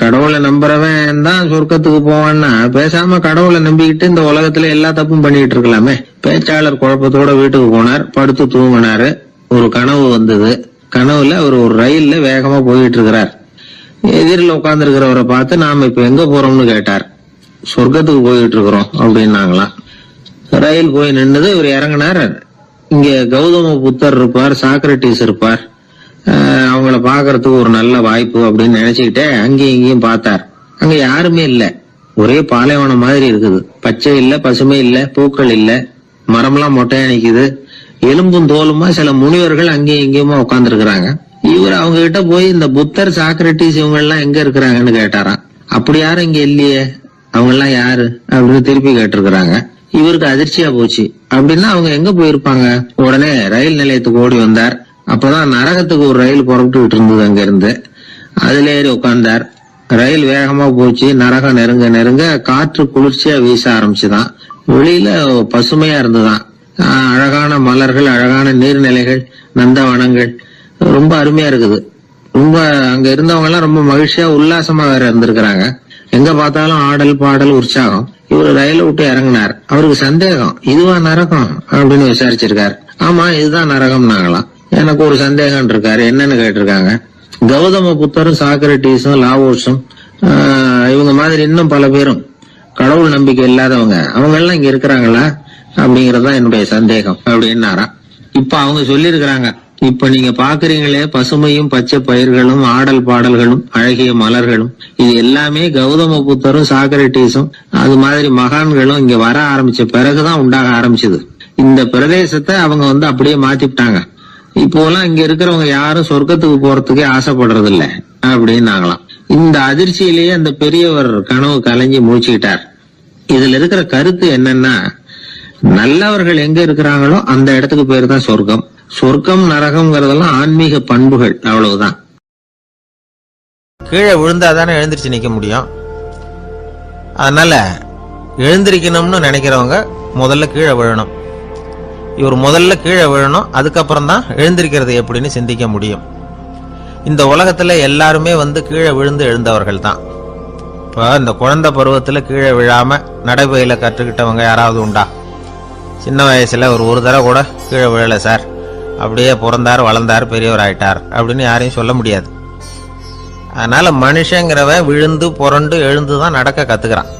கடவுளை நம்புறவன் தான் சொர்க்கத்துக்கு போவான்னா பேசாம கடவுளை நம்பிக்கிட்டு இந்த உலகத்துல எல்லா தப்பும் பண்ணிட்டு இருக்கலாமே. பேச்சாளர் குழப்பத்தோட வீட்டுக்கு போனார். படுத்து தூங்கினாரு. ஒரு கனவு வந்தது. கனவுல அவர் ஒரு ரயில்ல வேகமா போயிட்டு இருக்கிறார். எதிரில் உட்கார்ந்து இருக்கிறவரை பார்த்து நாம இப்ப எங்க போறோம்னு கேட்டார். சொர்க்கத்துக்கு போயிட்டு இருக்கிறோம் அப்படின்னாங்களாம். ரயில் போய் நின்னுது. இவர் இறங்கினார். இங்க கௌதம புத்தர் இருப்பார், சாக்ரட்டிஸ் இருப்பார், அவங்கள பாக்குறதுக்கு ஒரு நல்ல வாய்ப்பு அப்படின்னு நினைச்சுக்கிட்டே அங்கேயும் இங்கேயும் பார்த்தார். அங்க யாருமே இல்ல. ஒரே பாலைவனம் மாதிரி இருக்குது. பச்சை இல்ல, பசுமை இல்ல, பூக்கள் இல்ல, மரம்லாம் மொட்டையா நிக்குது. எலும்பும் தோலுமா சில முனிவர்கள் அங்கேயும் இங்கேயுமா உட்கார்ந்து இருக்கிறாங்க. இவர் அவங்க கிட்ட போய் இந்த புத்தர், சாக்ரட்டிஸ் இவங்க எல்லாம் எங்க இருக்கிறாங்கன்னு கேட்டாராம். அப்படி யாரும் இங்க இல்லையே, அவங்க எல்லாம் யாரு அப்படின்னு திருப்பி கேட்டிருக்கிறாங்க. இவருக்கு அதிர்ச்சியா போச்சு. அப்படின்னா அவங்க எங்க போயிருப்பாங்க? உடனே ரயில் நிலையத்துக்கு ஓடி வந்தார். அப்பதான் நரகத்துக்கு ஒரு ரயில் புறப்பட்டு இருந்தது. அங்க இருந்து அதுல ஏறி உட்கார்ந்தார். ரயில் வேகமா போச்சு. நரகம் நெருங்க நெருங்க காற்று குளிர்ச்சியா வீச ஆரம்பிச்சுதான். வெளியில பசுமையா இருந்துதான். அழகான மலர்கள், அழகான நீர்நிலைகள், நந்தவனங்கள், ரொம்ப அருமையா இருக்குது. ரொம்ப அங்க இருந்தவங்க எல்லாம் ரொம்ப மகிழ்ச்சியா உல்லாசமா வேற இருந்திருக்கிறாங்க. எங்க பார்த்தாலும் ஆடல் பாடல் உற்சாகம். இவரு ரயில விட்டு இறங்கினார். அவருக்கு சந்தேகம், இதுவா நரகம் அப்படின்னு விசாரிச்சிருக்காரு. ஆமா இதுதான் நரகம்னாங்களாம். எனக்கு ஒரு சந்தேகம் இருக்காரு. என்னன்னு கேட்டிருக்காங்க. கௌதம புத்தரும் சாக்ரட்டிஸும் லாவோஸும் இவங்க மாதிரி இன்னும் பல பேரும் கடவுள் நம்பிக்கை இல்லாதவங்க, அவங்க எல்லாம் இங்க இருக்கிறாங்களா அப்படிங்கறதுதான் என்னுடைய சந்தேகம் அப்படின்னாராம். இப்ப அவங்க சொல்லிருக்கிறாங்க, இப்ப நீங்க பாக்குறீங்களே பசுமையும் பச்சை பயிர்களும் ஆடல் பாடல்களும் அழகிய மலர்களும், இது எல்லாமே கௌதம புத்தரும் சாக்ரட்டிஸும் அது மாதிரி மகான்களும் இங்க வர ஆரம்பிச்ச பிறகுதான் உண்டாக ஆரம்பிச்சது. இந்த பிரதேசத்தை அவங்க அப்படியே மாத்திவிட்டாங்க. இப்போலாம் இங்க இருக்கிறவங்க யாரும் சொர்க்கத்துக்கு போறதுக்கே ஆசைப்படுறது இல்ல அப்படின்னாங்களாம். இந்த அதிர்ச்சியிலேயே அந்த பெரியவர் கனவு கலைஞ்சி மூச்சுக்கிட்டார். இதுல இருக்கிற கருத்து என்னன்னா, நல்லவர்கள் எங்க இருக்கிறாங்களோ அந்த இடத்துக்கு பேரு தான் சொர்க்கம். சொர்க்கம் நரகம்ங்கிறதெல்லாம் ஆன்மீக பண்புகள், அவ்வளவுதான். கீழே விழுந்தாதானே எழுந்திருச்சு நிக்க முடியும். அதனால எழுந்திருக்கணும்னு நினைக்கிறவங்க முதல்ல கீழே விழணும். இவர் முதல்ல கீழே விழணும், அதுக்கப்புறம் தான் எழுந்திருக்கிறது எப்படின்னு சிந்திக்க முடியும். இந்த உலகத்துல எல்லாருமே கீழே விழுந்து எழுந்தவர்கள் தான். இப்ப இந்த குழந்தை பருவத்துல கீழே விழாம நடைபயில கற்றுக்கிட்டவங்க யாராவது உண்டா? சின்ன வயசுல ஒரு தடவை கூட கீழே விழல சார், அப்படியே பிறந்தார் வளர்ந்தார் பெரியவர் ஆயிட்டார் அப்படின்னு யாரையும் சொல்ல முடியாது. அதனால மனுஷங்கிறவன் விழுந்து புரண்டு எழுந்துதான் நடக்க கத்துக்கிறான்.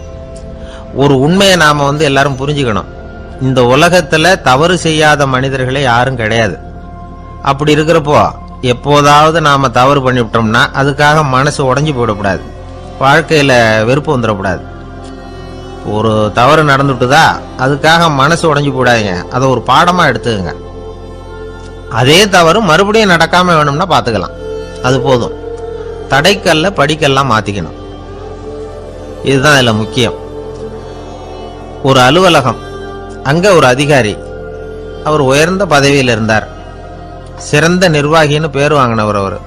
ஒரு உண்மையை நாம எல்லாரும் புரிஞ்சுக்கணும். இந்த உலகத்துல தவறு செய்யாத மனிதர்களே யாரும் கிடையாது. அப்படி இருக்கிறப்போ எப்போதாவது நாம தவறு பண்ணிவிட்டோம்னா அதுக்காக மனசு உடைஞ்சு போயிடக்கூடாது, வாழ்க்கையில வெறுப்பு வந்துடக்கூடாது. ஒரு தவறு நடந்துட்டுதா அதுக்காக மனசு உடைஞ்சு போடாதீங்க, அதை ஒரு பாடமா எடுத்துக்கங்க. அதே தவறு மறுபடியும் நடக்காம வேணும்னா பாத்துக்கலாம், அது போதும். தடைக்கல்ல படிக்கல்லாம் மாத்திக்கணும், இதுதான் இதுல முக்கியம். ஒரு அலுவலகம், அங்க ஒரு அதிகாரி, அவர் உயர்ந்த பதவியில் இருந்தார், சிறந்த நிர்வாகின்னு பேர் வாங்கினவர்.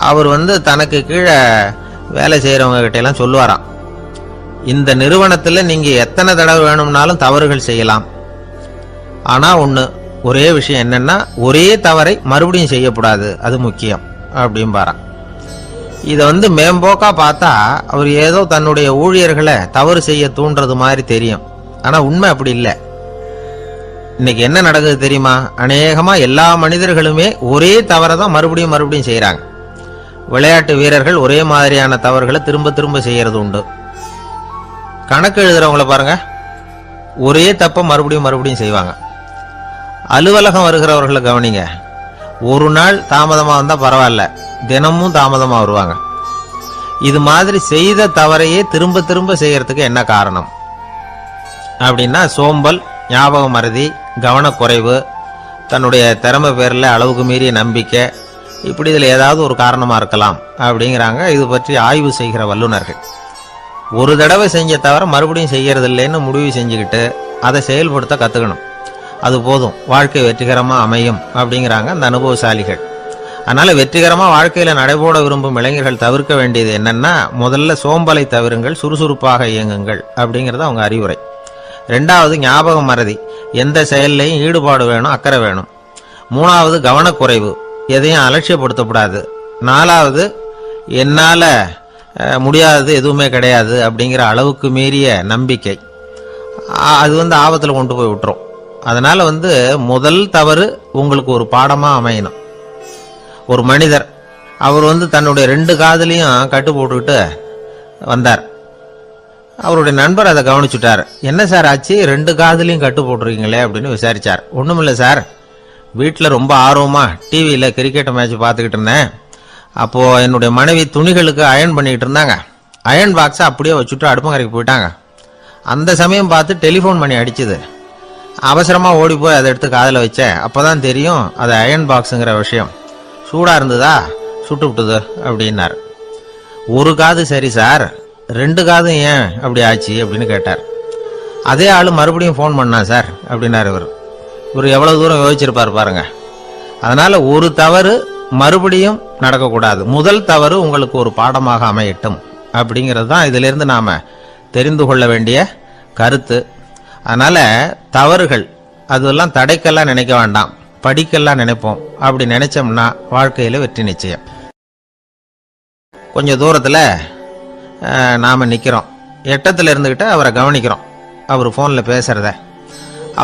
அவர் தனக்கு கீழே வேலை செய்யறவங்க கிட்ட எல்லாம் சொல்லுவாராம், இந்த நிறுவனத்துல நீங்க எத்தனை தடவை வேணும்னாலும் தவறுகள் செய்யலாம், ஆனா ஒரே விஷயம் என்னன்னா ஒரே தவறை மறுபடியும் செய்யக்கூடாது, அது முக்கியம் அப்படின்பாராம். இதை மேம்போக்கா பார்த்தா அவர் ஏதோ தன்னுடைய ஊழியர்களை தவறு செய்ய தூண்டுறது மாதிரி தெரியும். ஆனா உண்மை அப்படி இல்லை. இன்னைக்கு என்ன நடக்குது தெரியுமா? அநேகமா எல்லா மனிதர்களுமே ஒரே தவறை தான் மறுபடியும் மறுபடியும் செய்யறாங்க. விளையாட்டு வீரர்கள் ஒரே மாதிரியான தவறுகளை திரும்ப திரும்ப செய்யறது உண்டு. கணக்கு எழுதுறவங்கள பாருங்க, ஒரே தப்ப மறுபடியும் மறுபடியும் செய்வாங்க. அலுவலகம் வருகிறவர்களை கவனிங்க, ஒரு நாள் தாமதமா வந்தா பரவாயில்ல, தினமும் தாமதமா வருவாங்க. இது மாதிரி செய்த தவறையே திரும்ப திரும்ப செய்யறதுக்கு என்ன காரணம் அப்படின்னா சோம்பல், ஞாபக மறதி, கவனக்குறைவு, தன்னுடைய திறமை பேர்ல அளவுக்கு மீறிய நம்பிக்கை, இப்படி இதுல ஏதாவது ஒரு காரணமா இருக்கலாம் அப்படிங்கிறாங்க இது பற்றி ஆய்வு செய்கிற வல்லுநர்கள். ஒரு தடவை செஞ்ச தவிர மறுபடியும் செய்யறது இல்லைன்னு முடிவு செஞ்சுக்கிட்டு அதை செயல்படுத்த கத்துக்கணும், அது போதும், வாழ்க்கை வெற்றிகரமா அமையும் அப்படிங்கிறாங்க அந்த அனுபவசாலிகள். அதனால வெற்றிகரமா வாழ்க்கையில நடைபோட விரும்பும் இளைஞர்கள் தவிர்க்க வேண்டியது என்னன்னா, முதல்ல சோம்பலை தவிருங்கள், சுறுசுறுப்பாக இயங்குங்கள் அப்படிங்கறது அவங்க அறிவுரை. ரெண்டாவது ஞாபக மறதி, எந்த செயல்லையும் ஈடுபாடு வேணும், அக்கறை வேணும். மூணாவது கவனக்குறைவு, எதையும் அலட்சியப்படுத்தக்கூடாது. நாலாவது என்னால முடியாதது எதுவுமே கிடையாது அப்படிங்கிற அளவுக்கு மீறிய நம்பிக்கை, அது ஆபத்துல கொண்டு போய் விட்டுரும். அதனால முதல் தவறு உங்களுக்கு ஒரு பாடமா அமையணும். ஒரு மனிதர், அவர் தன்னுடைய 2 காதுலையும் கட்டு போட்டுக்கிட்டு வந்தார். அவருடைய நண்பர் அதை கவனிச்சுட்டார். என்ன சார் ஆச்சு, 2 காதுலையும் கட்டு போட்டுருக்கீங்களே அப்படின்னு விசாரிச்சார். ஒண்ணுமில்ல சார், வீட்டில் ரொம்ப ஆர்வமா டிவியில கிரிக்கெட் மேட்ச் பார்த்துக்கிட்டு இருந்தேன். அப்போ என்னுடைய மனைவி துணிகளுக்கு அயர்ன் பண்ணிக்கிட்டு இருந்தாங்க. அயர்ன் பாக்ஸை அப்படியே வச்சுட்டு அடுப்பங்கரைக்கு போயிட்டாங்க. அந்த சமயம் பார்த்து டெலிஃபோன் பண்ணி அடிச்சுது. அவசரமா ஓடி போய் அதை எடுத்து காதில் வச்சேன். அப்பதான் தெரியும் அது அயர்ன் பாக்ஸுங்கிற விஷயம். சூடா இருந்ததா, சுட்டு விட்டுது அப்படின்னார். ஒரு காது சரி சார், 2 காதும் ஏன் அப்படி ஆச்சு அப்படின்னு கேட்டார். அதே ஆளு மறுபடியும் போன் பண்ணா சார் அப்படின்னாரு இவர். இவர் எவ்வளவு தூரம் யோசிச்சிருப்பார் பாருங்க. அதனால ஒரு தவறு மறுபடியும் நடக்கக்கூடாது, முதல் தவறு உங்களுக்கு ஒரு பாடமாக அமையட்டும் அப்படிங்கிறது தான் இதுல இருந்து நாம தெரிந்து கொள்ள வேண்டிய கருத்து. அதனால தவறுகள் அதெல்லாம் தடைக்கெல்லாம் நினைக்க வேண்டாம், படிக்கெல்லாம் நினைப்போம். அப்படி நினைச்சோம்னா வாழ்க்கையில வெற்றி நிச்சயம். கொஞ்சம் தூரத்துல நாம நிக்கிறோம், எட்டத்துல இருந்துகிட்டு அவரை கவனிக்கிறோம். அவர் போன்ல பேசுறத,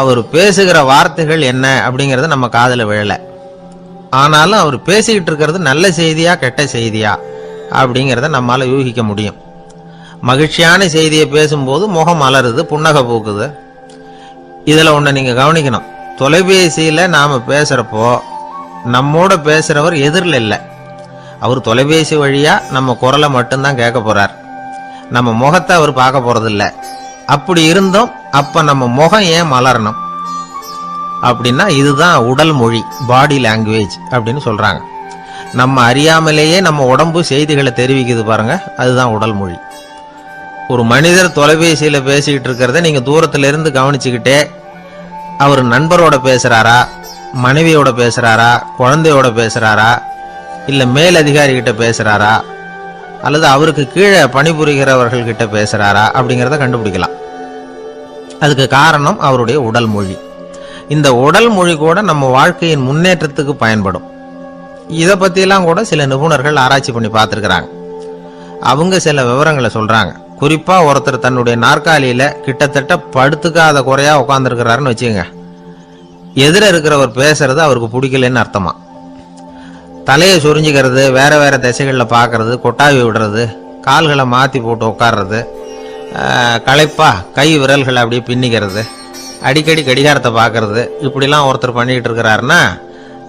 அவர் பேசுகிற வார்த்தைகள் என்ன அப்படிங்கறது நம்ம காதுல விழல. ஆனாலும் அவர் பேசிக்கிட்டு இருக்கிறது நல்ல செய்தியா கெட்ட செய்தியா அப்படிங்கறத நம்மால யூகிக்க முடியும். மகிழ்ச்சியான செய்தியை பேசும்போது முகம் மலருது, புன்னகை பூக்குது. இதுல ஒண்ணு நீங்க கவனிக்கணும், தொலைபேசியில நாம பேசுறப்போ நம்மோட பேசுறவர் எதிரில் இல்லை, அவர் தொலைபேசி வழியா நம்ம குரலை மட்டும்தான் கேட்க போறார், நம்ம முகத்தை அவர் பார்க்க போறது இல்லை. அப்படி இருந்தும் அப்ப நம்ம முகம் ஏன் மலரணும் அப்படின்னா இதுதான் உடல் மொழி, பாடி லாங்குவேஜ் அப்படின்னு சொல்றாங்க. நம்ம அறியாமலேயே நம்ம உடம்பு செய்திகளை தெரிவிக்குது பாருங்க, அதுதான் உடல் மொழி. ஒரு மனிதர் தொலைபேசியில பேசிக்கிட்டு இருக்கிறத நீங்க தூரத்துல இருந்து கவனிச்சுக்கிட்டே அவர் நண்பரோட பேசுறாரா, மனைவியோட பேசுறாரா, குழந்தையோட பேசுறாரா, இல்ல மேல் அதிகாரி கிட்ட பேசுறாரா, அல்லது அவருக்கு கீழே பணிபுரிகிறவர்கள் கிட்ட பேசுறாரா அப்படிங்கறத கண்டுபிடிக்கலாம். அதுக்கு காரணம் அவருடைய உடல் மொழி. இந்த உடல் மொழி கூட நம்ம வாழ்க்கையின் முன்னேற்றத்துக்கு பயன்படும். இதை பத்தியெல்லாம் கூட சில நிபுணர்கள் ஆராய்ச்சி பண்ணி பார்த்திருக்கிறாங்க. அவங்க சில விவரங்களை சொல்றாங்க. குறிப்பா ஒருத்தர் தன்னுடைய நாற்காலியில கிட்டத்தட்ட படுத்துக்காத குறையா உட்கார்ந்துருக்கிறாருன்னு வச்சுக்கோங்க. எதிர இருக்கிறவர் பேசுறது அவருக்கு பிடிக்கலன்னு அர்த்தமா. தலையை சொரிஞ்சுக்கிறது, வேற வேற திசைகளில் பார்க்கறது, கொட்டாவி விடுறது, கால்களை மாத்தி போட்டு உட்கார்றது, களைப்பா கை விரல்களை அப்படியே பின்னிக்கிறது, அடிக்கடி கடிகாரத்தை பார்க்கறது, இப்படிலாம் ஒருத்தர் பண்ணிக்கிட்டு இருக்கிறாருன்னா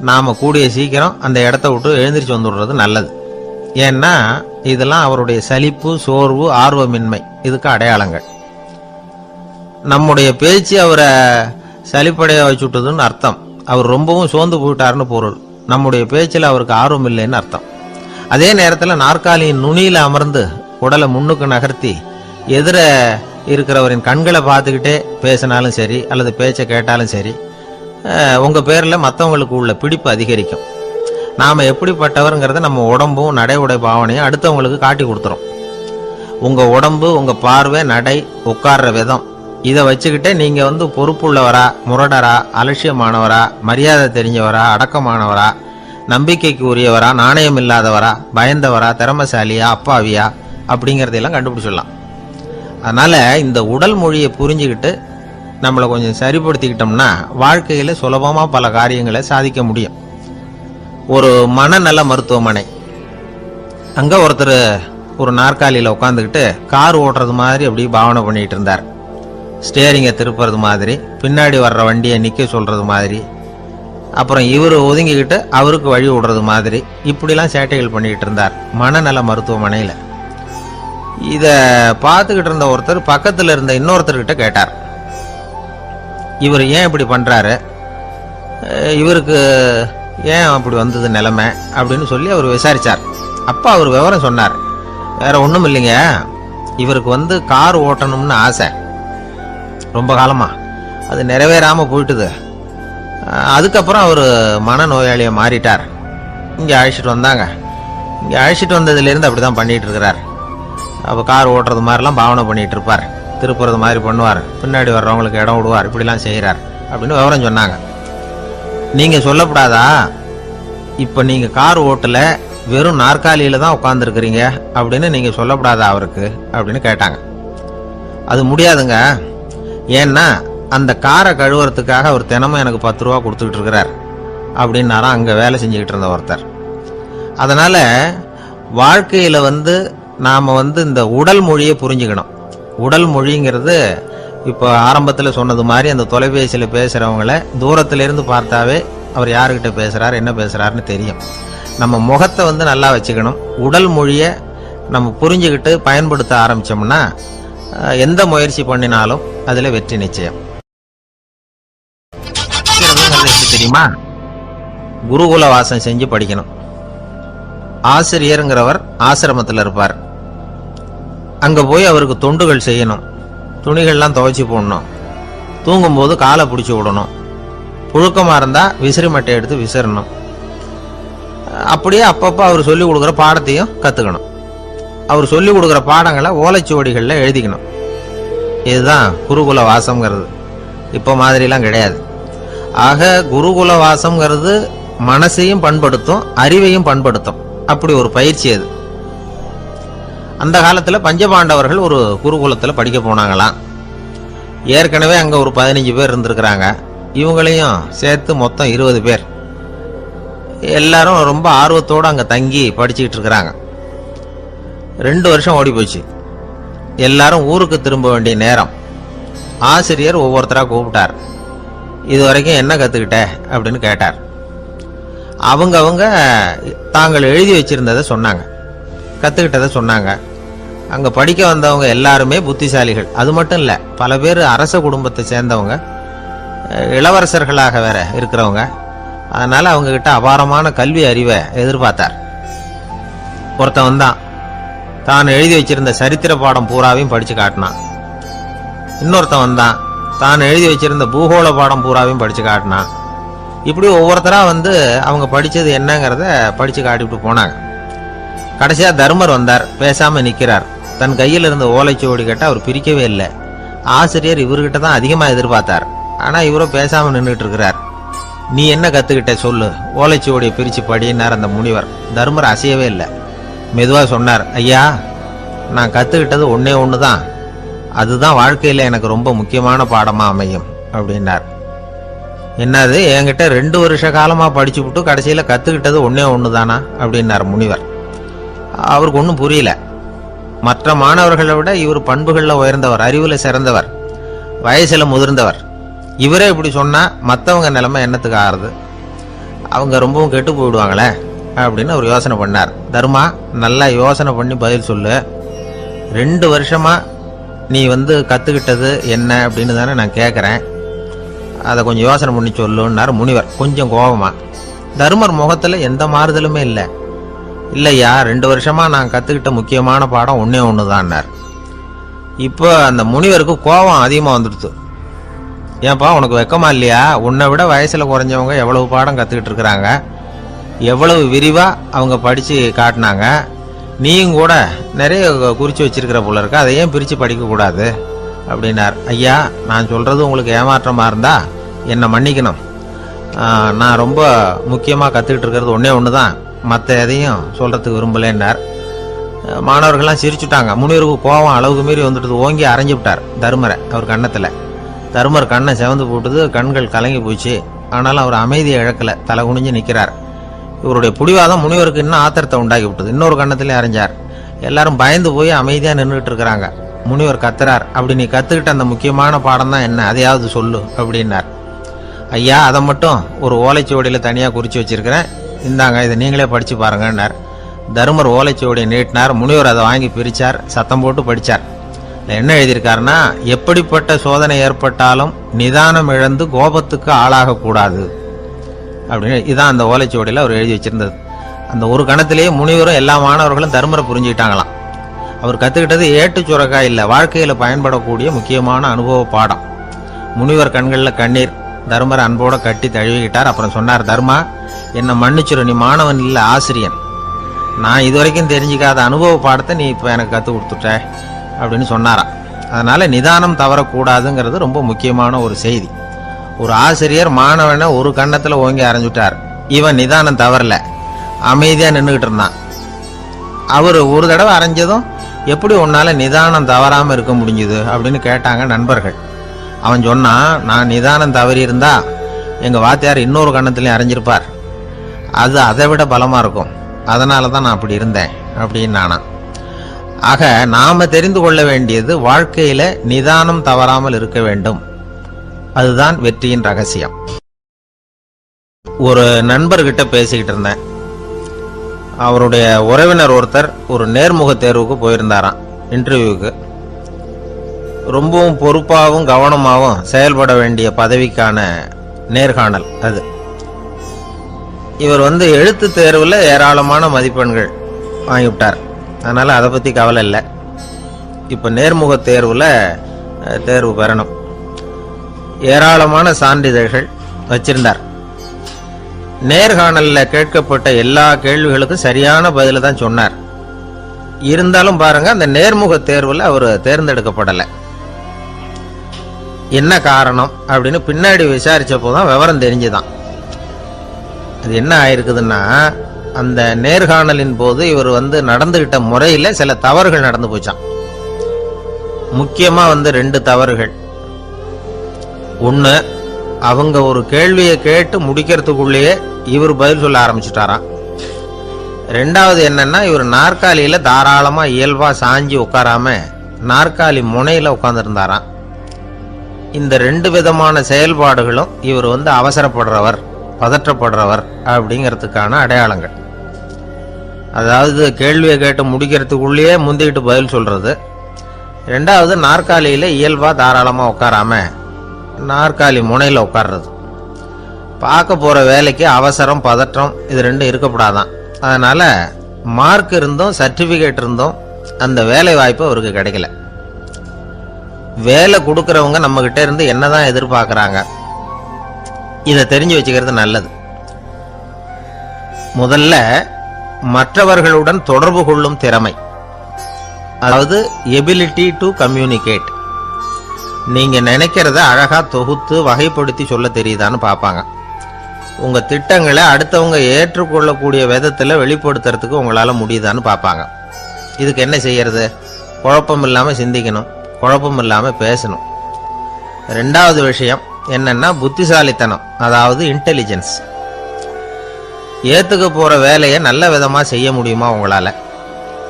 நாம் கூடிய சீக்கிரம் அந்த இடத்த விட்டு எழுந்திரிச்சு வந்துடுறது நல்லது. ஏன்னா இதெல்லாம் அவருடைய சலிப்பு, சோர்வு, ஆர்வமின்மை இதுக்கு அடையாளங்கள். நம்முடைய பேச்சு அவரை சலிப்படைய வச்சுட்டதுன்னு அர்த்தம். அவர் ரொம்பவும் சோர்ந்து போயிட்டாருன்னு பொருள். நம்முடைய பேச்சில் அவருக்கு ஆர்வம் இல்லைன்னு அர்த்தம். அதே நேரத்தில் நாற்காலியின் நுனியில் அமர்ந்து உடலை முன்னுக்கு நகர்த்தி எதிர இருக்கிறவரின் கண்களை பார்த்துக்கிட்டே பேசினாலும் சரி அல்லது பேச்சை கேட்டாலும் சரி, உங்கள் பேரில் மற்றவங்களுக்கு உள்ள பிடிப்பு அதிகரிக்கும். நாம் எப்படிப்பட்டவருங்கிறத நம்ம உடம்பும் நடை உடை பாவனையும் அடுத்தவங்களுக்கு காட்டி கொடுத்துரும். உங்கள் உடம்பு, உங்கள் பார்வை, நடை, உட்கார்ற விதம் இதை வச்சுக்கிட்டே நீங்கள் பொறுப்புள்ளவரா, முரடரா, அலட்சியமானவரா, மரியாதை தெரிஞ்சவரா, அடக்கமானவரா, நம்பிக்கைக்கு உரியவரா, நாணயம் இல்லாதவரா, பயந்தவரா, திறமசாலியா, அப்பாவியா அப்படிங்கிறதையெல்லாம் கண்டுபிடிச்சிடலாம். அதனால் இந்த உடல் மொழியை புரிஞ்சுக்கிட்டு நம்மளை கொஞ்சம் சரிப்படுத்திக்கிட்டோம்னா வாழ்க்கையில் சுலபமாக பல காரியங்களை சாதிக்க முடியும். ஒரு மனநல மருத்துவமனை, அங்கே ஒருத்தர் ஒரு நாற்காலியில் உட்காந்துக்கிட்டு கார் ஓட்டுறது மாதிரி அப்படி பாவனை பண்ணிகிட்டு இருந்தார். ஸ்டேரிங்கை திருப்புறது மாதிரி, பின்னாடி வர்ற வண்டியை நிற்க சொல்கிறது மாதிரி, அப்புறம் இவர் ஒதுங்கிக்கிட்டு அவருக்கு வழி விடுறது மாதிரி, இப்படிலாம் சேட்டைகள் பண்ணிக்கிட்டு இருந்தார் மனநல மருத்துவமனையில். இதை பார்த்துக்கிட்டு இருந்த ஒருத்தர் பக்கத்தில் இருந்த இன்னொருத்தர்கிட்ட கேட்டார், இவர் ஏன் இப்படி பண்ணுறாரு, இவருக்கு ஏன் அப்படி வந்தது நிலைமை அப்படின்னு சொல்லி அவர் விசாரித்தார். அப்போ அவர் விவரம் சொன்னார். வேற ஒன்றும் இல்லைங்க, இவருக்கு கார் ஓட்டணும்னு ஆசை ரொம்ப காலமா, அது நிறைவேறாமல் போயிட்டுது. அதுக்கப்புறம் அவர் மனநோயாளியை மாறிட்டார். இங்கே அழைச்சிட்டு வந்தாங்க. இங்கே அழைச்சிட்டு வந்ததுலேருந்து அப்படி தான் பண்ணிகிட்டு இருக்கிறார். அப்போ கார் ஓட்டுறது மாதிரிலாம் பாவனை பண்ணிகிட்டு இருப்பார், திருப்புறது மாதிரி பண்ணுவார், பின்னாடி வர்றவங்களுக்கு இடம் விடுவார், இப்படிலாம் செய்கிறார் அப்படின்னு விவரம் சொன்னாங்க. நீங்கள் சொல்லப்படாதா, இப்போ நீங்கள் கார் ஓட்டல, வெறும் நாற்காலியில் தான் உட்காந்துருக்கிறீங்க அப்படின்னு நீங்கள் சொல்லப்படாதா அவருக்கு அப்படின்னு கேட்டாங்க. அது முடியாதுங்க, ஏன்னா அந்த காரை கழுவுறதுக்காக அவர் தினமும் எனக்கு 10 ரூபா கொடுத்துக்கிட்டு இருக்கிறார் அப்படின்னாராம் அங்கே வேலை செஞ்சுக்கிட்டு இருந்த ஒருத்தர். அதனால் வாழ்க்கையில் நாம் இந்த உடல் மொழியை புரிஞ்சுக்கணும். உடல் மொழிங்கிறது இப்போ ஆரம்பத்தில் சொன்னது மாதிரி அந்த தொலைபேசியில் பேசுகிறவங்கள தூரத்திலேருந்து பார்த்தாவே அவர் யாருக்கிட்ட பேசுகிறார், என்ன பேசுகிறாருன்னு தெரியும். நம்ம முகத்தை நல்லா வச்சுக்கணும். உடல் மொழியை நம்ம புரிஞ்சுக்கிட்டு பயன்படுத்த ஆரம்பித்தோம்னா எந்த முயற்சி பண்ணினாலும் அதில் வெற்றி நிச்சயம். தெரியுமா, குருகுல வாசம் செஞ்சு படிக்கணும். ஆசிரியருங்கிறவர் ஆசிரமத்தில் இருப்பார். அங்கே போய் அவருக்கு தொண்டுகள் செய்யணும். துணிகள்லாம் துவைச்சி போடணும். தூங்கும்போது காலை பிடிச்சி விடணும். புழுக்கமாக இருந்தால் விசிறி மட்டை எடுத்து விசிறணும். அப்படியே அப்பப்போ அவர் சொல்லிக் கொடுக்குற பாடத்தையும் கற்றுக்கணும். அவர் சொல்லிக் கொடுக்குற பாடங்களை ஓலைச்சுவடிகளில் எழுதிக்கணும். இதுதான் குருகுல வாசம்ங்கிறது. இப்போ மாதிரிலாம் கிடையாது. ஆக குருகுல வாசம்ங்கிறது மனசையும் பண்படுத்தும், அறிவையும் பண்படுத்தும். அப்படி ஒரு பயிற்சி அது. அந்த காலத்தில் பஞ்சபாண்டவர்கள் ஒரு குருகுலத்தில் படிக்க போனாங்களாம். ஏற்கனவே அங்கே ஒரு 15 பேர் இருந்திருக்கிறாங்க. இவங்களையும் சேர்த்து மொத்தம் 20 பேர். எல்லாரும் ரொம்ப ஆர்வத்தோடு அங்கே தங்கி படிச்சுக்கிட்டு இருக்கிறாங்க. 2 வருஷம் ஓடி போச்சு. எல்லாரும் ஊருக்கு திரும்ப வேண்டிய நேரம். ஆசிரியர் ஒவ்வொருத்தராக கூப்பிட்டார். இது வரைக்கும் என்ன கற்றுக்கிட்ட அப்படின்னு கேட்டார். அவங்க தாங்கள் எழுதி வச்சிருந்ததை சொன்னாங்க, கற்றுக்கிட்டதை சொன்னாங்க. அங்கே படிக்க வந்தவங்க எல்லாருமே புத்திசாலிகள். அது மட்டும் இல்லை, பல பேர் அரச குடும்பத்தை சேர்ந்தவங்க, இளவரசர்களாக வேற இருக்கிறவங்க. அதனால் அவங்கக்கிட்ட அபாரமான கல்வி அறிவை எதிர்பார்த்தார். ஒருத்தன் தான் எழுதி வச்சிருந்த சரித்திர பாடம் பூராவையும் படித்து காட்டினான். இன்னொருத்தன் தான் எழுதி வச்சிருந்த பூகோள பாடம் பூராவையும் படித்து காட்டினான். இப்படி ஒவ்வொருத்தராக அவங்க படித்தது என்னங்கிறத படித்து காட்டிவிட்டு போனாங்க. கடைசியாக தர்மர் வந்தார். பேசாமல் நிற்கிறார். தன் கையில் இருந்த ஓலைச்சுவடி கேட்டால் அவர் பிரிக்கவே இல்லை. ஆசிரியர் இவர்கிட்ட தான் அதிகமாக எதிர்பார்த்தார். ஆனால் இவரும் பேசாமல் நின்றுட்டு இருக்கிறார். நீ என்ன கற்றுக்கிட்ட சொல்லு, ஓலைச்சுவடியை பிரித்து படினார் அந்த முனிவர். தர்மர் அசையவே இல்லை. மெதுவாக சொன்னார், ஐயா, நான் கற்றுக்கிட்டது ஒன்று தான். அதுதான் வாழ்க்கையில் எனக்கு ரொம்ப முக்கியமான பாடமாக அமையும் அப்படின்னார். என்னது, என்கிட்ட 2 வருஷ காலமாக படிச்சு விட்டு கடைசியில் கற்றுக்கிட்டது ஒன்று தானா அப்படின்னார் முனிவர். அவருக்கு ஒன்றும் புரியல. மற்ற மாணவர்களை விட இவர் பண்புகளில் உயர்ந்தவர், அறிவில் சிறந்தவர், வயசில் முதிர்ந்தவர். இவரே இப்படி சொன்னால் மற்றவங்க நிலைமை என்னத்துக்கு ஆறுது? அவங்க ரொம்பவும் கெட்டு போயிடுவாங்களே அப்படின்னு அவர் யோசனை பண்ணார். தர்மா, நல்லா யோசனை பண்ணி பதில் சொல்லு. 2 வருஷமாக நீ கற்றுக்கிட்டது என்ன அப்படின்னு தானே நான் கேட்குறேன். அதை கொஞ்சம் யோசனை பண்ணி சொல்லுன்னார் முனிவர் கொஞ்சம் கோபமா. தர்மர் முகத்தில் எந்த மாறுதலுமே இல்லை. இல்லையா, 2 வருஷமாக நான் கற்றுக்கிட்ட முக்கியமான பாடம் ஒன்றே ஒன்று தான்னார். இப்போ அந்த முனிவருக்கு கோபம் அதிகமாக வந்துடுச்சு. ஏன்பா, உனக்கு வெக்கமா இல்லையா? உன்னை விட வயசில் குறைஞ்சவங்க எவ்வளவு பாடம் கற்றுக்கிட்டு இருக்கிறாங்க, எவ்வளவு விரிவாக அவங்க படித்து காட்டினாங்க. நீயும் கூட நிறைய குறித்து வச்சிருக்கிற போல இருக்க, அதை ஏன் பிரித்து படிக்கக்கூடாது அப்படின்னார். ஐயா, நான் சொல்கிறது உங்களுக்கு ஏமாற்றமாக இருந்தால் என்னை மன்னிக்கணும். நான் ரொம்ப முக்கியமாக கற்றுக்கிட்டு இருக்கிறது ஒன்றே ஒன்று தான், மற்ற எதையும் சொல்கிறதுக்கு விரும்பலேன்னார். மாணவர்கள்லாம் சிரிச்சுட்டாங்க. முனிவருக்கு கோபம் அளவுக்கு மீறி வந்துட்டு ஓங்கி அரைஞ்சு விட்டார் தருமரை அவர் கன்னத்தில். தருமர் கண்ணை செவந்து போட்டுது, கண்கள் கலங்கி போச்சு. ஆனாலும் அவர் அமைதியை இழக்கலை, தலை குனிஞ்சு நிற்கிறார். இவருடைய புடிவாதம் முனிவருக்கு இன்னும் ஆத்திரத்தை உண்டாக்கி விட்டது. இன்னொரு கண்ணத்திலே அரைஞ்சார். எல்லாரும் பயந்து போய் அமைதியாக நின்றுட்டு இருக்கிறாங்க. முனிவர் கத்துறார், அப்படி நீ கற்றுக்கிட்ட அந்த முக்கியமான பாடம் தான் என்ன, அதையாவது சொல்லு அப்படின்னார். ஐயா, அதை மட்டும் ஒரு ஓலைச்சுவடியில் தனியாக குறித்து வச்சிருக்கிறேன், இந்தாங்க, இதை நீங்களே படித்து பாருங்கன்னார். தருமர் ஓலைச்சுவடியை நீட்டினார். முனிவர் அதை வாங்கி பிரித்தார், சத்தம் போட்டு படித்தார். என்ன எழுதியிருக்காருன்னா, எப்படிப்பட்ட சோதனை ஏற்பட்டாலும் நிதானம் இழந்து கோபத்துக்கு ஆளாகக்கூடாது அப்படின்னு. இதான் அந்த ஓலைச்சுவடியில் அவர் எழுதி வச்சிருந்தது. அந்த ஒரு கணத்திலேயே முனிவரும் எல்லா மாணவர்களும் தருமரை புரிஞ்சுக்கிட்டாங்களாம். அவர் கற்றுக்கிட்டது ஏட்டு சுரக்காய் இல்லை, வாழ்க்கையில் பயன்படக்கூடிய முக்கியமான அனுபவ பாடம். முனிவர் கண்களில் கண்ணீர். தர்மரை அன்போட கட்டி தழுவிக்கிட்டார். அப்புறம் சொன்னார், தர்மா, என்னை மன்னிச்சிரு, நீ மாணவன் இல்லை, ஆசிரியன். நான் இதுவரைக்கும் தெரிஞ்சிக்காத அனுபவ பாடத்தை நீ இப்போ எனக்கு கற்றுக் கொடுத்துட்ட அப்படின்னு சொன்னாராம். அதனால் நிதானம் தவறக்கூடாதுங்கிறது ரொம்ப முக்கியமான ஒரு செய்தி. ஒரு ஆசிரியர் மாணவனை ஒரு கன்னத்தில் ஓங்கி அரைஞ்சுட்டார். இவன் நிதானம் தவறல, அமைதியாக நின்றுக்கிட்டு இருந்தான். அவர் ஒரு தடவை அரைஞ்சதும் எப்படி உன்னால் நிதானம் தவறாமல் இருக்க முடிஞ்சுது அப்படின்னு கேட்டாங்க நண்பர்கள். அவன் சொன்னான், நான் நிதானம் தவறி இருந்தா எங்கள் வாத்தியார் இன்னொரு கன்னத்துலையும் அரைஞ்சிருப்பார், அது அதை விட பலமாக இருக்கும், அதனால தான் நான் அப்படி இருந்தேன் அப்படின்னு நானான். ஆக நாம தெரிந்து கொள்ள வேண்டியது, வாழ்க்கையில நிதானம் தவறாமல் இருக்க வேண்டும். அதுதான் வெற்றியின் ரகசியம். ஒரு நண்பர்கிட்ட பேசிக்கிட்டு இருந்தேன். அவருடைய உறவினர் ஒருத்தர் ஒரு நேர்முக தேர்வுக்கு போயிருந்தாராம், இன்டர்வியூக்கு. ரொம்பவும் பொறுப்பாகவும் கவனமாகவும் செயல்பட வேண்டிய பதவிக்கான நேர்காணல் அது. இவர் எழுத்து தேர்வில் ஏராளமான மதிப்பெண்கள் வாங்கிவிட்டார். அதனால் அதை பற்றி கவலை இல்லை. இப்போ நேர்முக தேர்வில் தேர்வு பெறணும். ஏராளமான சான்றிதழ்கள் வச்சிருந்தார். நேர்காணலில் கேட்கப்பட்ட எல்லா கேள்விகளுக்கும் சரியான பதில தான் சொன்னார். இருந்தாலும் பாருங்க, அந்த நேர்முக தேர்வில் அவர் தேர்ந்தெடுக்கப்படலை. என்ன காரணம் அப்படின்னு பின்னாடி விசாரிச்சப்போ தான் விவரம் தெரிஞ்சுதான். அது என்ன ஆயிருக்குதுன்னா, அந்த நேர்காணலின் போது இவர் நடந்துகிட்ட முறையில் சில தவறுகள் நடந்து போச்சான். முக்கியமாக 2 தவறுகள். ஒன்று, அவங்க ஒரு கேள்வியை கேட்டு முடிக்கிறதுக்குள்ளேயே இவர் பதில் சொல்ல ஆரம்பிச்சுட்டாராம். 2வது என்னன்னா, இவர் நாற்காலியில் தாராளமாக இயல்பாக சாஞ்சி உட்காராம நாற்காலி முனையில் உட்காந்துருந்தாராம். இந்த 2 விதமான செயல்பாடுகளும் இவர் அவசரப்படுறவர், பதற்றப்படுறவர் அப்படிங்கிறதுக்கான அடையாளங்கள். அதாவது கேள்வியை கேட்டு முடிக்கிறதுக்குள்ளேயே முந்திக்கிட்டு பதில் சொல்றது. 2வது, நாற்காலியில் இயல்பா தாராளமாக உட்காராம நாற்காலி முனையில் உட்கார்றது. பார்க்க போற வேலைக்கு அவசரம், பதற்றம் இது 2 இருக்கப்படாதான். அதனால மார்க் இருந்தும் சர்டிபிகேட் இருந்தும் அந்த வேலை வாய்ப்பு அவருக்கு கிடைக்கல. வேலை கொடுக்கறவங்க நம்ம கிட்ட இருந்து என்னதான் எதிர்பார்க்கறாங்க, இதை தெரிஞ்சு வச்சுக்கிறது நல்லது. முதல்ல, மற்றவர்களுடன் தொடர்பு கொள்ளும் திறமை, அதாவது எபிலிட்டி டு கம்யூனிகேட். நீங்க நினைக்கிறத அழகா தொகுத்து வகைப்படுத்தி சொல்ல தெரியுதான்னு பார்ப்பாங்க. உங்க திட்டங்களை அடுத்தவங்க ஏற்றுக்கொள்ளக்கூடிய விதத்துல வெளிப்படுத்துறதுக்கு உங்களால முடியுதான்னு பார்ப்பாங்க. இதுக்கு என்ன செய்யறது? குழப்பம் இல்லாம சிந்திக்கணும், குழப்பம் இல்லாம பேசணும். 2வது விஷயம் என்னன்னா புத்திசாலித்தனம், அதாவது இன்டெலிஜென்ஸ். ஏத்துக்க போற வேலையை நல்ல விதமா செய்ய முடியுமா உங்களால?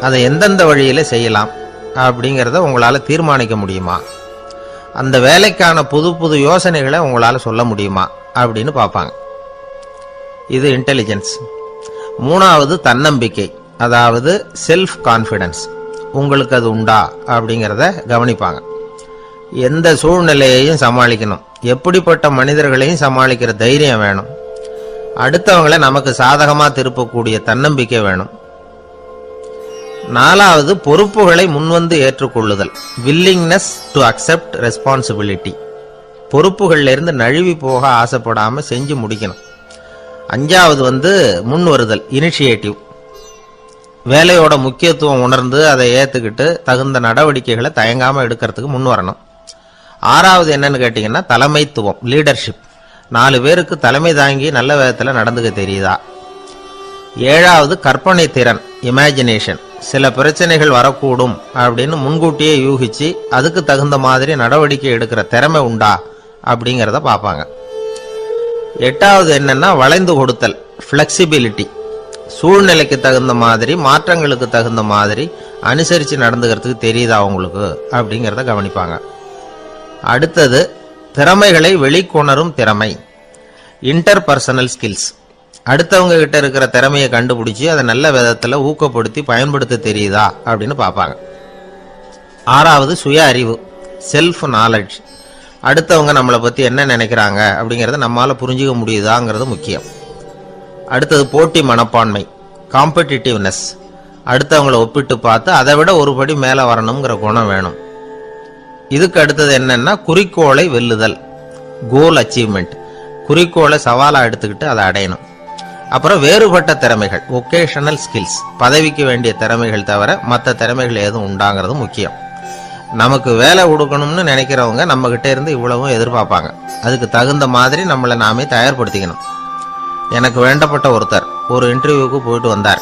அதை எந்தெந்த வழியில செய்யலாம், அப்படிங்கிறத உங்களால் தீர்மானிக்க முடியுமா? அந்த வேலைக்கான புது புது யோசனைகளை உங்களால் சொல்ல முடியுமா அப்படின்னு பார்ப்பாங்க. இது இன்டெலிஜென்ஸ். மூணாவது தன்னம்பிக்கை, அதாவது செல்ஃப் கான்ஃபிடன்ஸ். உங்களுக்கு அது உண்டா அப்படிங்கிறத கவனிப்பாங்க. எந்த சூழ்நிலையையும் சமாளிக்கணும், எப்படிப்பட்ட மனிதர்களையும் சமாளிக்கிற தைரியம் வேணும், அடுத்தவங்களை நமக்கு சாதகமாக திருப்பக்கூடிய தன்னம்பிக்கை வேணும். நாலாவது பொறுப்புகளை முன்வந்து ஏற்றுக்கொள்ளுதல், வில்லிங்னஸ் டு அக்செப்ட் ரெஸ்பான்சிபிலிட்டி. பொறுப்புகள்ல இருந்து நழுவி போக ஆசைப்படாம செஞ்சு முடிக்கணும். அஞ்சாவது முன் வருதல், இனிஷியேட்டிவ். வேலையோட முக்கியத்துவம் உணர்ந்து அதை ஏத்துக்கிட்டு தகுந்த நடவடிக்கைகளை தயங்காம எடுக்கிறதுக்கு முன் வரணும். ஆறாவது என்னன்னு கேட்டீங்கன்னா தலைமைத்துவம், லீடர்ஷிப். 4 பேருக்கு தலைமை தாங்கி நல்ல விதத்தில் நடந்துக்க தெரியுதா? ஏழாவது கற்பனை திறன், இமேஜினேஷன். சில பிரச்சனைகள் வரக்கூடும் அப்படின்னு முன்கூட்டியே யூகிச்சு அதுக்கு தகுந்த மாதிரி நடவடிக்கை எடுக்கிற திறமை உண்டா அப்படிங்கிறத பார்ப்பாங்க. எட்டாவது என்னன்னா வளைந்து கொடுத்தல், ஃபிளெக்சிபிலிட்டி. சூழ்நிலைக்கு தகுந்த மாதிரி, மாற்றங்களுக்கு தகுந்த மாதிரி அனுசரித்து நடந்துக்கிறதுக்கு தெரியுதா உங்களுக்கு அப்படிங்கிறத கவனிப்பாங்க. அடுத்தது திறமைகளை வெளிக்கொணரும் திறமை, இன்டர்பர்சனல் ஸ்கில்ஸ். அடுத்தவங்க கிட்ட இருக்கிற திறமையை கண்டுபிடிச்சி அதை நல்ல விதத்தில் ஊக்கப்படுத்தி பயன்படுத்த தெரியுதா அப்படின்னு பார்ப்பாங்க. ஆறாவது சுய அறிவு, செல்ஃப் நாலேஜ். அடுத்தவங்க நம்மளை பற்றி என்ன நினைக்கிறாங்க அப்படிங்கிறத நம்மளால் புரிஞ்சுக்க முடியுதாங்கிறது முக்கியம். அடுத்தது போட்டி மனப்பான்மை, காம்படிட்டிவ்னஸ். அடுத்தவங்களை ஒப்பிட்டு பார்த்து அதை விட ஒரு படி மேலே வரணுங்கிற குணம் வேணும். இதுக்கு அடுத்தது என்னன்னா குறிக்கோளை வெல்லுதல், கோல் அச்சீவ்மெண்ட். குறிக்கோளை சவாலாக எடுத்துக்கிட்டு அதை அடையணும். அப்புறம் வேறுபட்ட திறமைகள், ஒகேஷனல் ஸ்கில்ஸ். பதவிக்கு வேண்டிய திறமைகள் தவிர மற்ற திறமைகள் எதுவும் உண்டாங்கிறது முக்கியம். நமக்கு வேலை கொடுக்கணும்னு நினைக்கிறவங்க நம்ம கிட்ட இருந்து இவ்வளவும் எதிர்பார்ப்பாங்க. அதுக்கு தகுந்த மாதிரி நம்மளை நாமே தயார்படுத்திக்கணும். எனக்கு வேண்டப்பட்ட ஒருத்தர் ஒரு இன்டர்வியூக்கு போயிட்டு வந்தார்,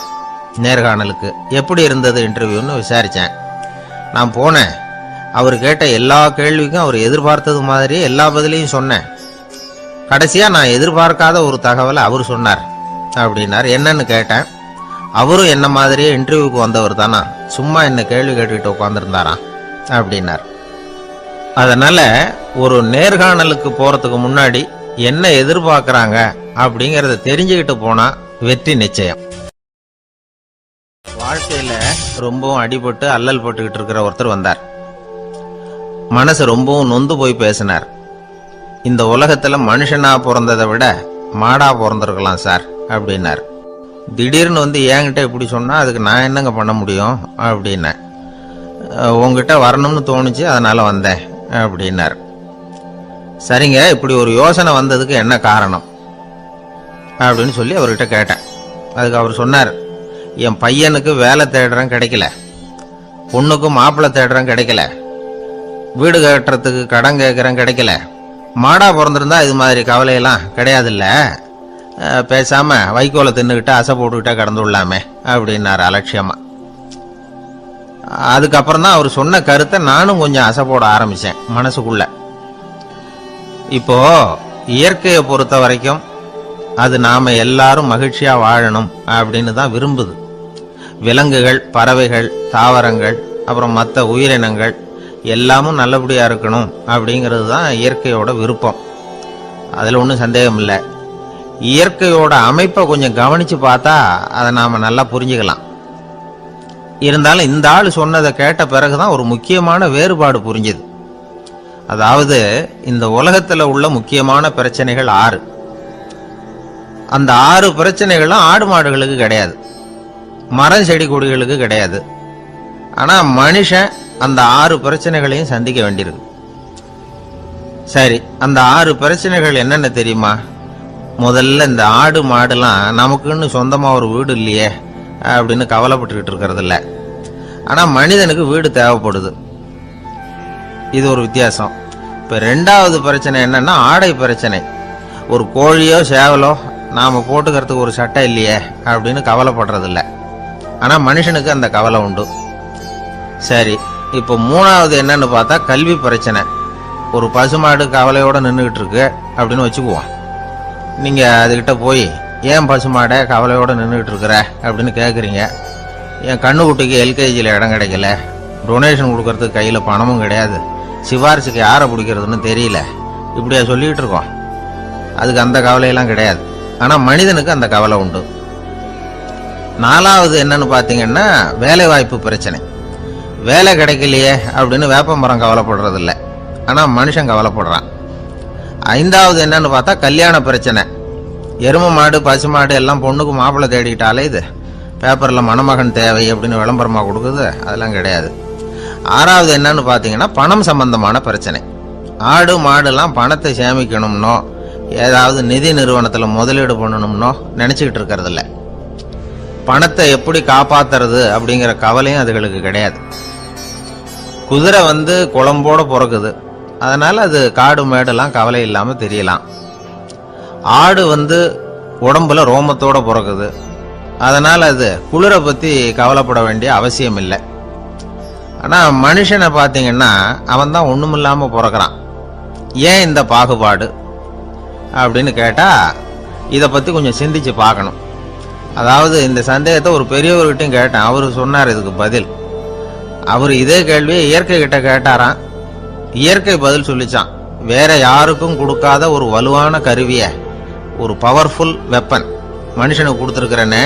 நேர்காணலுக்கு. எப்படி இருந்தது இன்டர்வியூன்னு விசாரித்தேன். நான் போனேன். அவர் கேட்ட எல்லா கேள்விக்கும் அவர் எதிர்பார்த்தது மாதிரி எல்லா பதிலையும் சொன்னேன். கடைசியாக நான் எதிர்பார்க்காத ஒரு தகவலை அவர் சொன்னார் அப்படின்னார். என்னன்னு கேட்டேன். அவரும் என்ன மாதிரியே இன்டர்வியூக்கு வந்தவர் தானா, சும்மா என்ன கேள்வி கேட்டுக்கிட்டு உட்காந்துருந்தாராம் அப்படின்னார். அதனால ஒரு நேர்காணலுக்கு போறதுக்கு முன்னாடி என்ன எதிர்பார்க்கறாங்க அப்படிங்கறத தெரிஞ்சுக்கிட்டு போனா வெற்றி நிச்சயம். வாழ்க்கையில ரொம்பவும் அடிபட்டு அல்லல் போட்டுக்கிட்டு இருக்கிற ஒருத்தர் வந்தார். மனசு ரொம்பவும் நொந்து போய் பேசினார். இந்த உலகத்துல மனுஷனா பிறந்ததை விட மாடா பிறந்திருக்கலாம் சார் அப்படின்னார். திடீர்னு என்கிட்ட இப்படி சொன்னா அதுக்கு நான் என்னங்க பண்ண முடியும் அப்படின்னேன். உங்ககிட்ட வரணும்னு தோணுச்சு, அதனால வந்தேன் அப்படின்னார். சரிங்க, இப்படி ஒரு யோசனை வந்ததுக்கு என்ன காரணம் அப்படின்னு சொல்லி அவர்கிட்ட கேட்டேன். அதுக்கு அவர் சொன்னார், என் பையனுக்கு வேலை தேடுறேன் கிடைக்கல, பொண்ணுக்கு மாப்பிள்ளை தேடுறேன் கிடைக்கல, வீடு கட்டுறதுக்கு கடன் கேட்குறேன் கிடைக்கல. மாடா பிறந்திருந்தா இது மாதிரி கவலையெல்லாம் கிடையாதுல்ல, பேசாம வைக்கோலை தின்னுக்கிட்டு அசை போட்டுக்கிட்டே கடந்துள்ளாமே அப்படின்னார் அலட்சியமா. அதுக்கப்புறம் தான் அவர் சொன்ன கருத்தை நானும் கொஞ்சம் அசை போட ஆரம்பிச்சேன் மனசுக்குள்ள. இப்போ இயற்கையை பொறுத்த வரைக்கும் அது நாம எல்லாரும் மகிழ்ச்சியா வாழணும் அப்படின்னு தான் விரும்புது. விலங்குகள், பறவைகள், தாவரங்கள், அப்புறம் மற்ற உயிரினங்கள் எல்லாமும் நல்லபடியா இருக்கணும் அப்படிங்கிறது தான் இயற்கையோட விருப்பம். அதுல ஒன்றும் சந்தேகம் இல்லை. இயற்கையோட அமைப்பை கொஞ்சம் கவனிச்சு பார்த்தா அதை நாம நல்லா புரிஞ்சுக்கலாம். இருந்தாலும் இந்த ஆள் சொன்னதை கேட்ட பிறகுதான் ஒரு முக்கியமான வேறுபாடு புரிஞ்சுது. அதாவது இந்த உலகத்துல உள்ள முக்கியமான பிரச்சனைகள் 6. அந்த 6 பிரச்சனைகளும் ஆடு மாடுகளுக்கு கிடையாது, மரம் செடி கொடிகளுக்கு கிடையாது. ஆனா மனுஷன் அந்த 6 பிரச்சனைகளையும் சந்திக்க வேண்டியிருக்கு. சரி, அந்த 6 பிரச்சனைகள் என்னென்ன தெரியுமா? முதல்ல இந்த ஆடு மாடுலாம் நமக்குன்னு சொந்தமா ஒரு வீடு இல்லையே அப்படின்னு கவலைப்பட்டுக்கிட்டு இருக்கிறது இல்லை. ஆனா மனிதனுக்கு வீடு தேவைப்படுது. இது ஒரு வித்தியாசம். இப்ப 2வது பிரச்சனை என்னன்னா ஆடை பிரச்சனை. ஒரு கோழியோ சேவலோ நாம போட்டுக்கிறதுக்கு ஒரு சட்டை இல்லையே அப்படின்னு கவலைப்படுறது இல்லை. ஆனா மனுஷனுக்கு அந்த கவலை உண்டு. சரி, இப்போ 3வது என்னன்னு பார்த்தா கல்வி பிரச்சனை. ஒரு பசுமாடு கவலையோட நின்றுகிட்டு இருக்கு அப்படின்னு வச்சுக்குவோம். நீங்க அதுகிட்ட போய் ஏன் பசுமாடை கவலையோட நின்றுகிட்டு இருக்கிற அப்படின்னு கேட்குறீங்க. என் கண்ணுக்குட்டிக்கு எல்கேஜியில் இடம் கிடைக்கல, டொனேஷன் கொடுக்கறதுக்கு கையில் பணமும் கிடையாது, சிபாரிசுக்கு யாரை பிடிக்கிறதுன்னு தெரியல, இப்படியா சொல்லிக்கிட்டு இருக்கோம். அதுக்கு அந்த கவலையெல்லாம் கிடையாது. ஆனால் மனிதனுக்கு அந்த கவலை உண்டு. 4வது என்னன்னு பார்த்தீங்கன்னா வேலை வாய்ப்பு பிரச்சனை. வேலை கிடைக்கலையே அப்படின்னு வேப்ப மரம் கவலைப்படுறது இல்லை, ஆனால் மனுஷன் கவலைப்படுறான். 5வது என்னன்னு பார்த்தா கல்யாண பிரச்சனை. எருமை மாடு பசு மாடு எல்லாம் பொண்ணுக்கு மாப்பிள்ளை தேடிட்டாலே இது பேப்பரில் மணமகன் தேவை அப்படின்னு விளம்பரமாக கொடுக்குது, அதெல்லாம் கிடையாது. 6வது என்னன்னு பார்த்தீங்கன்னா பணம் சம்பந்தமான பிரச்சனை. ஆடு மாடுலாம் பணத்தை சேமிக்கணும்னோ ஏதாவது நிதி நிறுவனத்தில் முதலீடு பண்ணணும்னோ நினச்சிக்கிட்டு இருக்கிறதில்ல. பணத்தை எப்படி காப்பாத்துறது அப்படிங்கிற கவலையும் அதுகளுக்கு கிடையாது. குதிரை குளம்போட பிறக்குது, அதனால அது காடு மேடெல்லாம் கவலை இல்லாமல் தெரியலாம். ஆடு உடம்புல ரோமத்தோட பிறக்குது, அதனால அது குளிரை பற்றி கவலைப்பட வேண்டிய அவசியம் இல்லை. ஆனால் மனுஷனை பார்த்தீங்கன்னா அவன் தான் ஒன்றுமில்லாமல் பிறக்கிறான். ஏன் இந்த பாகுபாடு அப்படின்னு கேட்டால் இதை பற்றி கொஞ்சம் சிந்திச்சு பார்க்கணும். அதாவது இந்த சந்தேகத்தை ஒரு பெரியவர்கிட்டையும் கேட்டேன், அவர் சொன்னார் இதுக்கு பதில். அவர் இதே கேள்வியை இயற்கை கிட்ட கேட்டாராம். இயற்கை பதில் சொல்லிச்சான், வேற யாருக்கும் கொடுக்காத ஒரு வலுவான கருவியை, ஒரு பவர்ஃபுல் வெப்பன் மனுஷனுக்கு கொடுத்துருக்கிறேன்னு,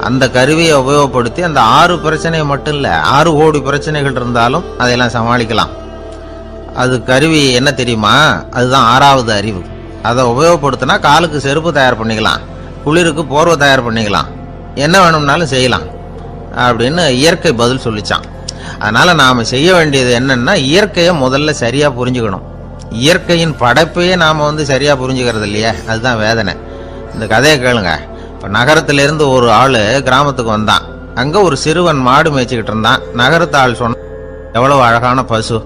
அந்த கருவியை உபயோகப்படுத்தி அந்த 6 பிரச்சனையை மட்டும் இல்லை 6 கோடி பிரச்சனைகள் இருந்தாலும் அதையெல்லாம் சமாளிக்கலாம். அது கருவி என்ன தெரியுமா? அதுதான் 6வது அறிவு. அதை உபயோகப்படுத்தினா காலுக்கு செருப்பு தயார் பண்ணிக்கலாம், குளிருக்கு போர்வை தயார் பண்ணிக்கலாம், என்ன வேணும்னாலும் செய்யலாம் அப்படின்னு இயற்கை பதில் சொல்லிச்சான். அதனால நாம செய்ய வேண்டியது என்னன்னா இயற்கையை முதல்ல சரியா புரிஞ்சுக்கணும். இயற்கையின் படைப்பையே நாம சரியா புரிஞ்சுக்கிறது இல்லையே, அதுதான் வேதனை. இந்த கதையை கேளுங்க. இப்போ நகரத்திலிருந்து ஒரு ஆள் கிராமத்துக்கு வந்தான். அங்கே ஒரு சிறுவன் மாடு மேய்ச்சிக்கிட்டு இருந்தான். நகரத்து ஆள் சொன்ன, எவ்வளவு அழகான பசு,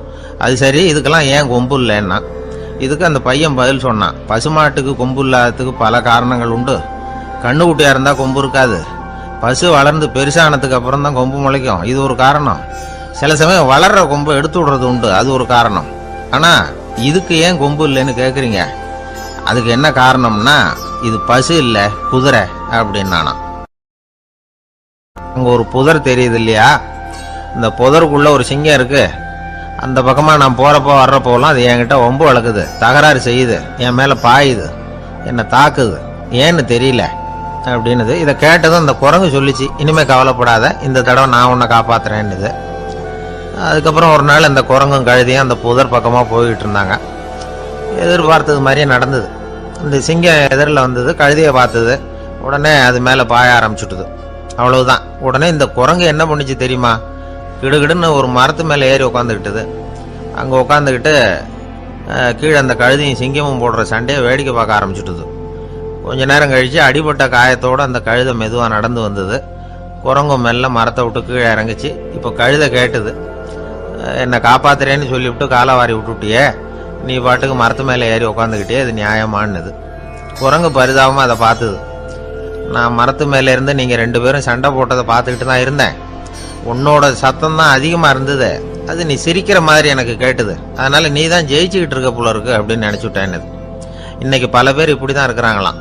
அது சரி இதுக்கெல்லாம் ஏன் கொம்பு இல்லைன்னா. இதுக்கு அந்த பையன் பதில் சொன்னான், பசுமாட்டுக்கு கொம்பு இல்லாததுக்கு பல காரணங்கள் உண்டு. கண்ணுக்குட்டியாக இருந்தால் கொம்பு இருக்காது, பசு வளர்ந்து பெருசானதுக்கு அப்புறம் தான் கொம்பு முளைக்கும், இது ஒரு காரணம். சில சமயம் வளர்ற கொம்பை எடுத்து விடுறது உண்டு, அது ஒரு காரணம். ஆனால் இதுக்கு ஏன் கொம்பு இல்லைன்னு கேட்குறீங்க, அதுக்கு என்ன காரணம்னா இது பசு இல்லை குதிரை அப்படின்னானா. அங்கே ஒரு புதர் தெரியுது இல்லையா, இந்த புதருக்குள்ள ஒரு சிங்கம் இருக்கு. அந்த பக்கமாக நான் போகிறப்போ வர்றப்போலாம் அது என்கிட்ட ஒம்பு வளர்க்குது, தகராறு செய்யுது, என் மேலே பாயுது, என்னை தாக்குது, ஏன்னு தெரியல அப்படின்னுது. இதை கேட்டதும் அந்த குரங்கு சொல்லிச்சு, இனிமேல் கவலைப்படாத, இந்த தடவை நான் உன்னை காப்பாற்றுறேன்னுது. அதுக்கப்புறம் ஒரு நாள் அந்த குரங்கும் கழுதியும் அந்த புதர் பக்கமாக போய்கிட்டு இருந்தாங்க. எதிர்பார்த்தது மாதிரியே நடந்தது. இந்த சிங்கம் எதிரில் வந்தது, கழுதியை பார்த்தது, உடனே அது மேலே பாய ஆரம்பிச்சுட்டுது. அவ்வளவுதான். உடனே இந்த குரங்கு என்ன பண்ணிச்சு தெரியுமா, கிடுகிடுன்னு ஒரு மரத்து மேலே ஏறி உட்காந்துக்கிட்டது. அங்கே உட்காந்துக்கிட்டு கீழே அந்த கழுதியும் சிங்கமும் போடுற சண்டையை வேடிக்கை பார்க்க ஆரம்பிச்சுட்டுது. கொஞ்ச நேரம் கழித்து அடிபட்ட காயத்தோடு அந்த கழுதை மெதுவாக நடந்து வந்தது. குரங்கும் மெல்ல மரத்தை விட்டு கீழே இறங்குச்சு. இப்போ கழுதை கேட்டுது, என்னை காப்பாத்துறேன்னு சொல்லிவிட்டு காலை வாரி விட்டுட்டியே, நீ பாட்டுக்கு மரத்து மேலே ஏறி உட்காந்துக்கிட்டே, அது நியாயமானது. குரங்கு பரிதாபமாக அதை பார்த்தது. நான் மரத்து மேலே இருந்து நீங்கள் 2 பேரும் சண்டை போட்டதை பார்த்துக்கிட்டு தான் இருந்தேன். உன்னோட சத்தம் தான் அதிகமாக இருந்தது, அது நீ சிரிக்கிற மாதிரி எனக்கு கேட்டுது, அதனால் நீ தான் ஜெயிச்சுக்கிட்டு இருக்க போல இருக்கு அப்படின்னு நினச்சிவிட்டேன்னு. இன்றைக்கி பல பேர் இப்படி தான் இருக்கிறாங்களாம்.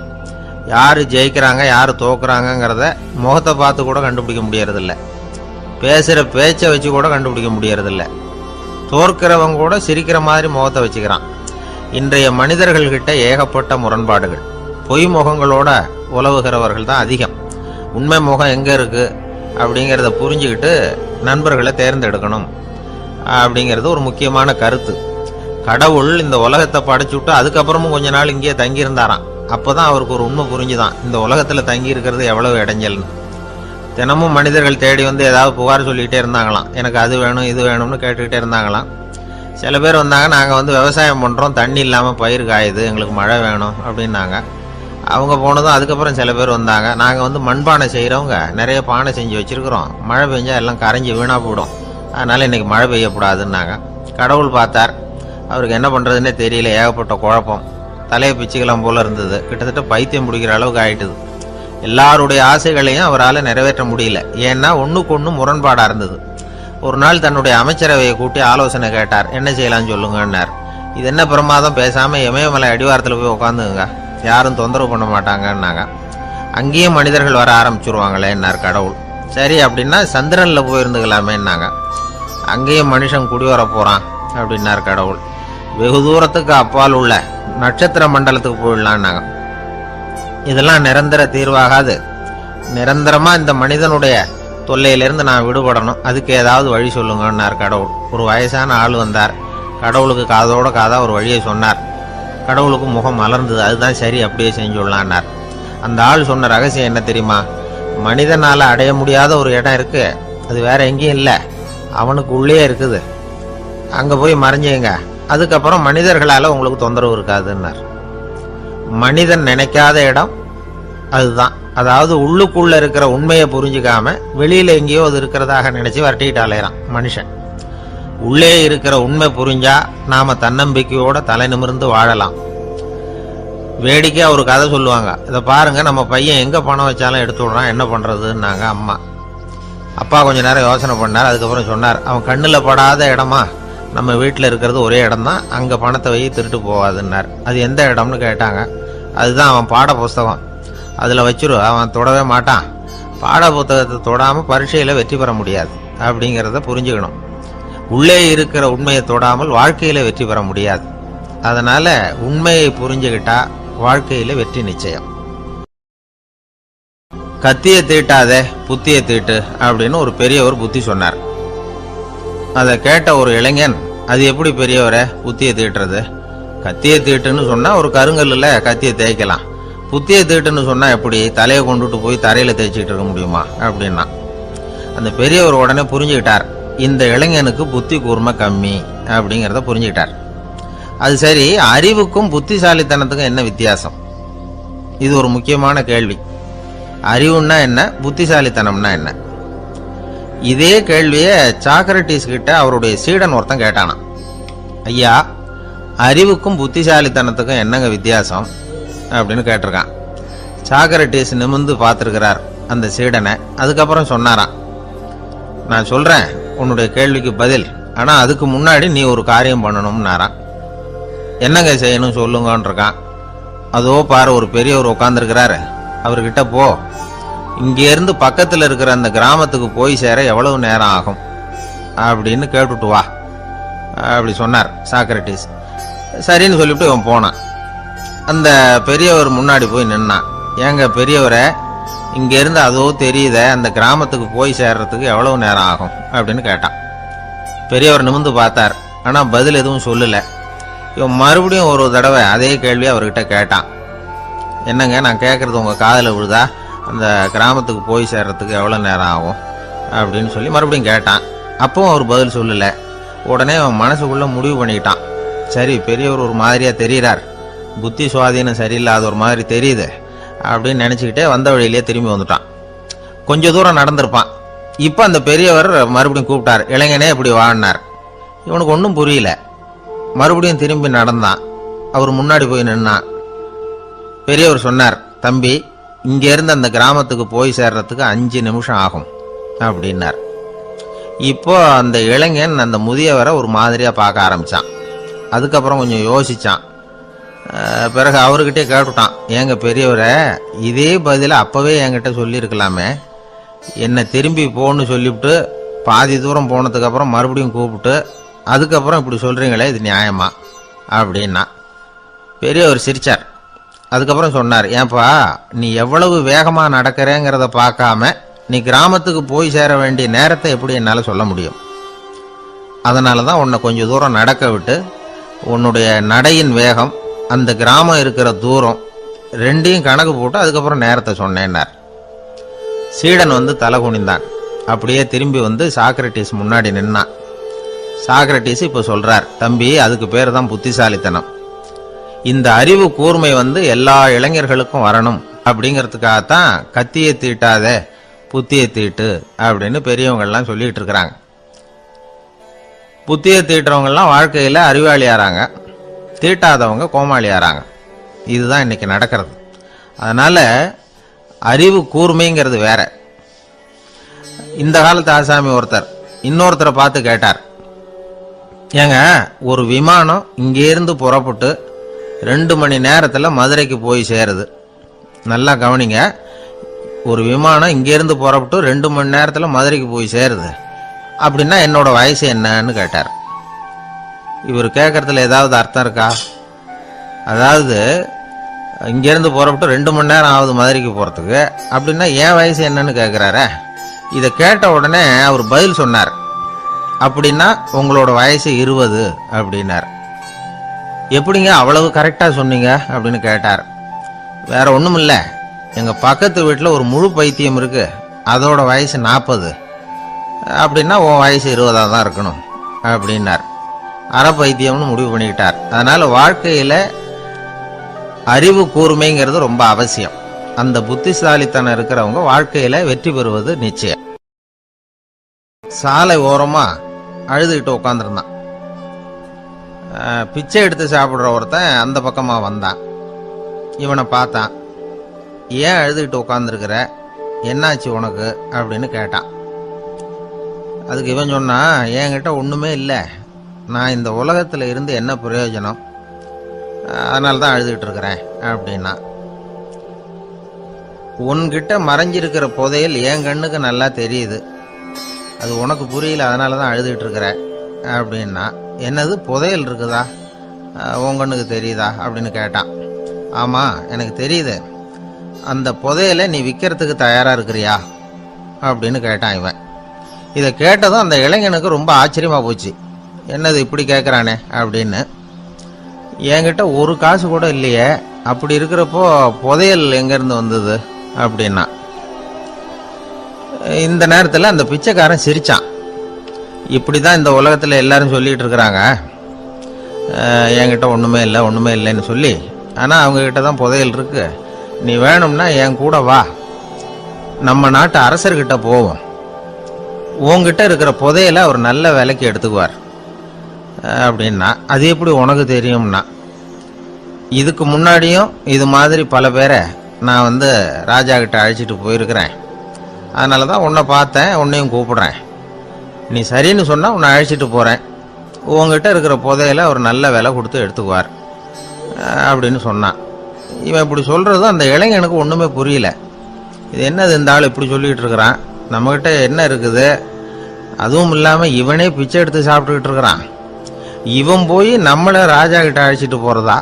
யார் ஜெயிக்கிறாங்க யார் தோக்குறாங்கங்கிறத முகத்தை பார்த்து கூட கண்டுபிடிக்க முடியறதில்ல, பேசுகிற பேச்சை வச்சு கூட கண்டுபிடிக்க முடியறதில்ல. தோற்கிறவங்க கூட சிரிக்கிற மாதிரி முகத்தை வச்சுக்கிறான். இன்றைய மனிதர்கள்கிட்ட ஏகப்பட்ட முரண்பாடுகள். பொய் முகங்களோட உலவுகிறவர்கள் தான் அதிகம். உண்மை முகம் எங்கே இருக்குது அப்படிங்கிறத புரிஞ்சுக்கிட்டு நண்பர்களை தேர்ந்தெடுக்கணும் அப்படிங்கிறது ஒரு முக்கியமான கருத்து. கடவுள் இந்த உலகத்தை படைச்சுட்டு அதுக்கப்புறமும் கொஞ்ச நாள் இங்கேயே தங்கியிருந்தாராம். அப்போ தான் அவருக்கு ஒரு உண்மை புரிஞ்சுதான், இந்த உலகத்தில் தங்கி இருக்கிறது எவ்வளவு இடைஞ்சல்னு. தினமும் மனிதர்கள் தேடி ஏதாவது புகார் சொல்லிக்கிட்டே இருந்தாங்களாம், எனக்கு அது வேணும் இது வேணும்னு கேட்டுக்கிட்டே இருந்தாங்களாம். சில பேர் வந்தாங்க, நாங்கள் விவசாயம் பண்ணுறோம், தண்ணி இல்லாமல் பயிர் காயுது, எங்களுக்கு மழை வேணும் அப்படின்னாங்க. அவங்க போனதும் அதுக்கப்புறம் சில பேர் வந்தாங்க, நாங்கள் மண்பானை செய்கிறவங்க, நிறைய பானை செஞ்சு வச்சுருக்குறோம், மழை பெஞ்சால் எல்லாம் கரைஞ்சி வீணாக போயிடும், அதனால் இன்றைக்கி மழை பெய்யக்கூடாதுன்னாங்க. கடவுள் பார்த்தார், அவருக்கு என்ன பண்ணுறதுன்னே தெரியல, ஏகப்பட்ட குழப்பம், தலையை பிச்சுக்கலாம் போல் இருந்தது, கிட்டத்தட்ட பைத்தியம் பிடிக்கிற அளவுக்கு ஆயிட்டுது. எல்லாருடைய ஆசைகளையும் அவரால் நிறைவேற்ற முடியல, ஏன்னா ஒன்றுக்கு ஒன்று முரண்பாடாக இருந்தது. ஒரு நாள் தன்னுடைய அமைச்சரவையை கூட்டி ஆலோசனை கேட்டார், என்ன செய்யலாம்னு சொல்லுங்கன்னார். இது என்ன பிரமாதம், பேசாமல் இமயமலை அடிவாரத்தில் போய் உட்காந்துங்க, யாரும் தொந்தரவு பண்ண மாட்டாங்கன்னாங்க. அங்கேயும் மனிதர்கள் வர ஆரம்பிச்சுருவாங்களேன்னார் கடவுள். சரி அப்படின்னா சந்திரனில் போயிருந்துக்கலாமேன்னாங்க. அங்கேயும் மனுஷன் குடி வர போறான் அப்படின்னார் கடவுள். வெகு தூரத்துக்கு அப்பால் உள்ள நட்சத்திர மண்டலத்துக்கு போயிடலான்னாங்க. இதெல்லாம் நிரந்தர தீர்வாகாது. நிரந்தரமா இந்த மனிதனுடைய தொல்லையிலிருந்து நான் விடுபடணும், அதுக்கு ஏதாவது வழி சொல்லுங்கன்னார் கடவுள். ஒரு வயசான ஆள் வந்தார். கடவுளுக்கு காதோட காதா ஒரு வழியை சொன்னார். கடவுளுக்கு முகம் மலர்ந்தது. அதுதான் சரி, அப்படியே செஞ்சுடலான்னார். அந்த ஆள் சொன்ன ரகசியம் என்ன தெரியுமா? மனிதனால அடைய முடியாத ஒரு இடம் இருக்கு, அது வேற எங்கேயும் இல்லை, அவனுக்கு உள்ளே இருக்குது. அங்க போய் மறைஞ்சுங்க, அதுக்கப்புறம் மனிதர்களால உங்களுக்கு தொந்தரவு இருக்காதுன்னார். மனிதன் நினைக்காத இடம் அதுதான். அதாவது உள்ளுக்குள்ள இருக்கிற உண்மையை புரிஞ்சுக்காம வெளியில எங்கேயோ அது இருக்கிறதாக நினைச்சு வரட்டிட்டு அலையறான் மனுஷன். உள்ளே இருக்கிற உண்மை புரிஞ்சா நாம தன்னம்பிக்கையோட தலை நிமிர்ந்து வாழலாம். வேடிக்கையா ஒரு கதை சொல்லுவாங்க. இதை பாருங்க, நம்ம பையன் எங்க பணம் வச்சாலும் எடுத்து விடுறான், என்ன பண்றதுன்னாங்க அம்மா. அப்பா கொஞ்ச நேரம் யோசனை பண்ணார். அதுக்கப்புறம் சொன்னார், அவன் கண்ணுல படாத இடமா நம்ம வீட்டில் இருக்கிறது ஒரே இடம் தான், அங்க பணத்தை வை திருட்டு போவாதுன்னார். அது எந்த இடம்னு கேட்டாங்க. அதுதான் அவன் பாட புஸ்தகம், அதுல வச்சிரு, அவன் தொடவே மாட்டான். பாட புத்தகத்தை தொடாம பரீட்சையில வெற்றி பெற முடியாது அப்படிங்கிறத புரிஞ்சுக்கணும். உள்ளே இருக்கிற உண்மையை தொடாமல் வாழ்க்கையில வெற்றி பெற முடியாது. அதனால உண்மையை புரிஞ்சுக்கிட்டா வாழ்க்கையில வெற்றி நிச்சயம். கத்தியை தீட்டாதே புத்தியை தீட்டு அப்படின்னு ஒரு பெரியவர் புத்தி சொன்னார். அதை கேட்ட ஒரு இளைஞன், அது எப்படி பெரியவரை புத்தியை தீட்டுறது? கத்தியை தீட்டுன்னு சொன்னா ஒரு கருங்கல்ல கத்தியை தேய்க்கலாம், புத்தியை தீட்டுன்னு சொன்னா எப்படி தலையை கொண்டுட்டு போய் தரையில தேய்ச்சிட்டு இருக்க முடியுமா அப்படின்னா. அந்த பெரியவர் உடனே புரிஞ்சுக்கிட்டார், இந்த இளைஞனுக்கு புத்தி கூர்மை கம்மி அப்படிங்கிறத புரிஞ்சுக்கிட்டார். அது சரி, அறிவுக்கும் புத்திசாலித்தனத்துக்கும் என்ன வித்தியாசம்? இது ஒரு முக்கியமான கேள்வி. அறிவுன்னா என்ன, புத்திசாலித்தனம்னா என்ன? இதே கேள்வியை சாக்ரட்டிஸ் கிட்ட அவருடைய சீடன் ஒருத்தன் கேட்டானாம். ஐயா, அறிவுக்கும் புத்திசாலித்தனத்துக்கும் என்னங்க வித்தியாசம் அப்படின்னு கேட்டிருக்கான். சாக்ரட்டிஸ் நிமிர்ந்து பார்த்துருக்கிறார் அந்த சீடனை. அதுக்கப்புறம் சொன்னாராம், நான் சொல்றேன் உன்னுடைய கேள்விக்கு பதில், ஆனா அதுக்கு முன்னாடி நீ ஒரு காரியம் பண்ணணும்னாராம். என்னங்க செய்யணும் சொல்லுங்கன்னு இருக்கான். அதோ பாரு, ஒரு பெரியவர் உட்காந்துருக்கிறாரு, அவர்கிட்ட போ, இங்கிருந்து பக்கத்தில் இருக்கிற அந்த கிராமத்துக்கு போய் சேர எவ்வளவு நேரம் ஆகும் அப்படின்னு கேட்டுட்டு வா அப்படி சொன்னார் சாக்ரட்டிஸ். சரின்னு சொல்லிவிட்டு இவன் போனான். அந்த பெரியவர் முன்னாடி போய் நின்னான். ஏங்க பெரியவரை, இங்கிருந்து அதோ தெரியுத அந்த கிராமத்துக்கு போய் சேர்றதுக்கு எவ்வளவு நேரம் ஆகும் அப்படின்னு கேட்டான். பெரியவர் நிமிர்ந்து பார்த்தார், ஆனா பதில் எதுவும் சொல்லல. இவன் மறுபடியும் ஒரு தடவை அதே கேள்வி அவர்கிட்ட கேட்டான். என்னங்க, நான் கேட்கறது உங்க காதல விழுதா? அந்த கிராமத்துக்கு போய் சேர்றதுக்கு எவ்வளோ நேரம் ஆகும் அப்படின்னு சொல்லி மறுபடியும் கேட்டான். அப்பவும் அவர் பதில் சொல்லல. உடனே அவன் மனசுக்குள்ள முடிவு பண்ணிக்கிட்டான், சரி பெரியவர் ஒரு மாதிரியா தெரிகிறார், புத்தி சுவாதீனம் சரியில்லாத ஒரு மாதிரி தெரியுது அப்படின்னு நினச்சிக்கிட்டே வந்த வழியிலேயே திரும்பி வந்துட்டான். கொஞ்சம் தூரம் நடந்திருப்பான். இப்போ அந்த பெரியவர் மறுபடியும் கூப்பிட்டார், இளைஞனே இப்படி வாடினார். இவனுக்கு ஒன்றும் புரியல. மறுபடியும் திரும்பி நடந்தான். அவர் முன்னாடி போய் நின்னான். பெரியவர் சொன்னார், தம்பி, இங்கேருந்து அந்த கிராமத்துக்கு போய் சேர்றதுக்கு 5 நிமிஷம் ஆகும் அப்படின்னார். இப்போ அந்த இளைஞன் அந்த முதியவரை ஒரு மாதிரியா பார்க்க ஆரம்பிச்சான். அதுக்கப்புறம் கொஞ்சம் யோசிச்சான். பிறகு அவர்கிட்டே கேட்டுட்டான், ஏங்க பெரியவரை, இதே பதில அப்பவே என்கிட்ட சொல்லியிருக்கலாமே, என்னை திரும்பி போன்னு சொல்லிவிட்டு பாதி தூரம் போனதுக்கு அப்புறம் மறுபடியும் கூப்பிட்டு அதுக்கப்புறம் இப்படி சொல்றீங்களே, இது நியாயமா அப்படின்னா. பெரியவர் சிரிச்சார். அதுக்கப்புறம் சொன்னார், ஏன்பா, நீ எவ்வளவு வேகமா நடக்கிறேங்கிறத பார்க்காம நீ கிராமத்துக்கு போய் சேர வேண்டிய நேரத்தை எப்படி என்னால் சொல்ல முடியும்? அதனால தான் உன்னை கொஞ்சம் தூரம் நடக்க விட்டு உன்னுடைய நடையின் வேகம், அந்த கிராமம் இருக்கிற தூரம் ரெண்டையும் கணக்கு போட்டு அதுக்கப்புறம் நேரத்தை சொன்னேன்னார். சீடன் வந்து தலை குனிந்தான். அப்படியே திரும்பி வந்து சாக்ரட்டிஸ் முன்னாடி நின்னான். சாக்ரட்டிஸ் இப்போ சொல்றார், தம்பி, அதுக்கு பேர் தான் புத்திசாலித்தனம். இந்த அறிவு கூர்மை வந்து எல்லா இளைஞர்களுக்கும் வரணும் அப்படிங்கிறதுக்காகத்தான் கத்தியை தீட்டாத புத்தியை தீட்டு அப்படின்னு பெரியவங்கள்லாம் சொல்லிட்டு இருக்கிறாங்க. புத்தியை தீட்டுறவங்கெல்லாம் வாழ்க்கையில் அறிவாளியாராங்க, தீட்டாதவங்க கோமாளியாராங்க. இதுதான் இன்னைக்கு நடக்கிறது. அதனால அறிவு கூர்மைங்கிறது வேற. இந்த காலத்து ஆசாமி ஒருத்தர் இன்னொருத்தரை பார்த்து கேட்டார், ஏங்க, ஒரு விமானம் இங்கேருந்து புறப்பட்டு 2 மணி நேரத்தில் மதுரைக்கு போய் சேருது. நல்லா கவனிங்க, ஒரு விமானம் இங்கேருந்து புறப்பட்டு 2 மணி நேரத்தில் மதுரைக்கு போய் சேருது. அப்படின்னா என்னோட வயசு என்னன்னு கேட்டார். இவர் கேட்கறதுல ஏதாவது அர்த்தம் இருக்கா? அதாவது இங்கேருந்து புறப்பட்டு 2 மணி நேரம் ஆகுது மதுரைக்கு போகிறதுக்கு, அப்படின்னா என் வயசு என்னன்னு கேட்குறாரே. இதை கேட்ட உடனே அவர் பதில் சொன்னார். அப்படின்னா உங்களோட வயசு 20 அப்படின்னார். எப்படிங்க அவ்வளவு கரெக்டாக சொன்னீங்க அப்படின்னு கேட்டார். வேற ஒன்றும் இல்லை, எங்கள் பக்கத்து வீட்டில் ஒரு முழு பைத்தியம் இருக்கு, அதோட வயசு 40. அப்படின்னா உன் வயசு 20 தான் இருக்கணும் அப்படின்னார். அரை பைத்தியம்னு முடிவு பண்ணிக்கிட்டார். அதனால வாழ்க்கையில் அறிவு கூர்மைங்கிறது ரொம்ப அவசியம். அந்த புத்திசாலித்தனம் இருக்கிறவங்க வாழ்க்கையில வெற்றி பெறுவது நிச்சயம். சாலை ஓரமா அழுதுகிட்டு உட்காந்துருந்தான். பிச்சை எடுத்து சாப்பிட்ற ஒருத்தன் அந்த பக்கமா வந்தான். இவனை பார்த்தான். ஏன் அழுதுகிட்டு உட்காந்துருக்கிற, என்னாச்சு உனக்கு அப்படின்னு கேட்டான். அதுக்கு இவன் சொன்னான், என்கிட்ட ஒண்ணுமே இல்லை, நான் இந்த உலகத்துல இருந்து என்ன பிரயோஜனம், அதனால தான் அழுதுகிட்டு இருக்கிறேன் அப்படின்னா. உன்கிட்ட மறைஞ்சிருக்கிற புதையல் என் கண்ணுக்கு நல்லா தெரியுது, அது உனக்கு புரியல, அதனால தான் அழுதுகிட்டு இருக்கிற அப்படின்னா. என்னது புதையல் இருக்குதா, உன் கண்ணுக்கு தெரியுதா அப்படின்னு கேட்டான். ஆமாம் எனக்கு தெரியுது, அந்த புதையலை நீ விற்கிறதுக்கு தயாராக இருக்கிறியா அப்படின்னு கேட்டான் இவன். இதை கேட்டதும் அந்த இளைஞனுக்கு ரொம்ப ஆச்சரியமாக போச்சு. என்னது இப்படி கேட்குறானே அப்படின்னு. என்கிட்ட ஒரு காசு கூட இல்லையே, அப்படி இருக்கிறப்போ புதையல் எங்கேருந்து வந்தது அப்படின்னா. இந்த நேரத்தில் அந்த பிச்சைக்காரன் சிரிச்சான். இப்படி தான் இந்த உலகத்தில் எல்லாரும் சொல்லிகிட்டு இருக்கிறாங்க, என்கிட்ட ஒன்றுமே இல்லை ஒன்றுமே இல்லைன்னு சொல்லி. ஆனால் அவங்கக்கிட்ட தான் புதையல் இருக்கு, நீ வேணும்னா என் கூட வா, நம்ம நாட்டு அரசர்கிட்ட போவோம், உங்ககிட்ட இருக்கிற புதையலை அவர் நல்ல விலைக்கு எடுத்துக்குவார் அப்படின்னா. அது எப்படி உனக்கு தெரியும்னா, இதுக்கு முன்னாடியும் இது மாதிரி பல பேரை நான் ராஜா கிட்ட அழைச்சிட்டு போயிருக்கிறேன், அதனால தான் உன்னை பார்த்தேன், உன்னையும் கூப்பிடுறேன், நீ சரின்னு சொன்னால் உன்னை அழைச்சிட்டு போகிறேன், உங்ககிட்ட இருக்கிற புதையில அவர் நல்ல விலை கொடுத்து எடுத்துக்குவார் அப்படின்னு சொன்னான். இவன் இப்படி சொல்கிறதும் அந்த இளைஞனுக்கு ஒன்றுமே புரியல. இது என்னது இந்த ஆள் இப்படி சொல்லிகிட்டு இருக்கிறான், நம்மக்கிட்ட என்ன இருக்குது, அதுவும் இல்லாமல் இவனே பிச்சை எடுத்து சாப்பிட்டுக்கிட்டு இருக்கிறான், இவன் போய் நம்மளை ராஜா கிட்ட அழைச்சிட்டு போகிறதா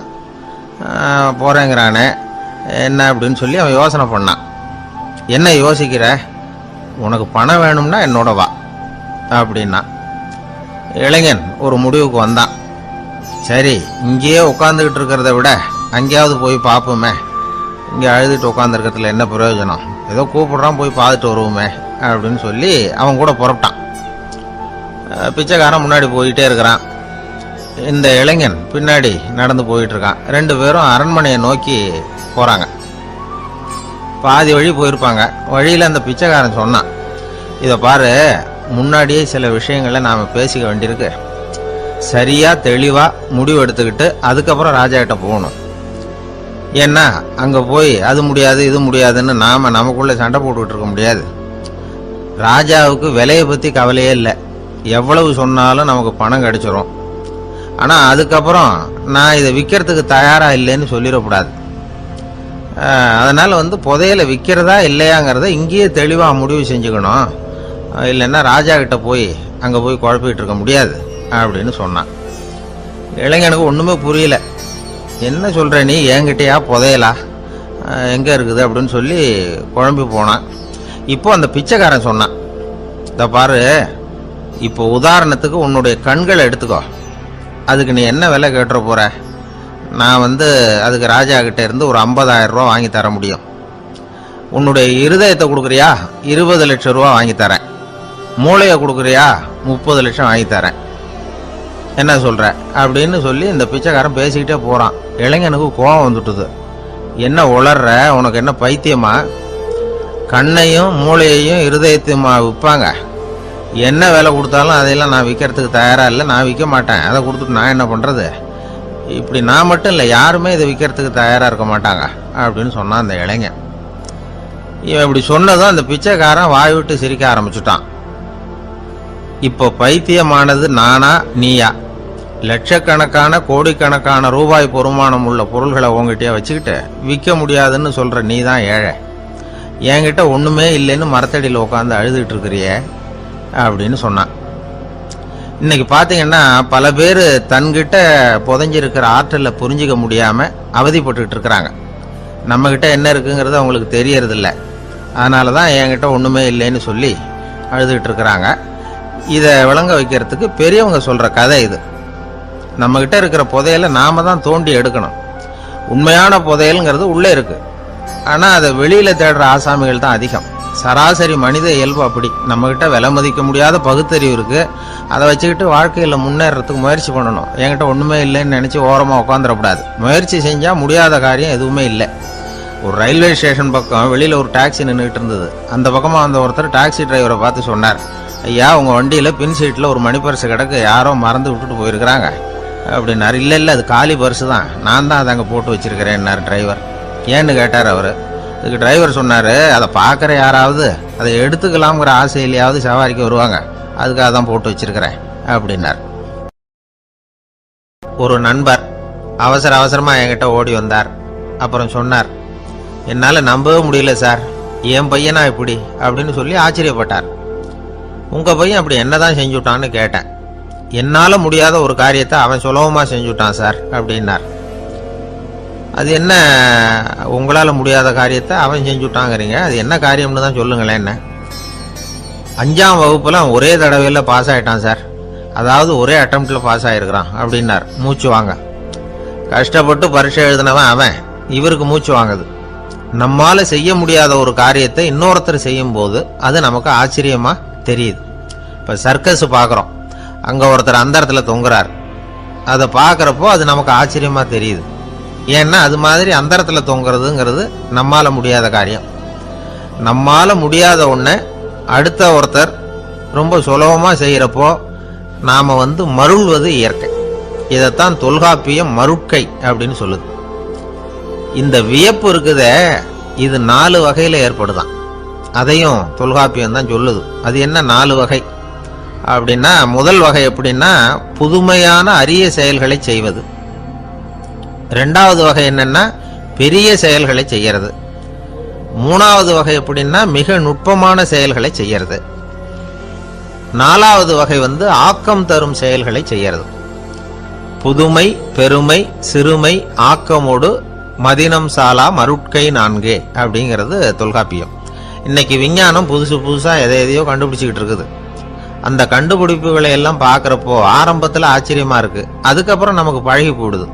போகிறேங்கிறானே என்ன அப்படின்னு சொல்லி அவன் யோசனை பண்ணான். என்ன யோசிக்கிற, உனக்கு பணம் வேணும்னா என்னோட வா அப்படின்னா. இளைஞன் ஒரு முடிவுக்கு வந்தான். சரி, இங்கேயே உட்காந்துக்கிட்டு இருக்கிறத விட அங்கேயாவது போய் பார்ப்போமே, இங்கே அழுதுட்டு உட்காந்துருக்கிறதுல என்ன பிரயோஜனம், ஏதோ கூப்பிடுறான் போய் பார்த்துட்டு வருவோமே அப்படின்னு சொல்லி அவன் கூட புறப்பட்டான். பிச்சைக்காரன் முன்னாடி போயிட்டே இருக்கிறான், இந்த இளைஞன் பின்னாடி நடந்து போயிட்டு இருக்கான். 2 பேரும் அரண்மனையை நோக்கி போறாங்க. பாதி வழி போயிருப்பாங்க. வழியில் அந்த பிச்சைக்காரன் சொன்னான், இதை பாரு, முன்னாடியே சில விஷயங்களை நாம் பேசிக்க வேண்டியிருக்கு, சரியாக தெளிவாக முடிவு எடுத்துக்கிட்டு அதுக்கப்புறம் ராஜா கிட்ட போகணும். ஏன்னா அங்கே போய் அது முடியாது இது முடியாதுன்னு நாம் நமக்குள்ளே சண்டை போட்டுக்கிட்டு இருக்க முடியாது. ராஜாவுக்கு விலையை பற்றி கவலையே இல்லை, எவ்வளவு சொன்னாலும் நமக்கு பணம் கிடைச்சிரும். ஆனால் அதுக்கப்புறம் நான் இதை விற்கிறதுக்கு தயாராக இல்லைன்னு சொல்லிடக்கூடாது. அதனால் புதையலை விற்கிறதா இல்லையாங்கிறத இங்கேயே தெளிவாக முடிவு செஞ்சுக்கணும், இல்லைன்னா ராஜா கிட்ட போய் அங்கே போய் குழப்பிக்கிட்டு இருக்க முடியாது அப்படின்னு சொன்னான். இளைஞனுக்கு ஒன்றுமே புரியல. என்ன சொல்கிற நீ, என்கிட்டயா புதையலா, எங்கே இருக்குது அப்படின்னு சொல்லி குழம்பி போனான். இப்போ அந்த பிச்சைக்காரன் சொன்னான், இதை பாரு, இப்போ உதாரணத்துக்கு உன்னுடைய கண்களை எடுத்துக்கோ, அதுக்கு நீ என்ன விலை கேட்டுற போகிற, நான் அதுக்கு ராஜா கிட்ட இருந்து ஒரு 50,000 ரூபா வாங்கி தர முடியும். உன்னுடைய இருதயத்தை கொடுக்குறியா, 20 லட்சம் ரூபா வாங்கி தரேன். மூளையை கொடுக்குறியா, 30 லட்சம் வாங்கி தரேன். என்ன சொல்கிற அப்படின்னு சொல்லி இந்த பிச்சைக்காரன் பேசிக்கிட்டே போகிறான். இளைஞனுக்கு கோபம் வந்துட்டுது. என்ன உளர்ற, உனக்கு என்ன பைத்தியமா, கண்ணையும் மூளையையும் இருதயத்தையுமா விற்பாங்க, என்ன விலை கொடுத்தாலும் அதையெல்லாம் நான் விற்கிறதுக்கு தயாராக இல்லை, நான் விற்க மாட்டேன், அதை கொடுத்துட்டு நான் என்ன பண்ணுறது, இப்படி நான் மட்டும் இல்லை யாருமே இதை விற்கிறதுக்கு தயாராக இருக்க மாட்டாங்க அப்படின்னு சொன்னான் அந்த இளைஞன். இவன் இப்படி சொன்னதும் அந்த பிச்சைக்காரன் வாய் விட்டு சிரிக்க ஆரம்பிச்சுட்டான். இப்போ பைத்தியமானது நானா நீயா, லட்சக்கணக்கான கோடிக்கணக்கான ரூபாய் பொறுமானம் உள்ள பொருள்களை உங்ககிட்டயே வச்சுக்கிட்டு விற்க முடியாதுன்னு சொல்கிற நீ தான் ஏழை, என்கிட்ட ஒன்றுமே இல்லைன்னு மரத்தடியில் உட்காந்து அழுதுகிட்டு இருக்கிறியே அப்படின்னு சொன்னான். இன்னைக்கு பாத்தீங்கன்னா பல பேர் தன்கிட்ட புதைஞ்சிருக்கிற ஆற்றலை புரிஞ்சிக்க முடியாம அவதிப்பட்டு இருக்கிறாங்க. நம்ம கிட்ட என்ன இருக்குங்கிறது அவங்களுக்கு தெரியறது இல்லை. அதனாலதான் என்கிட்ட ஒண்ணுமே இல்லைன்னு சொல்லி அழுதுகிட்டு இருக்கிறாங்க. இதை விளங்க வைக்கிறதுக்கு பெரியவங்க சொல்ற கதை இது. நம்ம கிட்ட இருக்கிற புதையலை நாம தான் தோண்டி எடுக்கணும். உண்மையான புதையல்ங்கிறது உள்ளே இருக்கு. ஆனா அதை வெளியில தேடுற ஆசாமிகள் தான் அதிகம். சராசரி மனித இயல்பு அப்படி. நம்ம கிட்ட விலை மதிக்க முடியாத பகுத்தறிவு இருக்கு. அதை வச்சுக்கிட்டு வாழ்க்கையில முன்னேறதுக்கு முயற்சி பண்ணணும். என்கிட்ட ஒண்ணுமே இல்லைன்னு நினைச்சு ஓரமா உட்காந்துடக்கூடாது. முயற்சி செஞ்சா முடியாத காரியம் எதுவுமே இல்லை. ஒரு ரயில்வே ஸ்டேஷன் பக்கம் வெளியில ஒரு டாக்ஸி நின்றுட்டு இருந்தது. அந்த பக்கமா வந்த ஒருத்தர் டாக்ஸி டிரைவரை பார்த்து சொன்னார், ஐயா உங்க வண்டியில பின் சீட்ல ஒரு மணி பர்ஸ் கிடக்கு, யாரோ மறந்து விட்டுட்டு போயிருக்கிறாங்க அப்படின்னாரு. இல்ல அது காலி பர்ஸ் தான், நான் தான் அதை அங்கே போட்டு வச்சிருக்கிறேன்னாரு டிரைவர். ஏன்னு கேட்டார் அவரு. இதுக்கு டிரைவர் சொன்னாரு, அதை பார்க்குற யாராவது அதை எடுத்துக்கலாம்ங்கிற ஆசையிலையாவது சவாரிக்கு வருவாங்க, அதுக்காக தான் போட்டு வச்சிருக்கிறேன் அப்படின்னார். ஒரு நண்பர் அவசரமா என்கிட்ட ஓடி வந்தார். அப்புறம் சொன்னார், என்னால் நம்பவே முடியல சார், என் பையனா இப்படி அப்படின்னு சொல்லி ஆச்சரியப்பட்டார். உங்க பையன் அப்படி என்னதான் செஞ்சுட்டான்னு கேட்டேன். என்னால முடியாத ஒரு காரியத்தை அவன் சுலபமா செஞ்சுட்டான் சார் அப்படின்னார். அது என்ன, உங்களால முடியாத காரியத்தை அவன் செஞ்சுட்டாங்கிறீங்க, அது என்ன காரியம்னு தான் சொல்லுங்களேன். என்ன 5ஆம் வகுப்புல அவன் ஒரே தடவையில் பாஸ் ஆயிட்டான் சார், அதாவது ஒரே அட்டம்ப்ட்ல பாஸ் ஆயிருக்கிறான் அப்படின்னார். மூச்சு வாங்க. கஷ்டப்பட்டு பரீட்சை எழுதினவன் அவன், இவருக்கு மூச்சு வாங்குது. நம்மால செய்ய முடியாத ஒரு காரியத்தை இன்னொருத்தர் செய்யும் போது அது நமக்கு ஆச்சரியமா தெரியுது. இப்ப சர்க்கஸ் பாக்குறோம், அங்க ஒருத்தர் அந்த இடத்துல தொங்குறார். அதை பாக்குறப்போ அது நமக்கு ஆச்சரியமா தெரியுது. ஏன்னா அது மாதிரி அந்த இடத்துல தொங்குறதுங்கிறது நம்மால முடியாத காரியம். நம்மால முடியாத ஒண்ண அடுத்த ஒருத்தர் ரொம்ப சுலபமா செய்யறப்போ நாம மருள்வது இயற்கை. இதைத்தான் தொல்காப்பியம் மருட்கை அப்படின்னு சொல்லுது. இந்த வியப்பு இருக்குதே, இது 4 வகையில ஏற்படுதான். அதையும் தொல்காப்பியம் தான் சொல்லுது. அது என்ன 4 வகை அப்படின்னா, முதல் வகை எப்படின்னா புதுமையான அரிய செயல்களை செய்வது. 2வது வகை என்னன்னா பெரிய செயல்களை செய்யறது. 3வது வகை எப்படின்னா மிக நுட்பமான செயல்களை செய்யறது. 4வது வகை ஆக்கம் தரும் செயல்களை செய்யறது. புதுமை, பெருமை, சிறுமை, ஆக்கமோடு மதினம் சாலா மருட்கை 4 அப்படிங்கிறது தொல்காப்பியம். இன்னைக்கு விஞ்ஞானம் புதுசா எதையோ கண்டுபிடிச்சுக்கிட்டு இருக்குது. அந்த கண்டுபிடிப்புகளை எல்லாம் பாக்குறப்போ ஆரம்பத்துல ஆச்சரியமா இருக்கு, அதுக்கப்புறம் நமக்கு பழகி போடுது.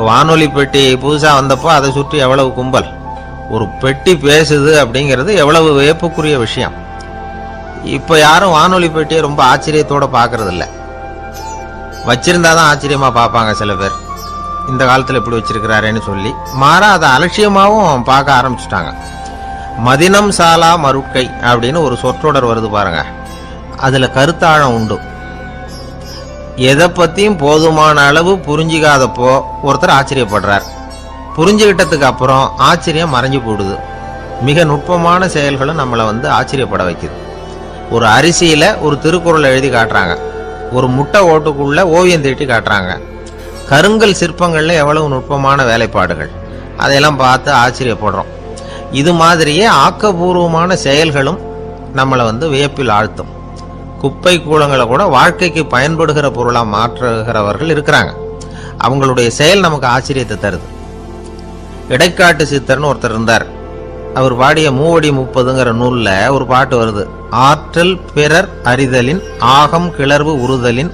வானொலி பெட்டி புதுசா வந்தப்போ அதை சுற்றி எவ்வளவு கும்பல், ஒரு பெட்டி பேசுது அப்படிங்கிறது எவ்வளவு வியப்புக்குரிய விஷயம். இப்ப யாரும் வானொலி பெட்டியை ரொம்ப ஆச்சரியத்தோட பாக்குறது இல்ல. வச்சிருந்தாதான் ஆச்சரியமா பார்ப்பாங்க சில பேர். இந்த காலத்துல எப்படி வச்சிருக்கிறாரேன்னு சொல்லி மாறா அதை அலட்சியமாவும் பார்க்க ஆரம்பிச்சுட்டாங்க. மதினம் சாலா மருட்கை அப்படின்னு ஒரு சொற்றொடர் வருது பாருங்க, அதுல கருத்தாழம் உண்டு. எதை பத்தியும் போதுமான அளவு புரிஞ்சிக்காதப்போ ஒருத்தர் ஆச்சரியப்படுறார். புரிஞ்சுகிட்டதுக்கு அப்புறம் ஆச்சரியம் மறைஞ்சு போடுது. மிக நுட்பமான செயல்களும் நம்மளை ஆச்சரியப்பட வைக்குது. ஒரு அரிசியில ஒரு திருக்குறள் எழுதி காட்டுறாங்க, ஒரு முட்டை ஓட்டுக்குள்ள ஓவியம் தீட்டி காட்டுறாங்க. கருங்கல் சிற்பங்கள்ல எவ்வளவு நுட்பமான வேலைப்பாடுகள், அதையெல்லாம் பார்த்து ஆச்சரியப்படுறோம். இது மாதிரியே ஆக்கப்பூர்வமான செயல்களும் நம்மளை வியப்பில் ஆழ்த்தும். குப்பை கூலங்களை கூட வாழ்க்கைக்கு பயன்படுகிற பொருளா மாற்றுகிறவர்கள் இருக்கிறாங்க. அவங்களுடைய செயல் நமக்கு ஆச்சரியத்தை தருது. இடைக்காட்டு சித்தர்னு ஒருத்தர் இருந்தார். அவர் பாடிய 30 நூல்ல ஒரு பாட்டு வருது. ஆற்றல் பிறர் அறிதலின் ஆகம் கிளர்வு உறுதலின்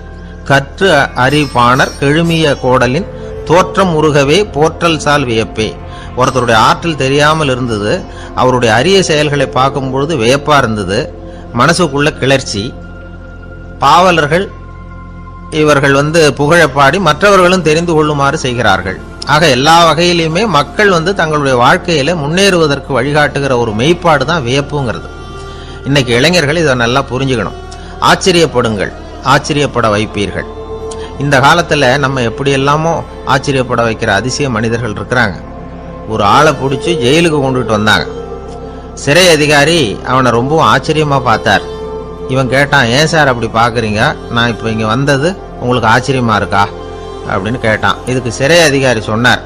கற்று அறிபாணர் கெழுமிய கோடலின் தோற்றம் உருகவே போற்றல் சால் வியப்பே. ஒருத்தருடைய ஆற்றல் தெரியாமல் இருந்தது, அவருடைய அரிய செயல்களை பார்க்கும் பொழுது வியப்பா இருந்தது, மனசுக்குள்ள கிளர்ச்சி. பாவலர்கள் இவர்கள் புகழப்பாடி மற்றவர்களும் தெரிந்து கொள்ளுமாறு செய்கிறார்கள். ஆக எல்லா வகையிலுமே மக்கள் தங்களுடைய வாழ்க்கையில முன்னேறுவதற்கு வழிகாட்டுகிற ஒரு மெய்ப்பாடு தான் வியப்புங்கிறது. இன்னைக்கு இளைஞர்கள் இதை நல்லா புரிஞ்சுக்கணும். ஆச்சரியப்படுங்கள், ஆச்சரியப்பட வைப்பீர்கள். இந்த காலத்துல நம்ம எப்படி எல்லாமோ ஆச்சரியப்பட வைக்கிற அதிசய மனிதர்கள் இருக்கிறாங்க. ஒரு ஆளை பிடிச்சி ஜெயிலுக்கு கொண்டுட்டு வந்தாங்க. சிறை அதிகாரி அவனை ரொம்பவும் ஆச்சரியமா பார்த்தார். இவன் கேட்டான், ஏன் சார் அப்படி பாக்குறீங்க, நான் இப்ப இங்க வந்தது உங்களுக்கு ஆச்சரியமா இருக்கா அப்படின்னு கேட்டான். இதுக்கு சிறை அதிகாரி சொன்னார்,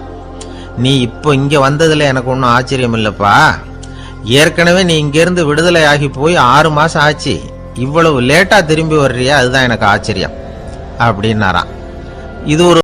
நீ இப்போ இங்க வந்ததுல எனக்கு ஒன்றும் ஆச்சரியம் இல்லப்பா, ஏற்கனவே நீ இங்கிருந்து விடுதலை ஆகி போய் 6 மாசம் ஆச்சு, இவ்வளவு லேட்டா திரும்பி வர்றியா, அதுதான் எனக்கு ஆச்சரியம் அப்படின்னாராம். இது ஒரு